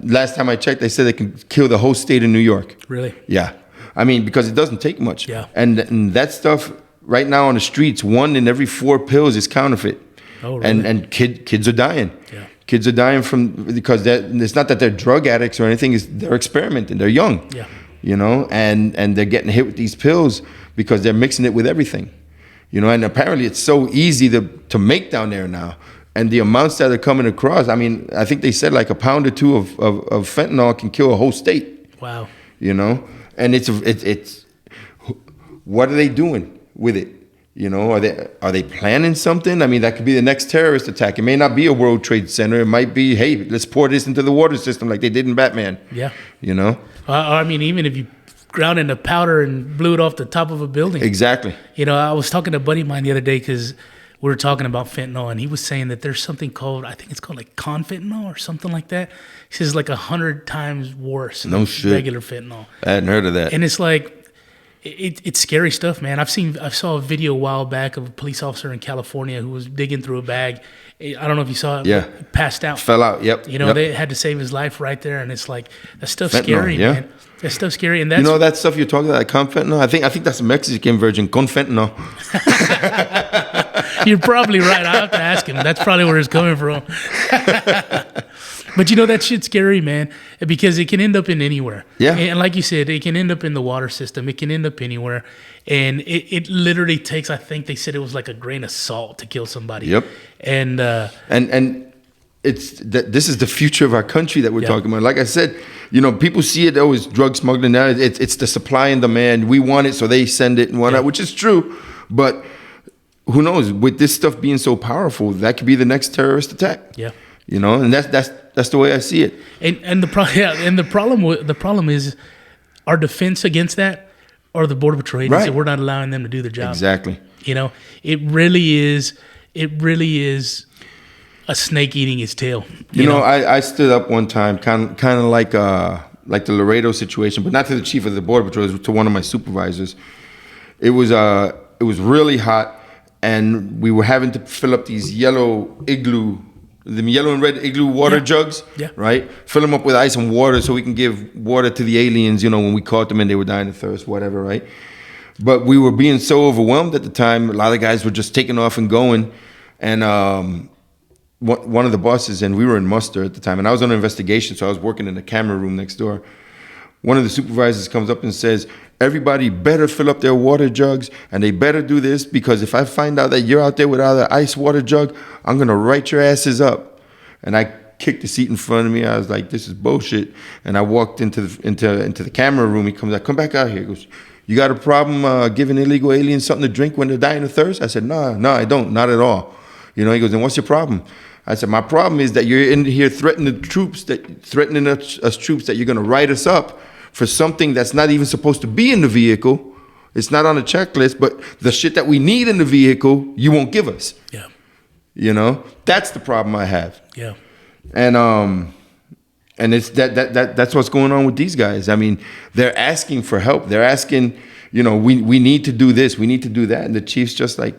Last time I checked, they said they can kill the whole state of New York. Really? Yeah. I mean, because it doesn't take much. Yeah. And that stuff right now on the streets, 1 in every 4 pills is counterfeit. Oh, really? And kids are dying. Yeah. Kids are dying because it's not that they're drug addicts or anything. They're experimenting. They're young. Yeah. And they're getting hit with these pills because they're mixing it with everything. And apparently it's so easy to make down there now. And the amounts that are coming across, I mean, I think they said like a pound or two of fentanyl can kill a whole state. Wow. And it's what are they doing with it? Are they planning something? I mean, that could be the next terrorist attack. It may not be a World Trade Center. It might be, hey, let's pour this into the water system like they did in Batman. Yeah. I mean, even if you ground into powder and blew it off the top of a building. Exactly. I was talking to a buddy of mine the other day because we were talking about fentanyl, and he was saying that there's something called, I think it's called like confentanyl or something like that. He says like 100 times worse than regular fentanyl. I hadn't heard of that. And it's like, it's scary stuff, man. I saw a video a while back of a police officer in California who was digging through a bag. I don't know if you saw it. Yeah. Passed out. Fell out. Yep. They had to save his life right there, and it's like that stuff's scary, man. That stuff's scary, and that's that stuff you're talking about, like confentanyl. I think that's a Mexican version, confentanyl. You're probably right. I have to ask him. That's probably where it's coming from. But that shit's scary, man, because it can end up in anywhere. Yeah. And like you said, it can end up in the water system. It can end up anywhere. And it literally takes, I think they said it was like a grain of salt to kill somebody. Yep. And this is the future of our country that we're talking about. Like I said, people see it always drug smuggling. Now it's the supply and demand. We want it, so they send it and whatnot, which is true. But who knows? With this stuff being so powerful, that could be the next terrorist attack. Yeah. And that's the way I see it. And the problem is our defense against that are the Border Patrol agents. Right. We're not allowing them to do their job. Exactly. It really is a snake eating its tail. I stood up one time, kind of like the Laredo situation, but not to the chief of the Border Patrol, it was to one of my supervisors. It was really hot, and we were having to fill up these yellow and red igloo water jugs, right? Fill them up with ice and water so we can give water to the aliens, when we caught them and they were dying of thirst, whatever, right? But we were being so overwhelmed at the time. A lot of guys were just taking off and going. And one of the bosses, and we were in muster at the time, and I was on an investigation, so I was working in the camera room next door. One of the supervisors comes up and says, everybody better fill up their water jugs, and they better do this, because if I find out that you're out there without an ice water jug, I'm going to write your asses up. And I kicked the seat in front of me. I was like, this is bullshit. And I walked into the camera room. He comes out, come back out here. He goes, you got a problem giving illegal aliens something to drink when they're dying of thirst? I said, no, I don't, not at all. He goes, then what's your problem? I said, my problem is that you're in here threatening us troops that you're going to write us up for something that's not even supposed to be in the vehicle. It's not on the checklist, but the shit that we need in the vehicle, you won't give us. Yeah. That's the problem I have. Yeah. And it's that's what's going on with these guys. I mean, they're asking for help. They're asking, we need to do this, we need to do that. And the chief's just like,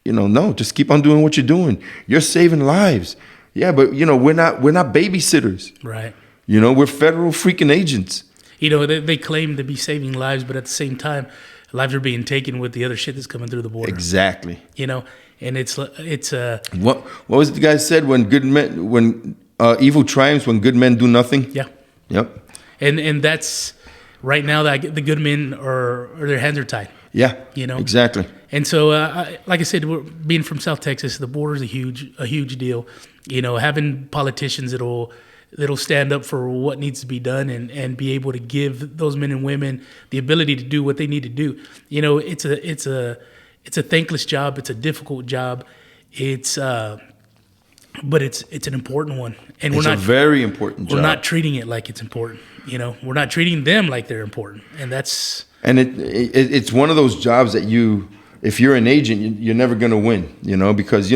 no, just keep on doing what you're doing. You're saving lives. Yeah, but we're not babysitters. Right. We're federal freaking agents. They claim to be saving lives, but at the same time, lives are being taken with the other shit that's coming through the border. Exactly. And it's what was it the guy said, when evil triumphs when good men do nothing? Yeah. Yep. And that's right now that the good men are their hands are tied. Yeah. Exactly. And so, like I said, being from South Texas, the border is a huge deal. Having politicians that'll stand up for what needs to be done and be able to give those men and women the ability to do what they need to do. It's a thankless job. It's a difficult job. But it's an important one, and it's a very important job. We're not treating it like it's important. We're not treating them like they're important, and that's. And it's one of those jobs that if you're an agent, you're never going to win, because,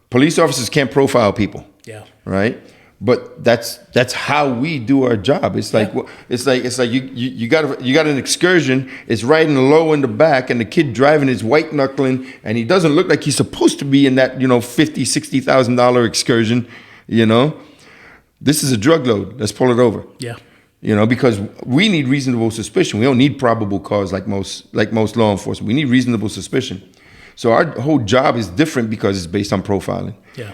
police officers can't profile people. Yeah. Right. But that's how we do our job. It's like you got an excursion. It's riding low in the back, and the kid driving is white knuckling, and he doesn't look like he's supposed to be in that $50,000-$60,000 excursion. This is a drug load. Let's pull it over. Yeah. Because we need reasonable suspicion. We don't need probable cause like most law enforcement. We need reasonable suspicion. So our whole job is different because it's based on profiling. Yeah.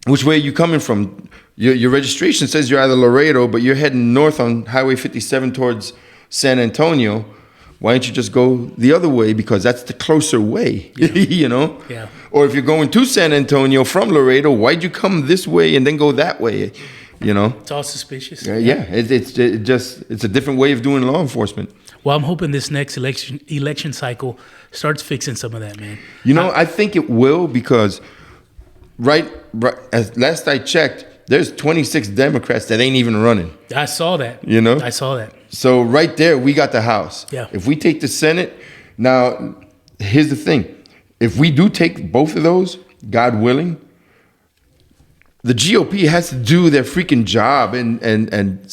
Which way are you coming from? Your registration says you're out of Laredo, but you're heading north on Highway 57 towards San Antonio. Why don't you just go the other way? Because that's the closer way, Yeah. Yeah. Or if you're going to San Antonio from Laredo, why'd you come this way and then go that way? It's all suspicious. Yeah. It's a different way of doing law enforcement. Well, I'm hoping this next election cycle starts fixing some of that, man. I think it will, because right as last I checked, there's 26 Democrats that ain't even running. I saw that. I saw that. So right there, we got the House. Yeah. If we take the Senate, now here's the thing: if we do take both of those, God willing, the GOP has to do their freaking job and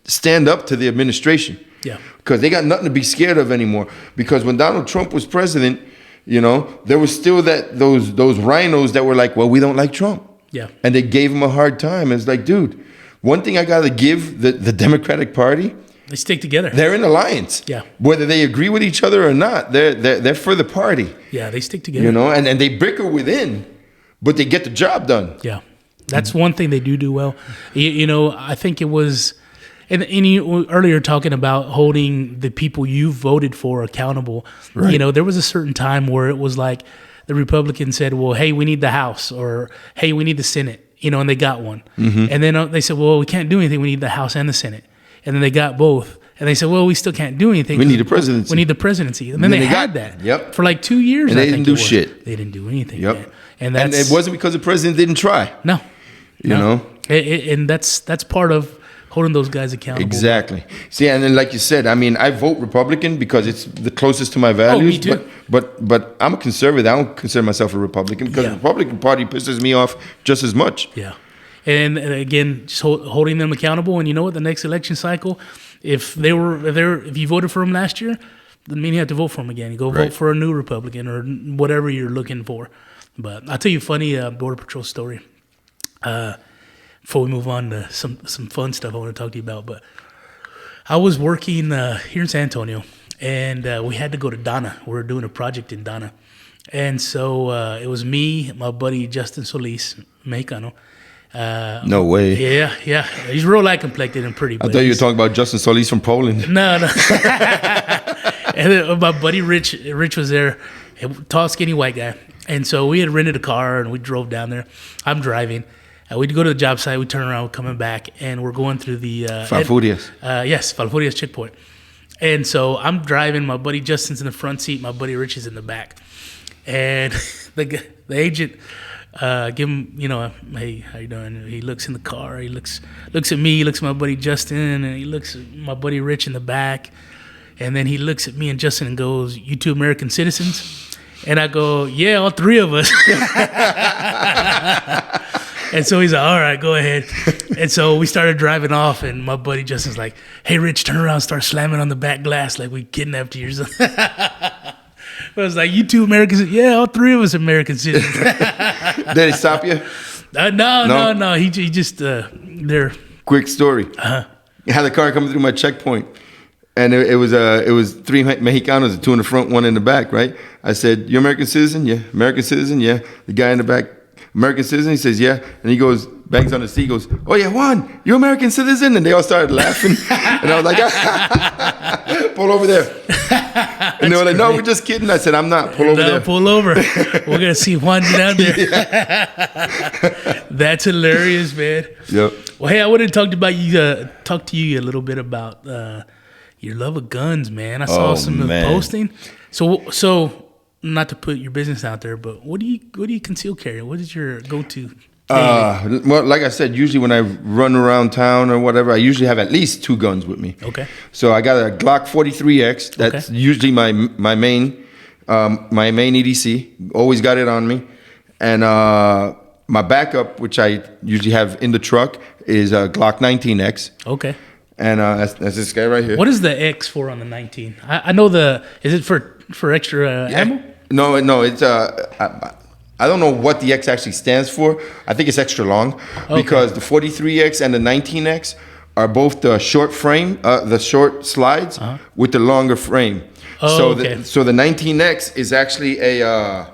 stand up to the administration. Yeah. Because they got nothing to be scared of anymore. Because when Donald Trump was president, there was still those rhinos that were like, well, we don't like Trump. Yeah. And they gave him a hard time. It's like, dude, one thing I got to give the Democratic Party, they stick together. They're in alliance. Yeah. Whether they agree with each other or not, they're for the party. Yeah, they stick together. And they bicker within, but they get the job done. Yeah. That's one thing they do well. I think it was, and you earlier talking about holding the people you voted for accountable. Right. There was a certain time where it was like the Republicans said, well, hey, we need the House, or hey, we need the Senate, and they got one. And then they said, well, we can't do anything. We need the House and the Senate. And then they got both. And they said, well, we still can't do anything. We need the presidency. We need the presidency. And then they had that for like 2 years. And they didn't do shit. They didn't do anything. Yep. Man. And it wasn't because the president didn't try. No. You know? And that's part of holding those guys accountable. Exactly. See, and then like you said, I mean, I vote Republican because it's the closest to my values. Me too. But I'm a conservative. I don't consider myself a Republican because the Republican Party pisses me off just as much. Yeah. And again, just holding them accountable. And you know what? The next election cycle, if you voted for them last year, then you have to vote for them again. You go vote for a new Republican or whatever you're looking for. But I'll tell you a funny Border Patrol story. Before we move on to some fun stuff I want to talk to you about. But I was working here in San Antonio, and we had to go to Donna. We were doing a project in Donna. And so it was me, my buddy Justin Solis, Mexicano. No way. Yeah. He's real light complected and pretty. I thought you were talking about Justin Solis from Poland. No. And then my buddy Rich was there, a tall, skinny white guy. And so we had rented a car, and we drove down there. I'm driving. We'd go to the job site, we turn around, we're coming back, and we're going through the... Falfurrias. Yes, Falfurrias checkpoint. And so I'm driving, my buddy Justin's in the front seat, my buddy Rich is in the back. And the agent, give him, hey, how you doing? He looks in the car, he looks at me, he looks at my buddy Justin, and he looks at my buddy Rich in the back. And then he looks at me and Justin and goes, you two American citizens? And I go, yeah, all three of us. And so he's like, all right, go ahead. And so we started driving off, and my buddy Justin's like, hey, Rich, turn around, start slamming on the back glass like we kidnapped you or something. I was like, you two Americans? Yeah, all three of us American citizens. Did he stop you? No. He just, they're... Quick story. I had the car coming through my checkpoint, and it was three Mexicanos, two in the front, one in the back, right? I said, you American citizen? Yeah. American citizen? Yeah. The guy in the back, American citizen? He says, yeah. And he goes, bangs on the seat, goes, oh yeah, Juan, you American citizen? And they all started laughing. And I was like, pull over there. And they were like, no, we're just kidding. I said, I'm not. Pull over there. Pull over. We're going to see Juan get out there. That's hilarious, man. Yep. Well, hey, I wanted to talk to you a little bit about your love of guns, man. I saw some posting. So not to put your business out there, but what do you conceal carry? What is your go-to? Well, like I said, usually when I run around town or whatever, I usually have at least two guns with me. Okay. So I got a Glock 43X. That's usually my main EDC. Always got it on me, and my backup, which I usually have in the truck, is a Glock 19X. Okay. And that's this guy right here. What is the X for on the 19? I know is it for extra ammo? No, it's I don't know what the X actually stands for. I think it's extra long because the 43X and the 19X are both the short frame, the short slides with the longer frame. So the 19X is actually a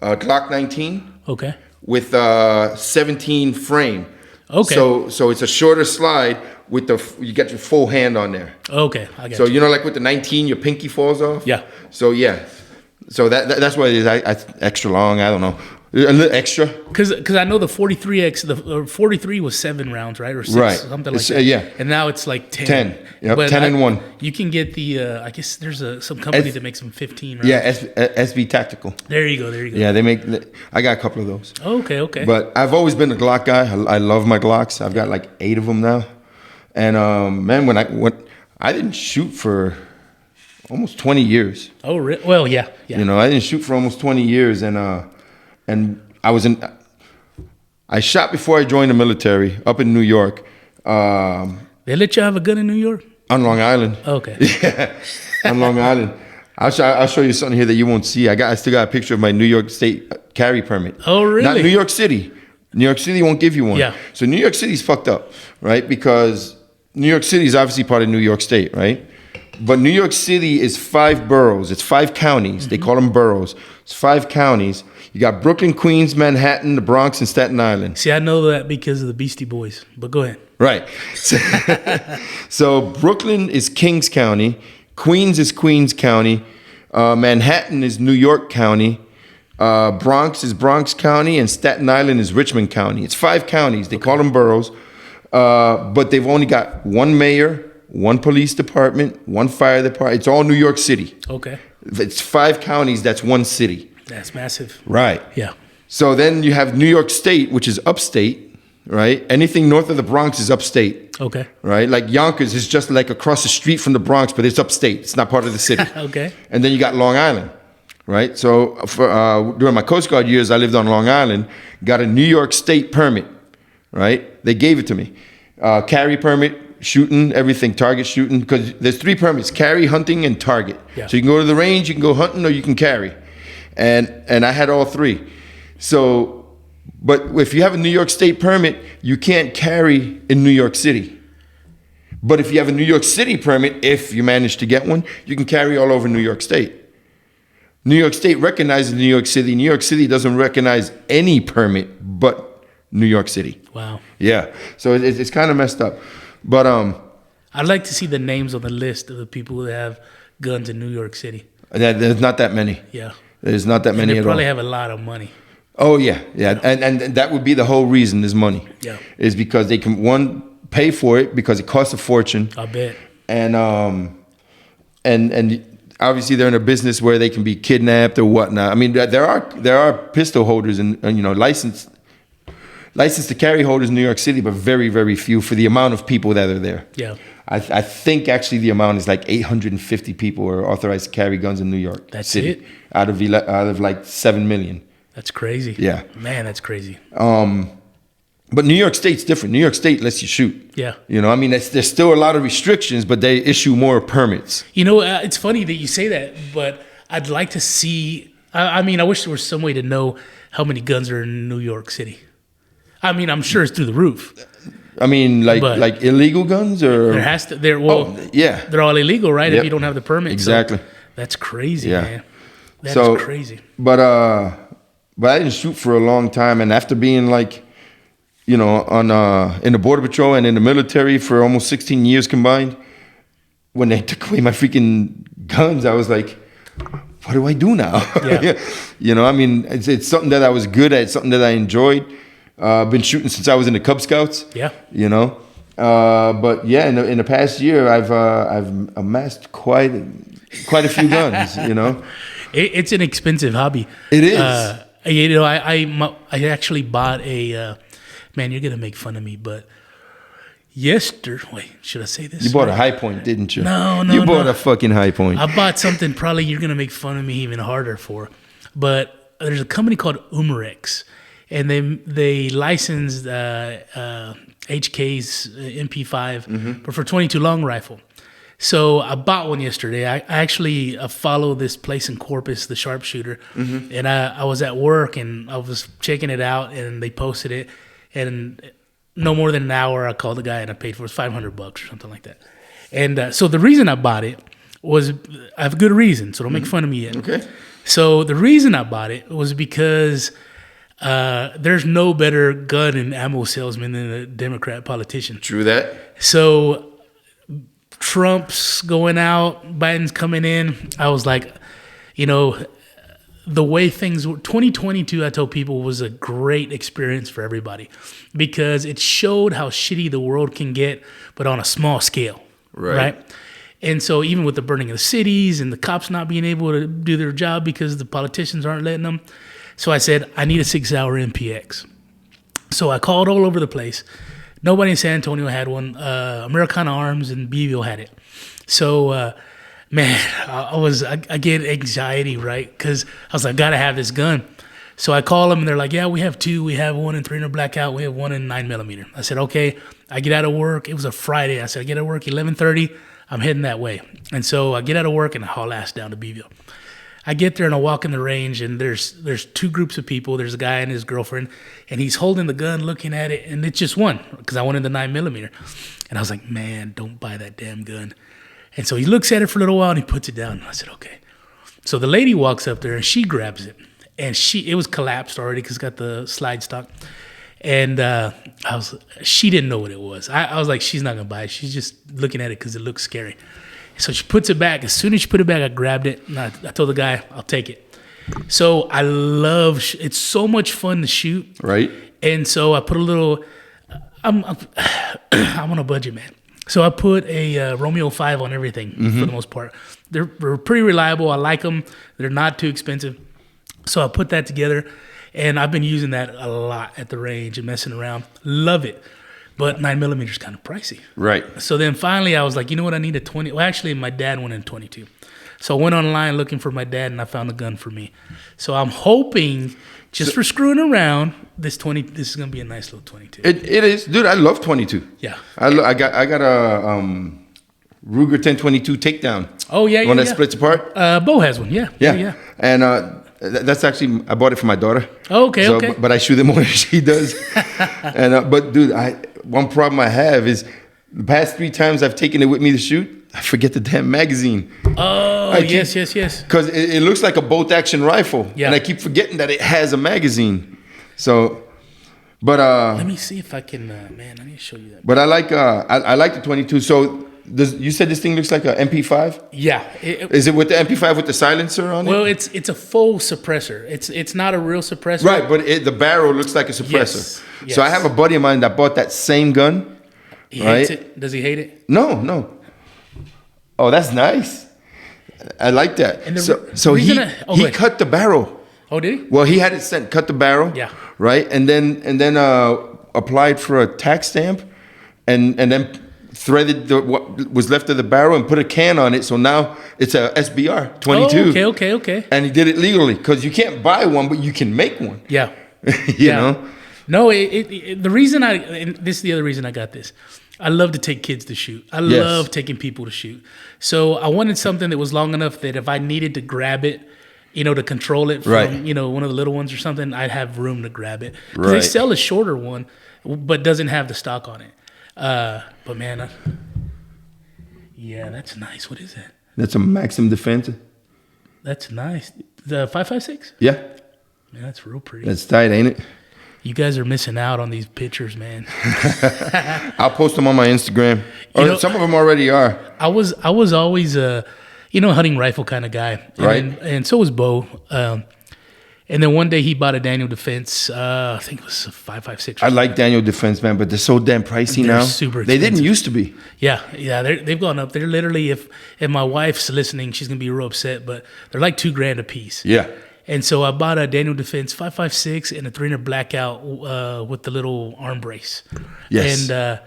Glock 19 with a 17 frame. Okay. So it's a shorter slide with you get your full hand on there. Okay, I get you. Like with the 19, your pinky falls off. Yeah. So yeah. So that's what it is. I extra long. I don't know. A little extra. Because I know the 43X, the 43 was 7 rounds, right? Or 6, something like that. Yeah. And now it's like 10. 10. Yep, but 10 and 1. You can get the, I guess there's some company that makes them 15, right? Yeah, SV Tactical. There you go. Yeah, I got a couple of those. Okay. But I've always been a Glock guy. I love my Glocks. I've got like 8 of them now. And man, when I didn't shoot for almost 20 years. Oh, really? Well, yeah. I didn't shoot for almost 20 years, and I shot before I joined the military up in New York. They let you have a gun in New York? On Long Island. Okay. Yeah, on Long Island. I'll show you something here that you won't see. I still got a picture of my New York State carry permit. Oh, really? Not New York City. New York City won't give you one. Yeah. So New York City's fucked up, right? Because New York City is obviously part of New York State, right? But New York City is 5 boroughs. It's 5 counties. Mm-hmm. They call them boroughs. It's 5 counties. You got Brooklyn, Queens, Manhattan, the Bronx, and Staten Island. See, I know that because of the Beastie Boys, but go ahead. Right. So Brooklyn is Kings County. Queens is Queens County. Manhattan is New York County. Bronx is Bronx County, and Staten Island is Richmond County. It's 5 counties. They call them boroughs, but they've only got one mayor, one police department, one fire department. It's all New York City. Okay. It's 5 counties. That's one city. That's massive. Right. Yeah. So then you have New York State, which is upstate, right? Anything north of the Bronx is upstate. Okay. Right? Like Yonkers is just like across the street from the Bronx, but it's upstate. It's not part of the city. Okay. And then you got Long Island, right? So during my Coast Guard years, I lived on Long Island, got a New York State permit, right? They gave it to me. Carry permit, shooting, everything, target shooting, because there's 3 permits, carry, hunting, and target. Yeah. So you can go to the range, you can go hunting, or you can carry. And I had all 3. So, but if you have a New York State permit, you can't carry in New York City. But if you have a New York City permit, if you manage to get one, you can carry all over New York State. New York State recognizes New York City. New York City doesn't recognize any permit but New York City. Wow. Yeah. So it's kind of messed up. But I'd like to see the names on the list of the people who have guns in New York City. there's not that many. Yeah. There's not that many They at all. probably have a lot of money. Oh yeah, yeah, and that would be the whole reason is money. Yeah. Is because they can pay for it because it costs a fortune. I bet. And obviously they're in a business where they can be kidnapped or whatnot. I mean, there are pistol holders and licensed to carry holders in New York City, but very, very few for the amount of people that are there. Yeah. I think actually the amount is like 850 people are authorized to carry guns in New York That's City it? out of like 7 million. That's crazy. Yeah. Man, that's crazy. But New York State's different. New York State lets you shoot. Yeah. I mean, there's still a lot of restrictions, but they issue more permits. It's funny that you say that, but I'd like to see. I mean, I wish there was some way to know how many guns are in New York City. I mean, I'm sure it's through the roof. I mean, But- like illegal guns or There has to. They're yeah. They're all illegal, right? Yep. If you don't have the permit. Exactly. So that's crazy, Yeah. man. That's crazy. But I didn't shoot for a long time, and after being like, on in the border patrol and in the military for almost 16 years combined, when they took away my freaking guns, I was like, what do I do now? Yeah. I mean, it's something that I was good at, something that I enjoyed. I've been shooting since I was in the Cub Scouts. Yeah. But yeah, in the past year, I've amassed quite a few guns. It's an expensive hobby. It is. I actually bought a. Man, you're gonna make fun of me, but wait, should I say this? You bought a High Point, didn't you? No, You bought no. a fucking High Point. I bought something probably you're gonna make fun of me even harder for, but there's a company called Umarex, and they licensed HK's MP5, but for 22 long rifle. So I bought one yesterday. I actually follow this place in Corpus, the Sharpshooter, and I was at work and I was checking it out, and they posted it, and no more than an hour I called the guy and I paid for it. $500 or something like that. And so the reason I bought it was I have a good reason, so don't make fun of me yet. Okay. So the reason I bought it was because there's no better gun and ammo salesman than a Democrat politician. True that. So Trump's going out, Biden's coming in. I was like, the way things were, 2022, I told people, was a great experience for everybody because it showed how shitty the world can get, but on a small scale. Right? And so even with the burning of the cities and the cops not being able to do their job because the politicians aren't letting them. So I said, I need a 6-hour MPX. So I called all over the place. Nobody in San Antonio had one. Americana Arms and Beeville had it. So, man, I get anxiety, right? Because I was like, I got to have this gun. So I call them, and they're like, yeah, we have 2. We have one in 300 blackout. We have one in 9mm. I said, okay. I get out of work. It was a Friday. I said, I get out of work 11:30. I'm heading that way. And so I get out of work, and I haul ass down to Beeville. I get there, and I walk in the range, and there's 2 groups of people. There's a guy and his girlfriend, and he's holding the gun, looking at it, and it's just one because I wanted the 9mm. And I was like, man, don't buy that damn gun. And so he looks at it for a little while, and he puts it down. I said, okay. So the lady walks up there, and she grabs it. And it was collapsed already because it's got the slide stock. And she didn't know what it was. I was like, she's not going to buy it. She's just looking at it because it looks scary. So she puts it back. As soon as she put it back, I grabbed it. And I told the guy, I'll take it. So I love. It's so much fun to shoot. Right. And so I put a little. I'm on a budget, man. So I put a Romeo 5 on everything for the most part. They're pretty reliable. I like them. They're not too expensive. So I put that together, and I've been using that a lot at the range and messing around. Love it. But 9mm is kind of pricey. Right. So then finally I was like, you know what? I need a 20. Well, actually, my dad went in 22. So I went online looking for my dad, and I found a gun for me. So I'm hoping, just for screwing around, this is going to be a nice little 22. It is, dude. I love 22. Yeah. I got a Ruger 1022 takedown. Oh yeah, one yeah, that splits apart. Bo has one. Yeah. Yeah. And that's actually, I bought it for my daughter. Oh, okay. So, okay. But I shoot it more than she does. And but dude, one problem I have is the past 3 times I've taken it with me to shoot, I forget the damn magazine. Oh, yes. Because it looks like a bolt action rifle. Yeah. And I keep forgetting that it has a magazine. So, but let me see if I can. Man, I need to show you that. But I like the 22. So you said this thing looks like a MP5? Yeah. Is it with the MP5 with the silencer on it? Well, it's a faux suppressor. It's not a real suppressor. Right, but the barrel looks like a suppressor. Yes. So I have a buddy of mine that bought that same gun. He hates it. Does he hate it? No. Oh, that's nice. I like that. And So he cut the barrel. Oh, did he? Well, he had it cut the barrel. Yeah. Right, and then applied for a tax stamp, and then threaded what was left of the barrel and put a can on it. So now it's a SBR 22. Oh, okay. And he did it legally because you can't buy one, but you can make one. Yeah. you know. No, the reason this is the other reason I got this. I love to take kids to shoot. I love taking people to shoot. So I wanted something that was long enough that if I needed to grab it, to control it from, one of the little ones or something, I'd have room to grab it. Right. They sell a shorter one, but doesn't have the stock on it. But man, that's nice. What is that? That's a Maxim Defense. That's nice. The 5.56? Yeah. Man, that's real pretty. That's tight, ain't it? You guys are missing out on these pictures, man. I'll post them on my Instagram. Some of them already are. I was always a hunting rifle kind of guy. Right. And so was Bo. And then one day he bought a Daniel Defense. I think it was a 5.56. I like Daniel Defense, man, but they're so damn pricey now. Super expensive. They didn't used to be. Yeah. They've gone up. They're literally, if my wife's listening, she's gonna be real upset. But they're like $2,000 a piece. Yeah. And so I bought a Daniel Defense 5.56 and a 300 blackout with the little arm brace. Yes. And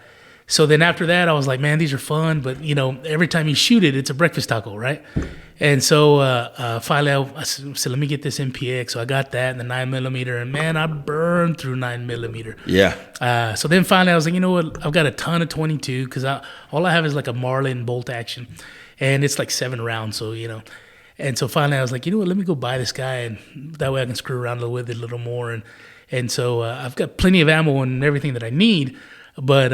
so then after that, I was like, man, these are fun. But, every time you shoot it, it's a breakfast taco, right? And so finally I said, let me get this MPX. So I got that and the 9mm. And, man, I burned through 9mm. Yeah. So then finally I was like, you know what? I've got a ton of 22 because all I have is like a Marlin bolt action. And it's like 7 rounds, so, And so finally I was like, you know what, let me go buy this guy, and that way I can screw around with it a little more. And so I've got plenty of ammo and everything that I need, but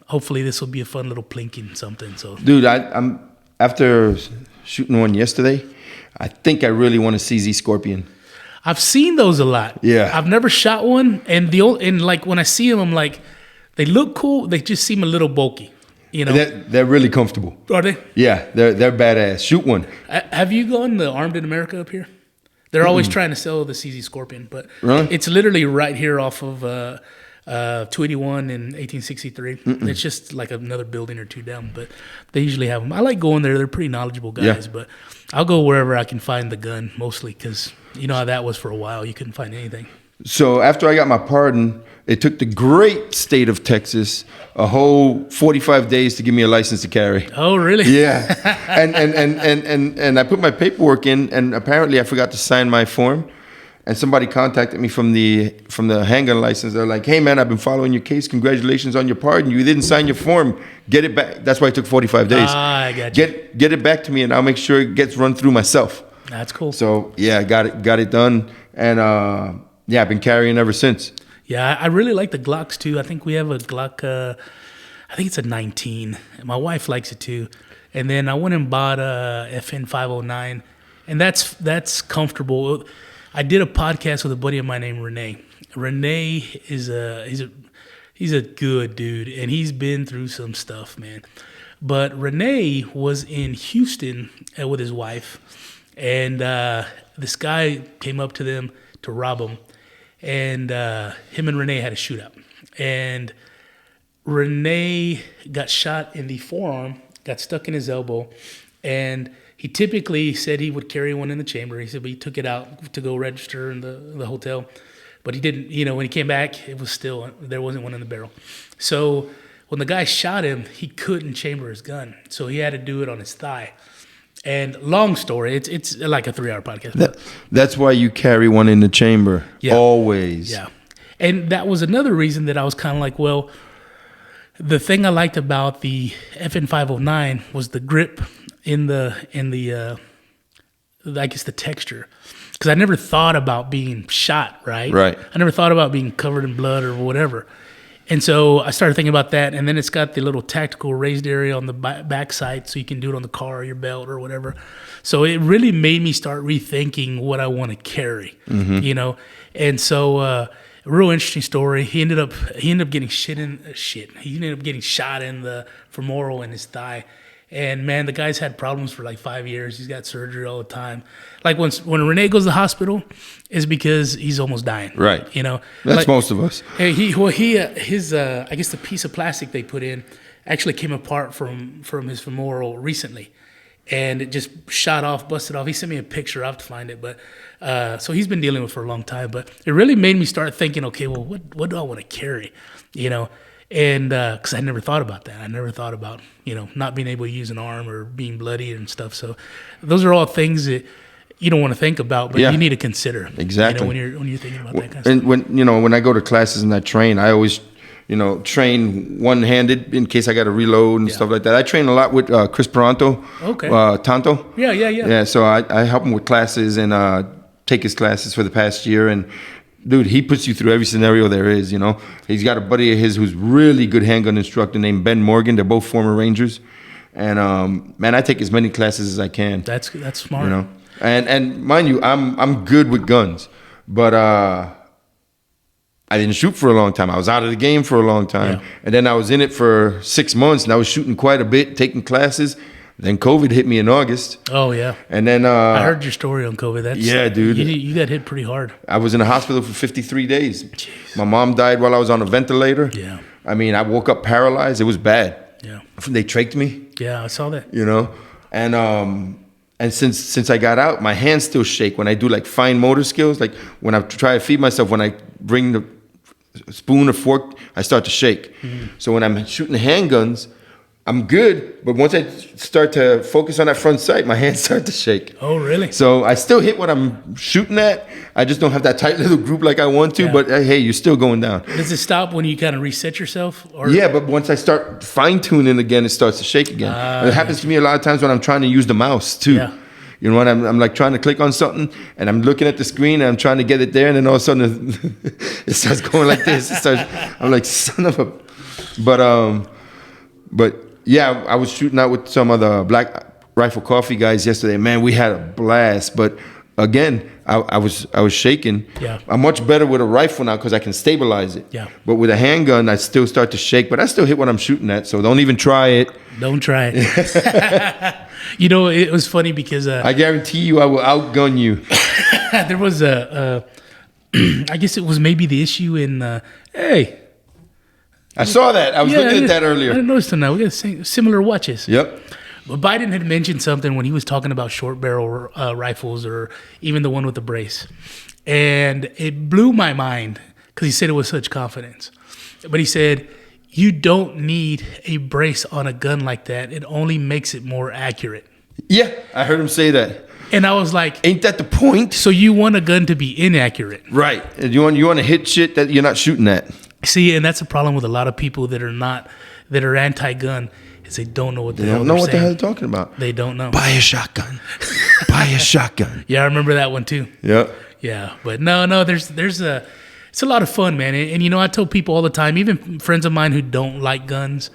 hopefully this will be a fun little plinking something. So, dude, I'm after shooting one yesterday, I think I really want a CZ Scorpion. I've seen those a lot. Yeah. I've never shot one, and like when I see them, I'm like, they look cool, they just seem a little bulky. They're really comfortable. Are they? Yeah, they're badass. Shoot one. Have you gone to Armed in America up here? They're always trying to sell the CZ Scorpion, but really? It's literally right here off of 281 and 1863. It's just like another building or two down, but they usually have them. I like going there. They're pretty knowledgeable guys, but I'll go wherever I can find the gun, mostly because you know how that was for a while. You couldn't find anything. So after I got my pardon, it took the great state of Texas a whole 45 days to give me a license to carry. Oh, really? Yeah. and I put my paperwork in, and apparently I forgot to sign my form. And somebody contacted me from the handgun license. They're like, "Hey man, I've been following your case. Congratulations on your pardon. You didn't sign your form. Get it back." That's why it took 45 days. I got you. Get it back to me, and I'll make sure it gets run through myself. That's cool. So yeah, got it done, and I've been carrying ever since. Yeah, I really like the Glocks too. I think we have a Glock. I think it's a 19. My wife likes it too. And then I went and bought a FN 509, and that's comfortable. I did a podcast with a buddy of mine named Renee. Renee is he's a good dude, and he's been through some stuff, man. But Renee was in Houston with his wife, and this guy came up to them to rob them, and him and Renee had a shootout. And Renee got shot in the forearm, got stuck in his elbow, and he typically said he would carry one in the chamber. He said, but he took it out to go register in the hotel. But he didn't, when he came back, it was still, there wasn't one in the barrel. So when the guy shot him, he couldn't chamber his gun. So he had to do it on his thigh. And long story, it's like a 3-hour podcast. That's why you carry one in the chamber, always. Yeah. And that was another reason that I was kind of like, well, the thing I liked about the FN509 was the grip in the I guess the texture, because I never thought about being shot, right? I never thought about being covered in blood or whatever. And so I started thinking about that, and then it's got the little tactical raised area on the back side, so you can do it on the car or your belt or whatever. So it really made me start rethinking what I want to carry, And so a real interesting story. He ended up getting He ended up getting shot in the femoral in his thigh. And man, the guy's had problems for like 5 years. He's got surgery all the time. Like when Renee goes to the hospital, it's because he's almost dying. Right. That's most of us. His I guess the piece of plastic they put in actually came apart from his femoral recently, and it just shot off, busted off. He sent me a picture. I have to find it, but so he's been dealing with it for a long time. But it really made me start thinking, okay, well, what do I want to carry? And because I never thought about that. I never thought about, not being able to use an arm or being bloody and stuff. So those are all things that you don't want to think about, but you need to consider. Exactly. When you're thinking about that kind of and stuff. when I go to classes and I train, I always, train one-handed in case I got to reload and stuff like that. I train a lot with Chris Peranto. Okay. Tanto. Yeah. Yeah, so I help him with classes and take his classes for the past year. And dude, he puts you through every scenario there is, He's got a buddy of his who's really good handgun instructor named Ben Morgan. They're both former Rangers. And, man, I take as many classes as I can. That's smart. And mind you, I'm good with guns. But I didn't shoot for a long time. I was out of the game for a long time. Yeah. And then I was in it for 6 months, and I was shooting quite a bit, taking classes. Then COVID hit me in August. Oh, yeah. And then I heard your story on COVID. Yeah, dude. You got hit pretty hard. I was in the hospital for 53 days. Jeez. My mom died while I was on a ventilator. Yeah. I mean, I woke up paralyzed. It was bad. Yeah. They trached me. Yeah, I saw that. And since I got out, my hands still shake when I do like fine motor skills. Like when I try to feed myself, when I bring the spoon or fork, I start to shake. Mm-hmm. So when I'm shooting handguns, I'm good, but once I start to focus on that front sight, my hands start to shake. Oh, really? So I still hit what I'm shooting at. I just don't have that tight little group like I want to, but hey, you're still going down. Does it stop when you kind of reset yourself? Yeah, but once I start fine-tuning again, it starts to shake again. It happens to me a lot of times when I'm trying to use the mouse, too. Yeah. When I'm like trying to click on something, and I'm looking at the screen, and I'm trying to get it there, and then all of a sudden it starts going like this. I'm like, son of a... But yeah, I was shooting out with some of the Black Rifle Coffee guys yesterday. Man, we had a blast. But again, I was shaking. Yeah. I'm much better with a rifle now because I can stabilize it. Yeah. But with a handgun, I still start to shake. But I still hit what I'm shooting at. So don't even try it. Don't try it. It was funny because I guarantee you, I will outgun you. There was I guess it was maybe the issue in hey. I saw that. I was looking at that earlier. I didn't notice that now. We got similar watches. Yep. But Biden had mentioned something when he was talking about short barrel rifles or even the one with the brace. And it blew my mind because he said it with such confidence. But he said, you don't need a brace on a gun like that. It only makes it more accurate. Yeah, I heard him say that. And I was like, ain't that the point? So you want a gun to be inaccurate. Right. And you want to hit shit that you're not shooting at. See, and that's a problem with a lot of people that are anti-gun, is they don't know what the hell they're saying. They don't know what the hell they're talking about. They don't know. Buy a shotgun. Buy a shotgun. Yeah, I remember that one too. Yeah. Yeah, but no, it's a lot of fun, man. And I tell people all the time, even friends of mine who don't like guns,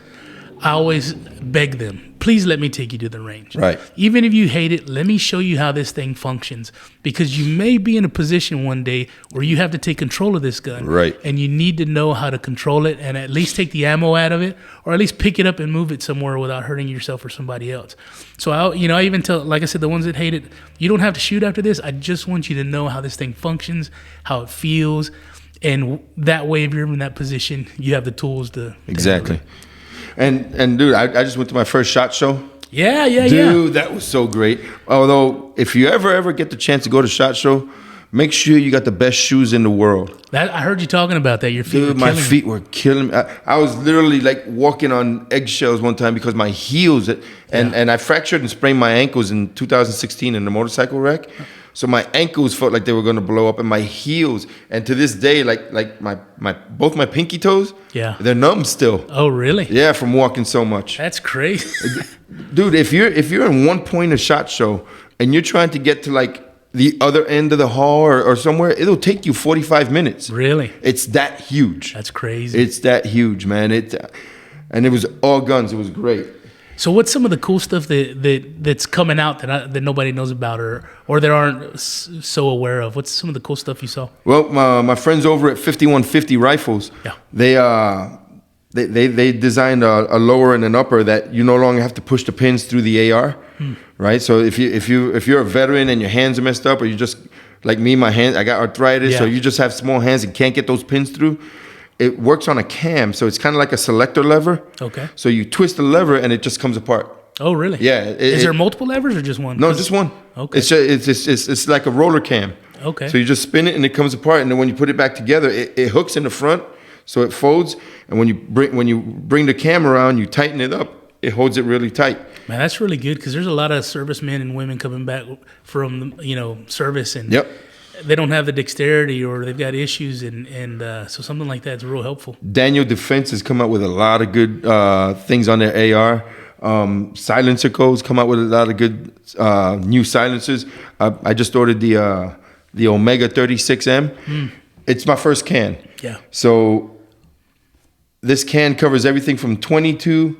I always beg them, please let me take you to the range. Right. Even if you hate it, let me show you how this thing functions. Because you may be in a position one day where you have to take control of this gun. Right. And you need to know how to control it and at least take the ammo out of it, or at least pick it up and move it somewhere without hurting yourself or somebody else. So I even tell, like I said, the ones that hate it, you don't have to shoot after this. I just want you to know how this thing functions, how it feels. And that way, if you're in that position, you have the tools to Exactly. And dude, I just went to my first SHOT Show. Yeah. Dude, that was so great. Although, if you ever get the chance to go to SHOT Show, make sure you got the best shoes in the world. I heard you talking about that. Your feet Dude, my feet were killing me. I was literally like walking on eggshells one time because my heels, and I fractured and sprained my ankles in 2016 in a motorcycle wreck. So my ankles felt like they were going to blow up, and my heels, and to this day, like my both my pinky toes, they're numb still. Oh, really? Yeah, from walking so much. That's crazy. Dude, if you're in one point of SHOT Show and you're trying to get to like the other end of the hall or somewhere, it'll take you 45 minutes. Really? It's that huge. That's crazy. It's that huge, man. And it was all guns. It was great. So what's some of the cool stuff that's coming out that nobody knows about or that aren't so aware of? What's some of the cool stuff you saw? Well, my friends over at 5150 Rifles, they designed a lower and an upper that you no longer have to push the pins through the AR, right? So if you're a veteran and your hands are messed up, or you just like me, I got arthritis, so you just have small hands and can't get those pins through. It works on a cam, so it's kind of like a selector lever. Okay. So you twist the lever and it just comes apart. Oh, really? Yeah. Is there multiple levers or just one? No, just one. Okay. It's like a roller cam. Okay. So you just spin it and it comes apart, and then when you put it back together, it hooks in the front, so it folds. And when you bring the cam around, you tighten it up. It holds it really tight. Man, that's really good because there's a lot of servicemen and women coming back from service and. Yep. They don't have the dexterity or they've got issues, and so something like that is real helpful. Daniel Defense has come out with a lot of good things on their AR. Silencer Co's come out with a lot of good new silencers. I just ordered the Omega 36M. It's my first can. Yeah. So this can covers everything from 22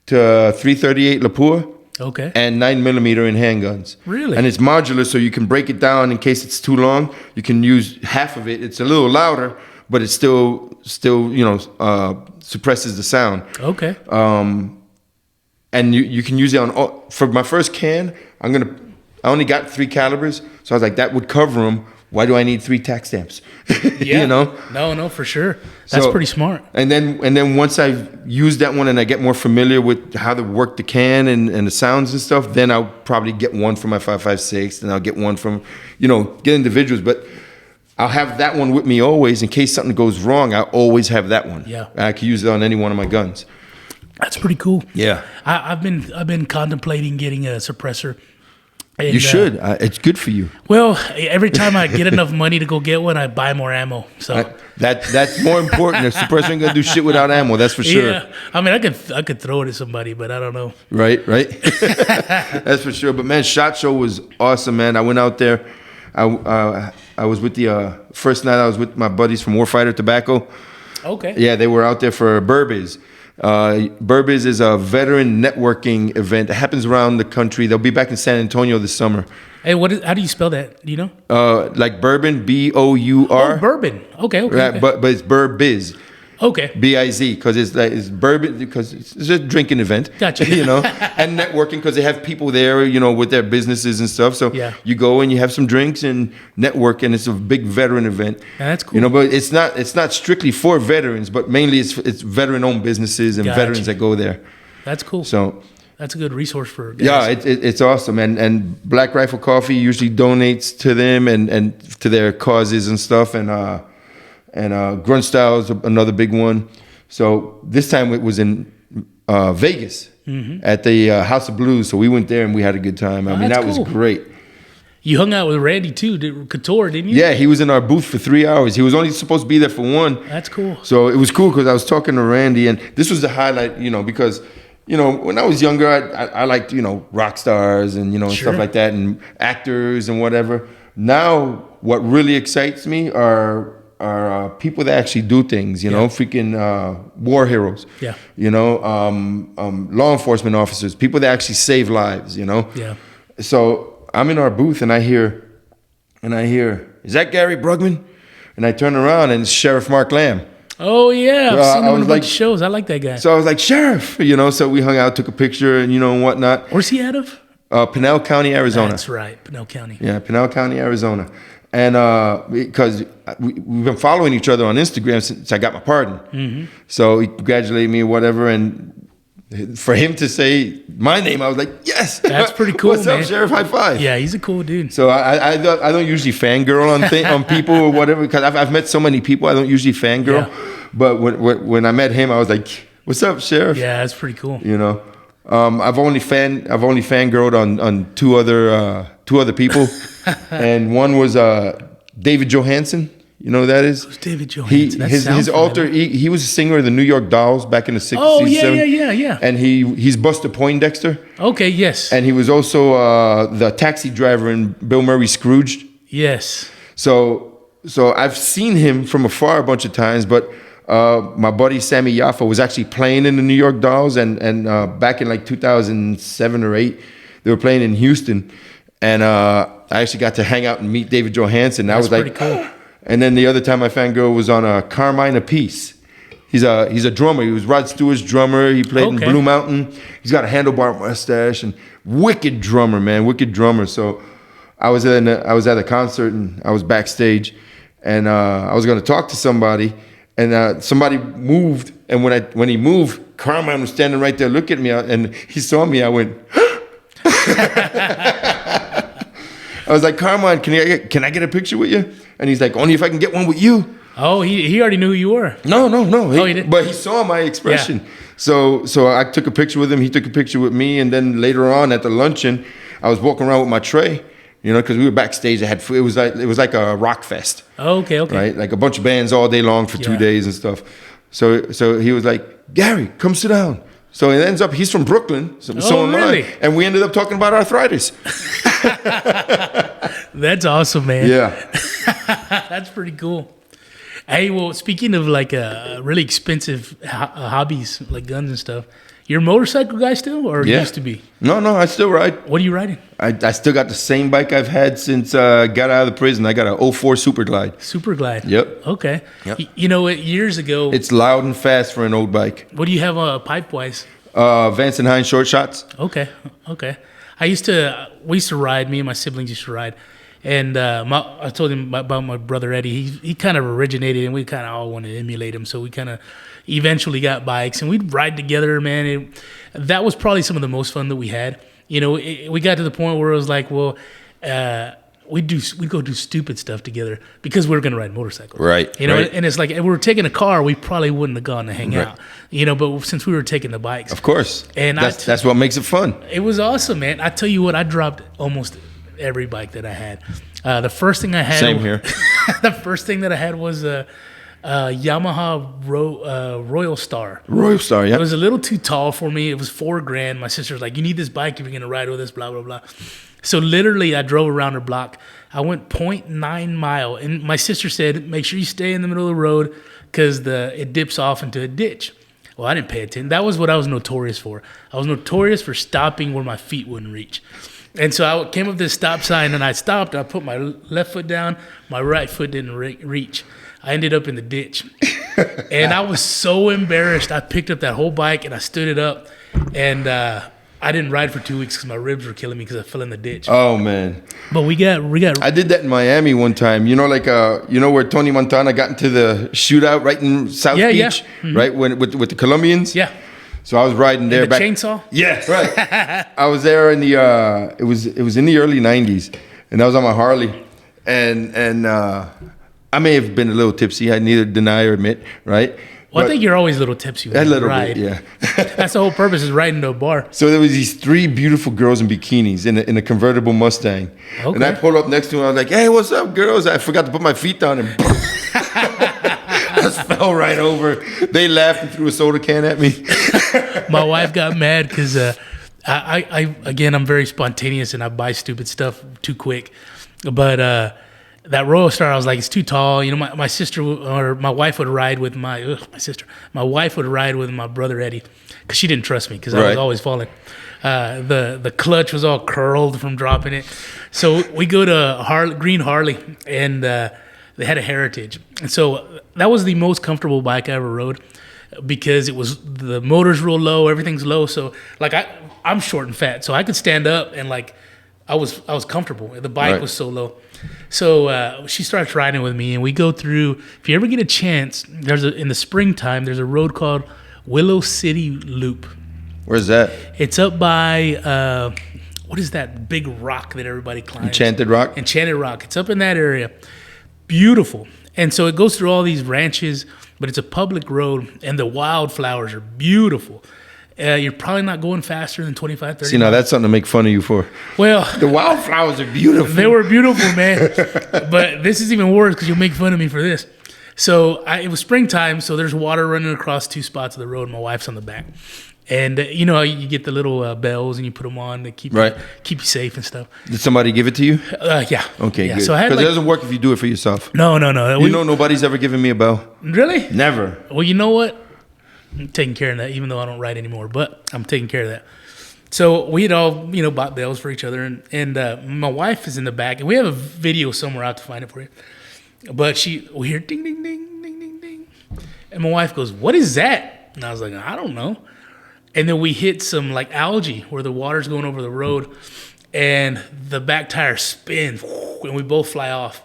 to 338 Lapua. Okay. And 9mm in handguns. Really? And it's modular, so you can break it down in case it's too long. You can use half of it. It's a little louder, but it still suppresses the sound. Okay. And you can use it on for my first can. I only got 3 calibers, so I was like, that would cover them. Why do I need 3 tax stamps? Yeah. No, for sure. That's pretty smart. And then once I've used that one and I get more familiar with how to work the can and the sounds and stuff, then I'll probably get one from my 5.56, and I'll get one from, get individuals. But I'll have that one with me always in case something goes wrong. I always have that one. Yeah. I can use it on any one of my guns. That's pretty cool. Yeah. I've been contemplating getting a suppressor. And, you should. It's good for you. Well, every time I get enough money to go get one, I buy more ammo. So that's more important. A suppressor ain't gonna do shit without ammo. That's for sure. Yeah, I mean, I could throw it at somebody, but I don't know. Right. That's for sure. But man, SHOT Show was awesome, man. I went out there. I was with the first night. I was with my buddies from Warfighter Tobacco. Okay. Yeah, they were out there for Burbiz. Burbiz is a veteran networking event that happens around the country. They'll be back in San Antonio this summer. Hey, how do you spell that? Do you know? Like bourbon, B-O-U-R. Oh, bourbon. Okay. Right, but it's Burbiz. Okay. B-I-Z, because it's bourbon, because it's a drinking event. Gotcha. And networking, because they have people there, with their businesses and stuff. So you go and you have some drinks and network, and it's a big veteran event. Yeah, that's cool. But it's not strictly for veterans, but mainly it's veteran-owned businesses and veterans that go there. That's cool. So that's a good resource for guys. Yeah, it's awesome. And Black Rifle Coffee usually donates to them and to their causes and stuff. And Grunt Style is another big one. So this time it was in Vegas at the House of Blues. So we went there and we had a good time. I mean, that was great. You hung out with Randy too, Couture, didn't you? Yeah, he was in our booth for 3 hours. He was only supposed to be there for 1. That's cool. So it was cool because I was talking to Randy, and this was the highlight, because when I was younger, I liked, rock stars and, and stuff like that, and actors and whatever. Now, what really excites me are people that actually do things, you know, freaking war heroes, you know, law enforcement officers, people that actually save lives, you know. Yeah. So I'm in our booth and I hear, is that Gary Brugman? And I turn around and it's Sheriff Mark Lamb. Oh yeah, I've seen him on a bunch like, of shows. I like that guy. So I was like, Sheriff, you know. So we hung out, took a picture, and you know, and whatnot. Where's he out of? Pinell County, Arizona. That's right, Pinell County. Yeah, Pinell County, Arizona. And because we've been following each other on Instagram since I got my pardon. Mm-hmm. So he congratulated me or whatever. And for him to say my name, I was like, yes. That's pretty cool, What's up, Sheriff? High five. Yeah, he's a cool dude. So I don't usually fangirl on people or whatever, because I've met so many people. I don't usually fangirl. Yeah. But when I met him, I was like, what's up, Sheriff? Yeah, that's pretty cool. You know. I've only fangirled on two other people, and one was David Johansen. You know who that is? Who's David Johansen? His alter. He was a singer of the New York Dolls back in the 60s. Oh yeah. And he's Buster Poindexter. Okay, yes. And he was also the taxi driver in Bill Murray's Scrooged. Yes. So I've seen him from afar a bunch of times, but. My buddy Sammy Yaffa was actually playing in the New York Dolls, and back in like 2007 or 8, they were playing in Houston, and I actually got to hang out and meet David Johansen. That's pretty cool. And then the other time I fangirl was on Carmine Appice. He's a drummer. He was Rod Stewart's drummer. He played in Blue Mountain. He's got a handlebar mustache and wicked drummer, man, wicked drummer. So I was at a concert and I was backstage, and I was going to talk to somebody. And somebody moved, and when he moved, Carmine was standing right there looking at me, and he saw me. I went, I was like, Carmine, can I get a picture with you? And he's like, only if I can get one with you. Oh, he already knew who you were. No. He didn't. But he saw my expression. Yeah. So I took a picture with him. He took a picture with me, and then later on at the luncheon, I was walking around with my tray. You know, because we were backstage. It was like a rock fest. Oh, okay. Right, like a bunch of bands all day long for 2 days and stuff. So he was like, Gary, come sit down. So it ends up he's from Brooklyn. So am really? I. And we ended up talking about arthritis. That's awesome, man. Yeah, that's pretty cool. Hey, well, speaking of like really expensive hobbies like guns and stuff. You're a motorcycle guy still, or used to be? No, I still ride. What are you riding? I still got the same bike I've had since I got out of the prison. I got a 04 Super Glide. Super Glide? Yep. Okay. Yep. You know, years ago... It's loud and fast for an old bike. What do you have pipe-wise? Vance and Hines short shots. Okay. We used to ride, me and my siblings used to ride. And I told him about my brother Eddie. He kind of originated, and we kind of all wanted to emulate him. So we kind of eventually got bikes, and we'd ride together, man. That was probably some of the most fun that we had. You know, we got to the point where it was like, well, we'd go do stupid stuff together because we were going to ride motorcycles. Right. You know, right. And it's like, if we were taking a car, we probably wouldn't have gone to hang out. You know, but since we were taking the bikes. Of course. And that's what makes it fun. It was awesome, man. I tell you what, I dropped almost every bike that I had. The first thing I had... Same here. The first thing that I had was a Yamaha Royal Star. Royal Star, yeah. It was a little too tall for me. It was $4,000. My sister was like, you need this bike if you're going to ride with us, blah, blah, blah. So literally, I drove around her block. I went 0.9 mile. And my sister said, make sure you stay in the middle of the road because it dips off into a ditch. Well, I didn't pay attention. That was what I was notorious for. I was notorious for stopping where my feet wouldn't reach. And so I came up to this stop sign, and I stopped. I put my left foot down. My right foot didn't reach. I ended up in the ditch. And I was so embarrassed. I picked up that whole bike, and I stood it up. And I didn't ride for 2 weeks because my ribs were killing me because I fell in the ditch. Oh, man. But we got. I did that in Miami one time. You know, like where Tony Montana got into the shootout right in South Beach? Yeah. Mm-hmm. Right, with the Colombians? Yeah. So I was riding there. The chainsaw? Yeah, right. I was there in the it was in the early 90s, and I was on my Harley, and I may have been a little tipsy. I neither deny or admit, right? Well, I think you're always a little tipsy when you ride. Bit, yeah. That's the whole purpose, is riding to a bar. So there was these 3 beautiful girls in bikinis in a convertible Mustang. Okay. And I pulled up next to them. I was like, hey, what's up, girls? I forgot to put my feet down, and I just fell right over. They laughed and threw a soda can at me. My wife got mad because I'm very spontaneous and I buy stupid stuff too quick. But that Royal Star, I was like, it's too tall. You know, my sister or my wife would ride with my sister. My wife would ride with my brother Eddie because she didn't trust me because I was always falling. The clutch was all curled from dropping it. So we go to Green Harley, and they had a Heritage. And so that was the most comfortable bike I ever rode because the motor's real low, everything's low. So like I'm short and fat, so I could stand up and like I was comfortable. The bike was so low. So she starts riding with me, and we go through. If you ever get a chance, in the springtime, there's a road called Willow City Loop. Where's that? It's up by what is that big rock that everybody climbs? Enchanted Rock. Enchanted Rock. It's up in that area. Beautiful. And so it goes through all these ranches, but it's a public road, and the wildflowers are beautiful. You're probably not going faster than 25, 30 See, now that's something to make fun of you for. Well, the wildflowers are beautiful. They were beautiful, man. But this is even worse because you'll make fun of me for this. So it was springtime, so there's water running across 2 spots of the road. My wife's on the back. And you know how you get the little bells and you put them on to keep you safe and stuff. Did somebody give it to you? Yeah. Okay, yeah. good. So Because it doesn't work if you do it for yourself. No. You know nobody's ever given me a bell? Really? Never. Well, you know what? I'm taking care of that, even though I don't ride anymore. But I'm taking care of that. So we had all, bought bells for each other. And my wife is in the back. And we have a video somewhere. I have to find it for you. But we hear ding, ding, ding, ding, ding, ding. And my wife goes, "What is that?" And I was like, "I don't know." And then we hit some like algae where the water's going over the road, and the back tire spins, and we both fly off.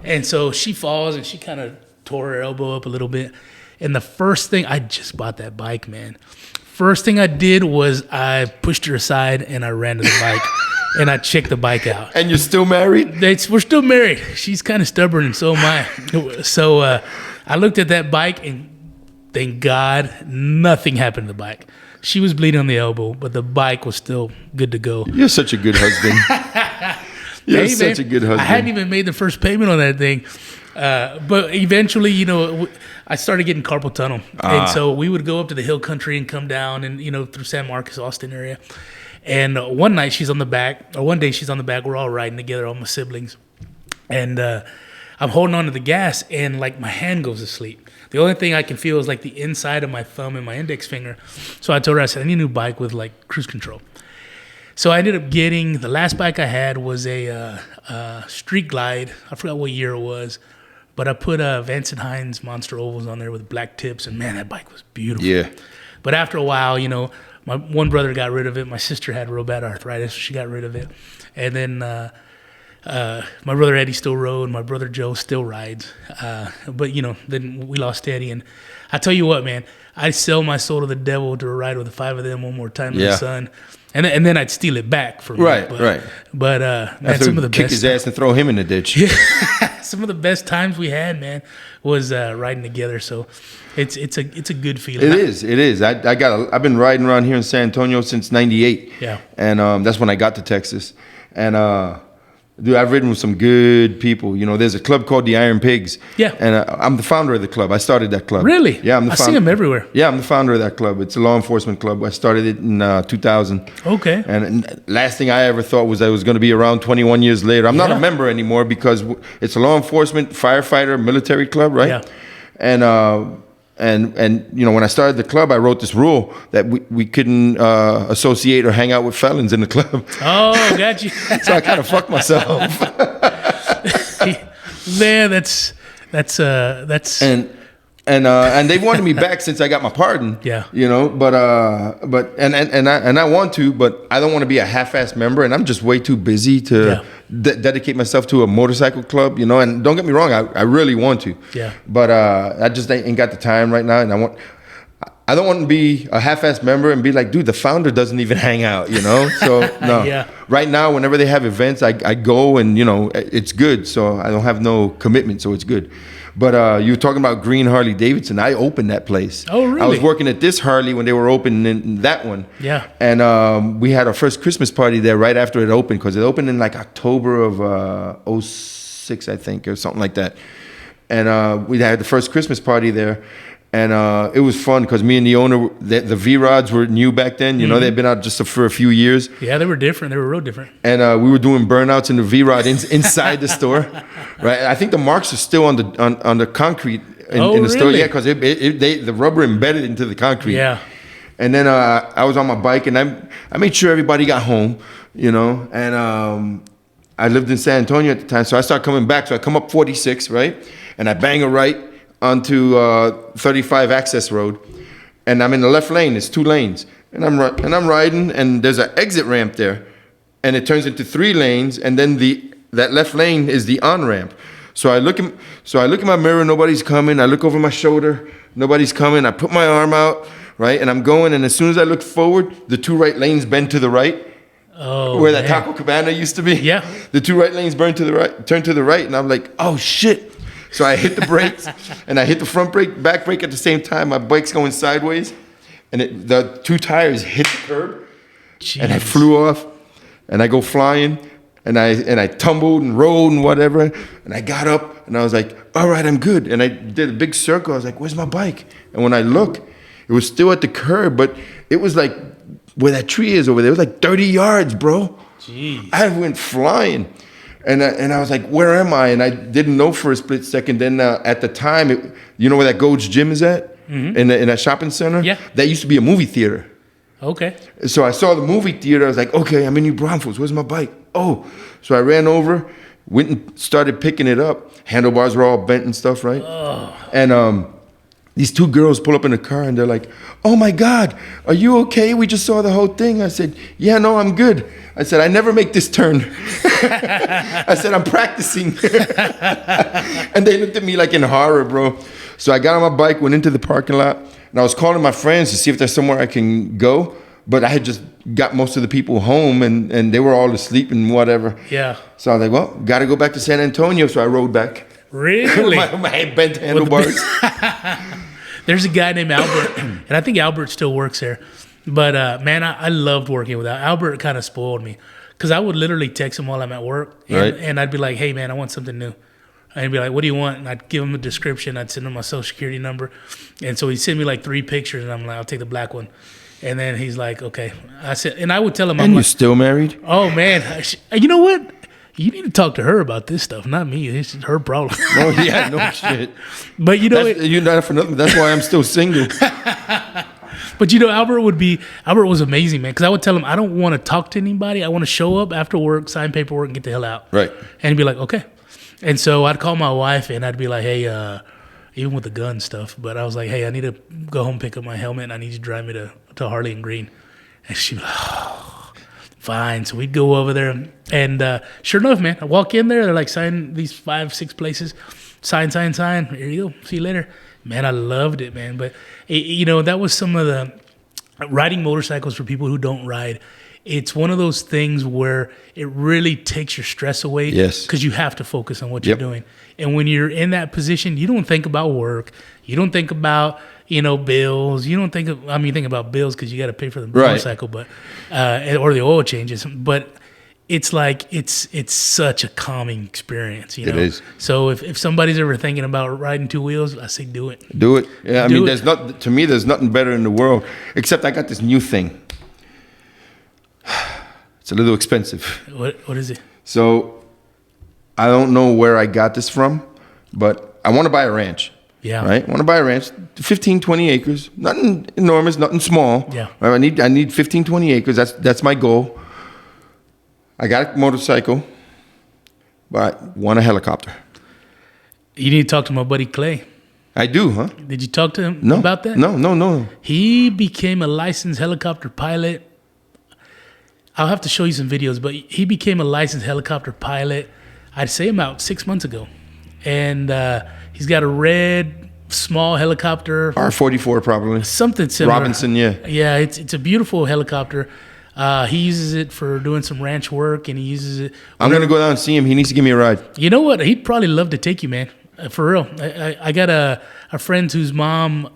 And so she falls, and she kind of tore her elbow up a little bit. And the first thing, I just bought that bike, man. First thing I did was I pushed her aside, and I ran to the bike, and I checked the bike out. And you're still married? We're still married. She's kind of stubborn, and so am I. So I looked at that bike, and thank God nothing happened to the bike. She was bleeding on the elbow, but the bike was still good to go. You're such a good husband. You're such a good husband. I hadn't even made the first payment on that thing. But eventually, I started getting carpal tunnel. And so we would go up to the hill country and come down and, through San Marcos, Austin area. And one day she's on the back. We're all riding together, all my siblings. And I'm holding on to the gas, and like my hand goes to sleep. The only thing I can feel is like the inside of my thumb and my index finger. So I told her, I said, I need a new bike with like cruise control. So I ended up getting, the last bike I had was a Street Glide. I forgot what year it was. But I put Vance & Hines Monster Ovals on there with black tips. And man, that bike was beautiful. Yeah. But after a while, my one brother got rid of it. My sister had real bad arthritis, so she got rid of it. And then my brother Eddie still rode. My brother Joe still rides. But, then we lost Eddie. And I tell you what, man, I'd sell my soul to the devil to ride with the 5 of them one more time in the sun. And then I'd steal it back from him. Right. But, man, some of the kick best his ass and throw him in the ditch. Yeah. Some of the best times we had, man, was riding together. So it's a good feeling. It is. I've been riding around here in San Antonio since '98. Yeah. And that's when I got to Texas. And dude, I've ridden with some good people. There's a club called the Iron Pigs. Yeah. And I'm the founder of the club. I started that club. Really? Yeah, I'm the founder. I see them everywhere. Yeah, I'm the founder of that club. It's a law enforcement club. I started it in 2000. Okay. And last thing I ever thought was I was going to be around 21 years later. I'm not a member anymore because it's a law enforcement, firefighter, military club, right? Yeah. And when I started the club, I wrote this rule that we couldn't associate or hang out with felons in the club. Oh, got you. So I kind of fucked myself. Man, that's and they wanted me back since I got my pardon. Yeah. But I want to, but I don't want to be a half-assed member, and I'm just way too busy to dedicate myself to a motorcycle club. And don't get me wrong, I really want to. Yeah. But I just ain't got the time right now, and I don't want to be a half-assed member and be like, dude, the founder doesn't even hang out. So no. Yeah. Right now, whenever they have events, I go, and it's good. So I don't have no commitment, so it's good. But you were talking about Green Harley Davidson. I opened that place. Oh, really? I was working at this Harley when they were opening that one. Yeah. And we had our first Christmas party there right after it opened, because it opened in like October of 06, I think, or something like that. And we had the first Christmas party there. And it was fun because me and the owner, the V-Rods were new back then. You know, they'd been out just for a few years. Yeah, they were different. They were real different. And we were doing burnouts in the V-Rod inside the store. Right? I think the marks are still on the concrete in the store. Really? Yeah, because the rubber embedded into the concrete. Yeah. And then I was on my bike, and I made sure everybody got home, you know. And I lived in San Antonio at the time, so I started coming back. So I come up 46, right? And I bang a right onto 35 Access Road, and I'm in the left lane. It's 2 lanes, and I'm riding, and there's an exit ramp there, and it turns into 3 lanes, and then that left lane is the on ramp. So I look in my mirror, nobody's coming. I look over my shoulder, nobody's coming. I put my arm out, right, and I'm going, and as soon as I look forward, the 2 right lanes bend to the right. Oh, where that Taco Cabana used to be. Yeah. The 2 right lanes turn to the right, and I'm like, oh shit. So I hit the brakes, and I hit the front brake, back brake at the same time. My bike's going sideways, and the 2 tires hit the curb, and I flew off, and I go flying, and I tumbled and rolled and whatever, and I got up, and I was like, all right, I'm good. And I did a big circle. I was like, where's my bike? And when I look, it was still at the curb, but it was like where that tree is over there. It was like 30 yards, bro. Jeez. I went flying. And I was like, where am I? And I didn't know for a split second. Then at the time, you know where that Gold's Gym is at? Mm-hmm. In that shopping center? Yeah. That used to be a movie theater. Okay. So I saw the movie theater. I was like, okay, I'm in New Braunfels. Where's my bike? Oh. So I ran over, went and started picking it up. Handlebars were all bent and stuff, right? Oh. And these 2 girls pull up in the car, and they're like, oh, my God, are you okay? We just saw the whole thing. I said, yeah, no, I'm good. I said, I never make this turn. I said, I'm practicing. And they looked at me like in horror, bro. So I got on my bike, went into the parking lot, and I was calling my friends to see if there's somewhere I can go. But I had just got most of the people home, and they were all asleep and whatever. Yeah. So I was like, well, got to go back to San Antonio. So I rode back. Really? my bent handlebars. There's a guy named Albert, and I think Albert still works there. But, man, I loved working with Albert. Kind of spoiled me because I would literally text him while I'm at work, and I'd be like, hey, man, I want something new. And he'd be like, what do you want? And I'd give him a description. I'd send him my social security number. And so he'd send me like 3 pictures, and I'm like, I'll take the black one. And then he's like, okay. I said, and I would tell him, And you're still married? Oh, man. You know what? You need to talk to her about this stuff, not me. It's her problem. Oh, yeah, no shit. But you know, you're not for nothing. That's why I'm still single. But you know, Albert was amazing, man. Because I would tell him, I don't want to talk to anybody. I want to show up after work, sign paperwork, and get the hell out. Right. And he'd be like, okay. And so I'd call my wife, and I'd be like, hey, even with the gun stuff, but I was like, hey, I need to go home, pick up my helmet, and I need you to drive me to Harley and Green. And she'd be like, oh, fine. So we'd go over there, and sure enough, man, I walk in there, they're like, sign these 5-6 places, sign. Here you go. See you later. Man, I loved it, man. But, you know, that was some of the riding motorcycles for people who don't ride. It's one of those things where it really takes your stress away. Yes. Because you have to focus on what you're doing. And when you're in that position, you don't think about work. You don't think about, you know, bills. You don't think of, I mean, you think about bills because you got to pay for the motorcycle, but or the oil changes. But it's like, it's such a calming experience, you know? It is. So if somebody's ever thinking about riding 2 wheels, I say do it. Do it. Yeah, I mean, there's nothing better in the world, except I got this new thing. It's a little expensive. What is it? So I don't know where I got this from, but I want to buy a ranch. Yeah. Right? I want to buy a ranch, 15, 20 acres. Nothing enormous, nothing small. Yeah. Right? I need 15, 20 acres. That's my goal. I got a motorcycle, but I want a helicopter. You need to talk to my buddy Clay. I do, huh? Did you talk to him No. about that? No. He became a licensed helicopter pilot. I'll have to show you some videos, but he became a licensed helicopter pilot, I'd say about 6 months ago. And he's got a red small helicopter. R-44 probably. Something similar. Robinson, yeah. Yeah, it's a beautiful helicopter. He uses it for doing some ranch work, and he uses it. I'm going to go down and see him. He needs to give me a ride. You know what? He'd probably love to take you, man. For real. I got a friend whose mom,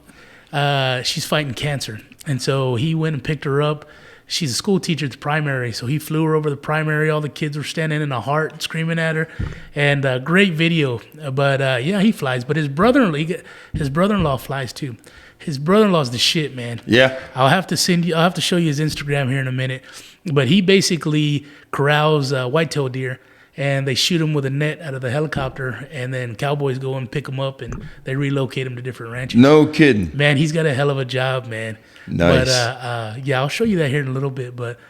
she's fighting cancer. And so he went and picked her up she's a school teacher at the primary, so he flew her over the primary. All the kids were standing in a heart screaming at her, and great video. But yeah, he flies. But his brother-in-law flies too. His brother-in-law's the shit, man. Yeah. I'll have to show you his Instagram here in a minute. But he basically corrals whitetail deer, and they shoot them with a net out of the helicopter, and then cowboys go and pick them up, and they relocate them to different ranches. No kidding. Man, he's got a hell of a job, man. Nice. But yeah, I'll show you that here in a little bit. But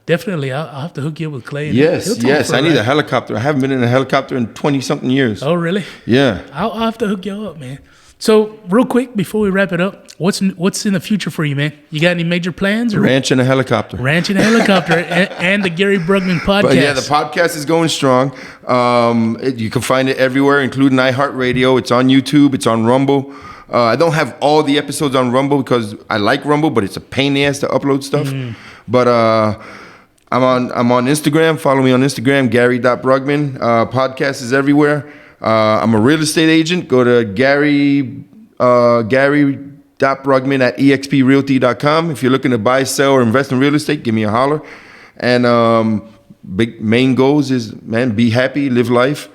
definitely, I'll have to hook you up with Clay. Yes. I need a helicopter. I haven't been in a helicopter in 20-something years. Oh, really? Yeah. I'll have to hook you up, man. So, real quick, before we wrap it up, what's in the future for you, man? You got any major plans? Or Ranch and a helicopter. Ranch and a helicopter, and the Gary Brugman podcast. But yeah, the podcast is going strong. You can find it everywhere, including iHeartRadio. It's on YouTube. It's on Rumble. I don't have all the episodes on Rumble because I like Rumble, but it's a pain in the ass to upload stuff. But I'm on Instagram. Follow me on Instagram, Gary.Brugman. Podcast is everywhere. I'm a real estate agent. Go to Gary.Brugman at exprealty.com. If you're looking to buy, sell, or invest in real estate, give me a holler. And big main goals is, man, be happy, live life,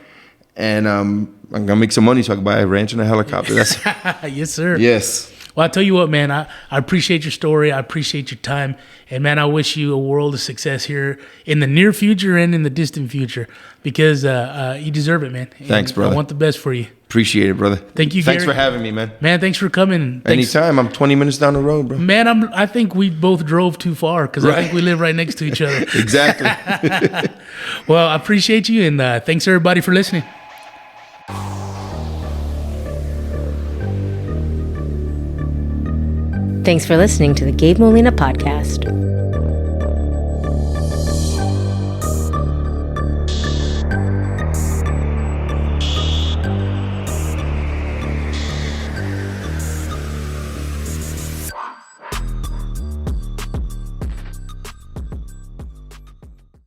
and I'm gonna make some money so I can buy a ranch and a helicopter. That's yes, sir. Yes. Well, I tell you what, man, I appreciate your story. I appreciate your time. And, man, I wish you a world of success here in the near future and in the distant future because you deserve it, man. Thanks, brother. I want the best for you. Appreciate it, brother. Thank you, Thanks Gary. for having me, man. Man, thanks for coming. Anytime. I'm 20 minutes down the road, bro. Man, I think we both drove too far because I think we live right next to each other. Exactly. Well, I appreciate you, and thanks, everybody, for listening. Thanks for listening to the Gabe Molina podcast.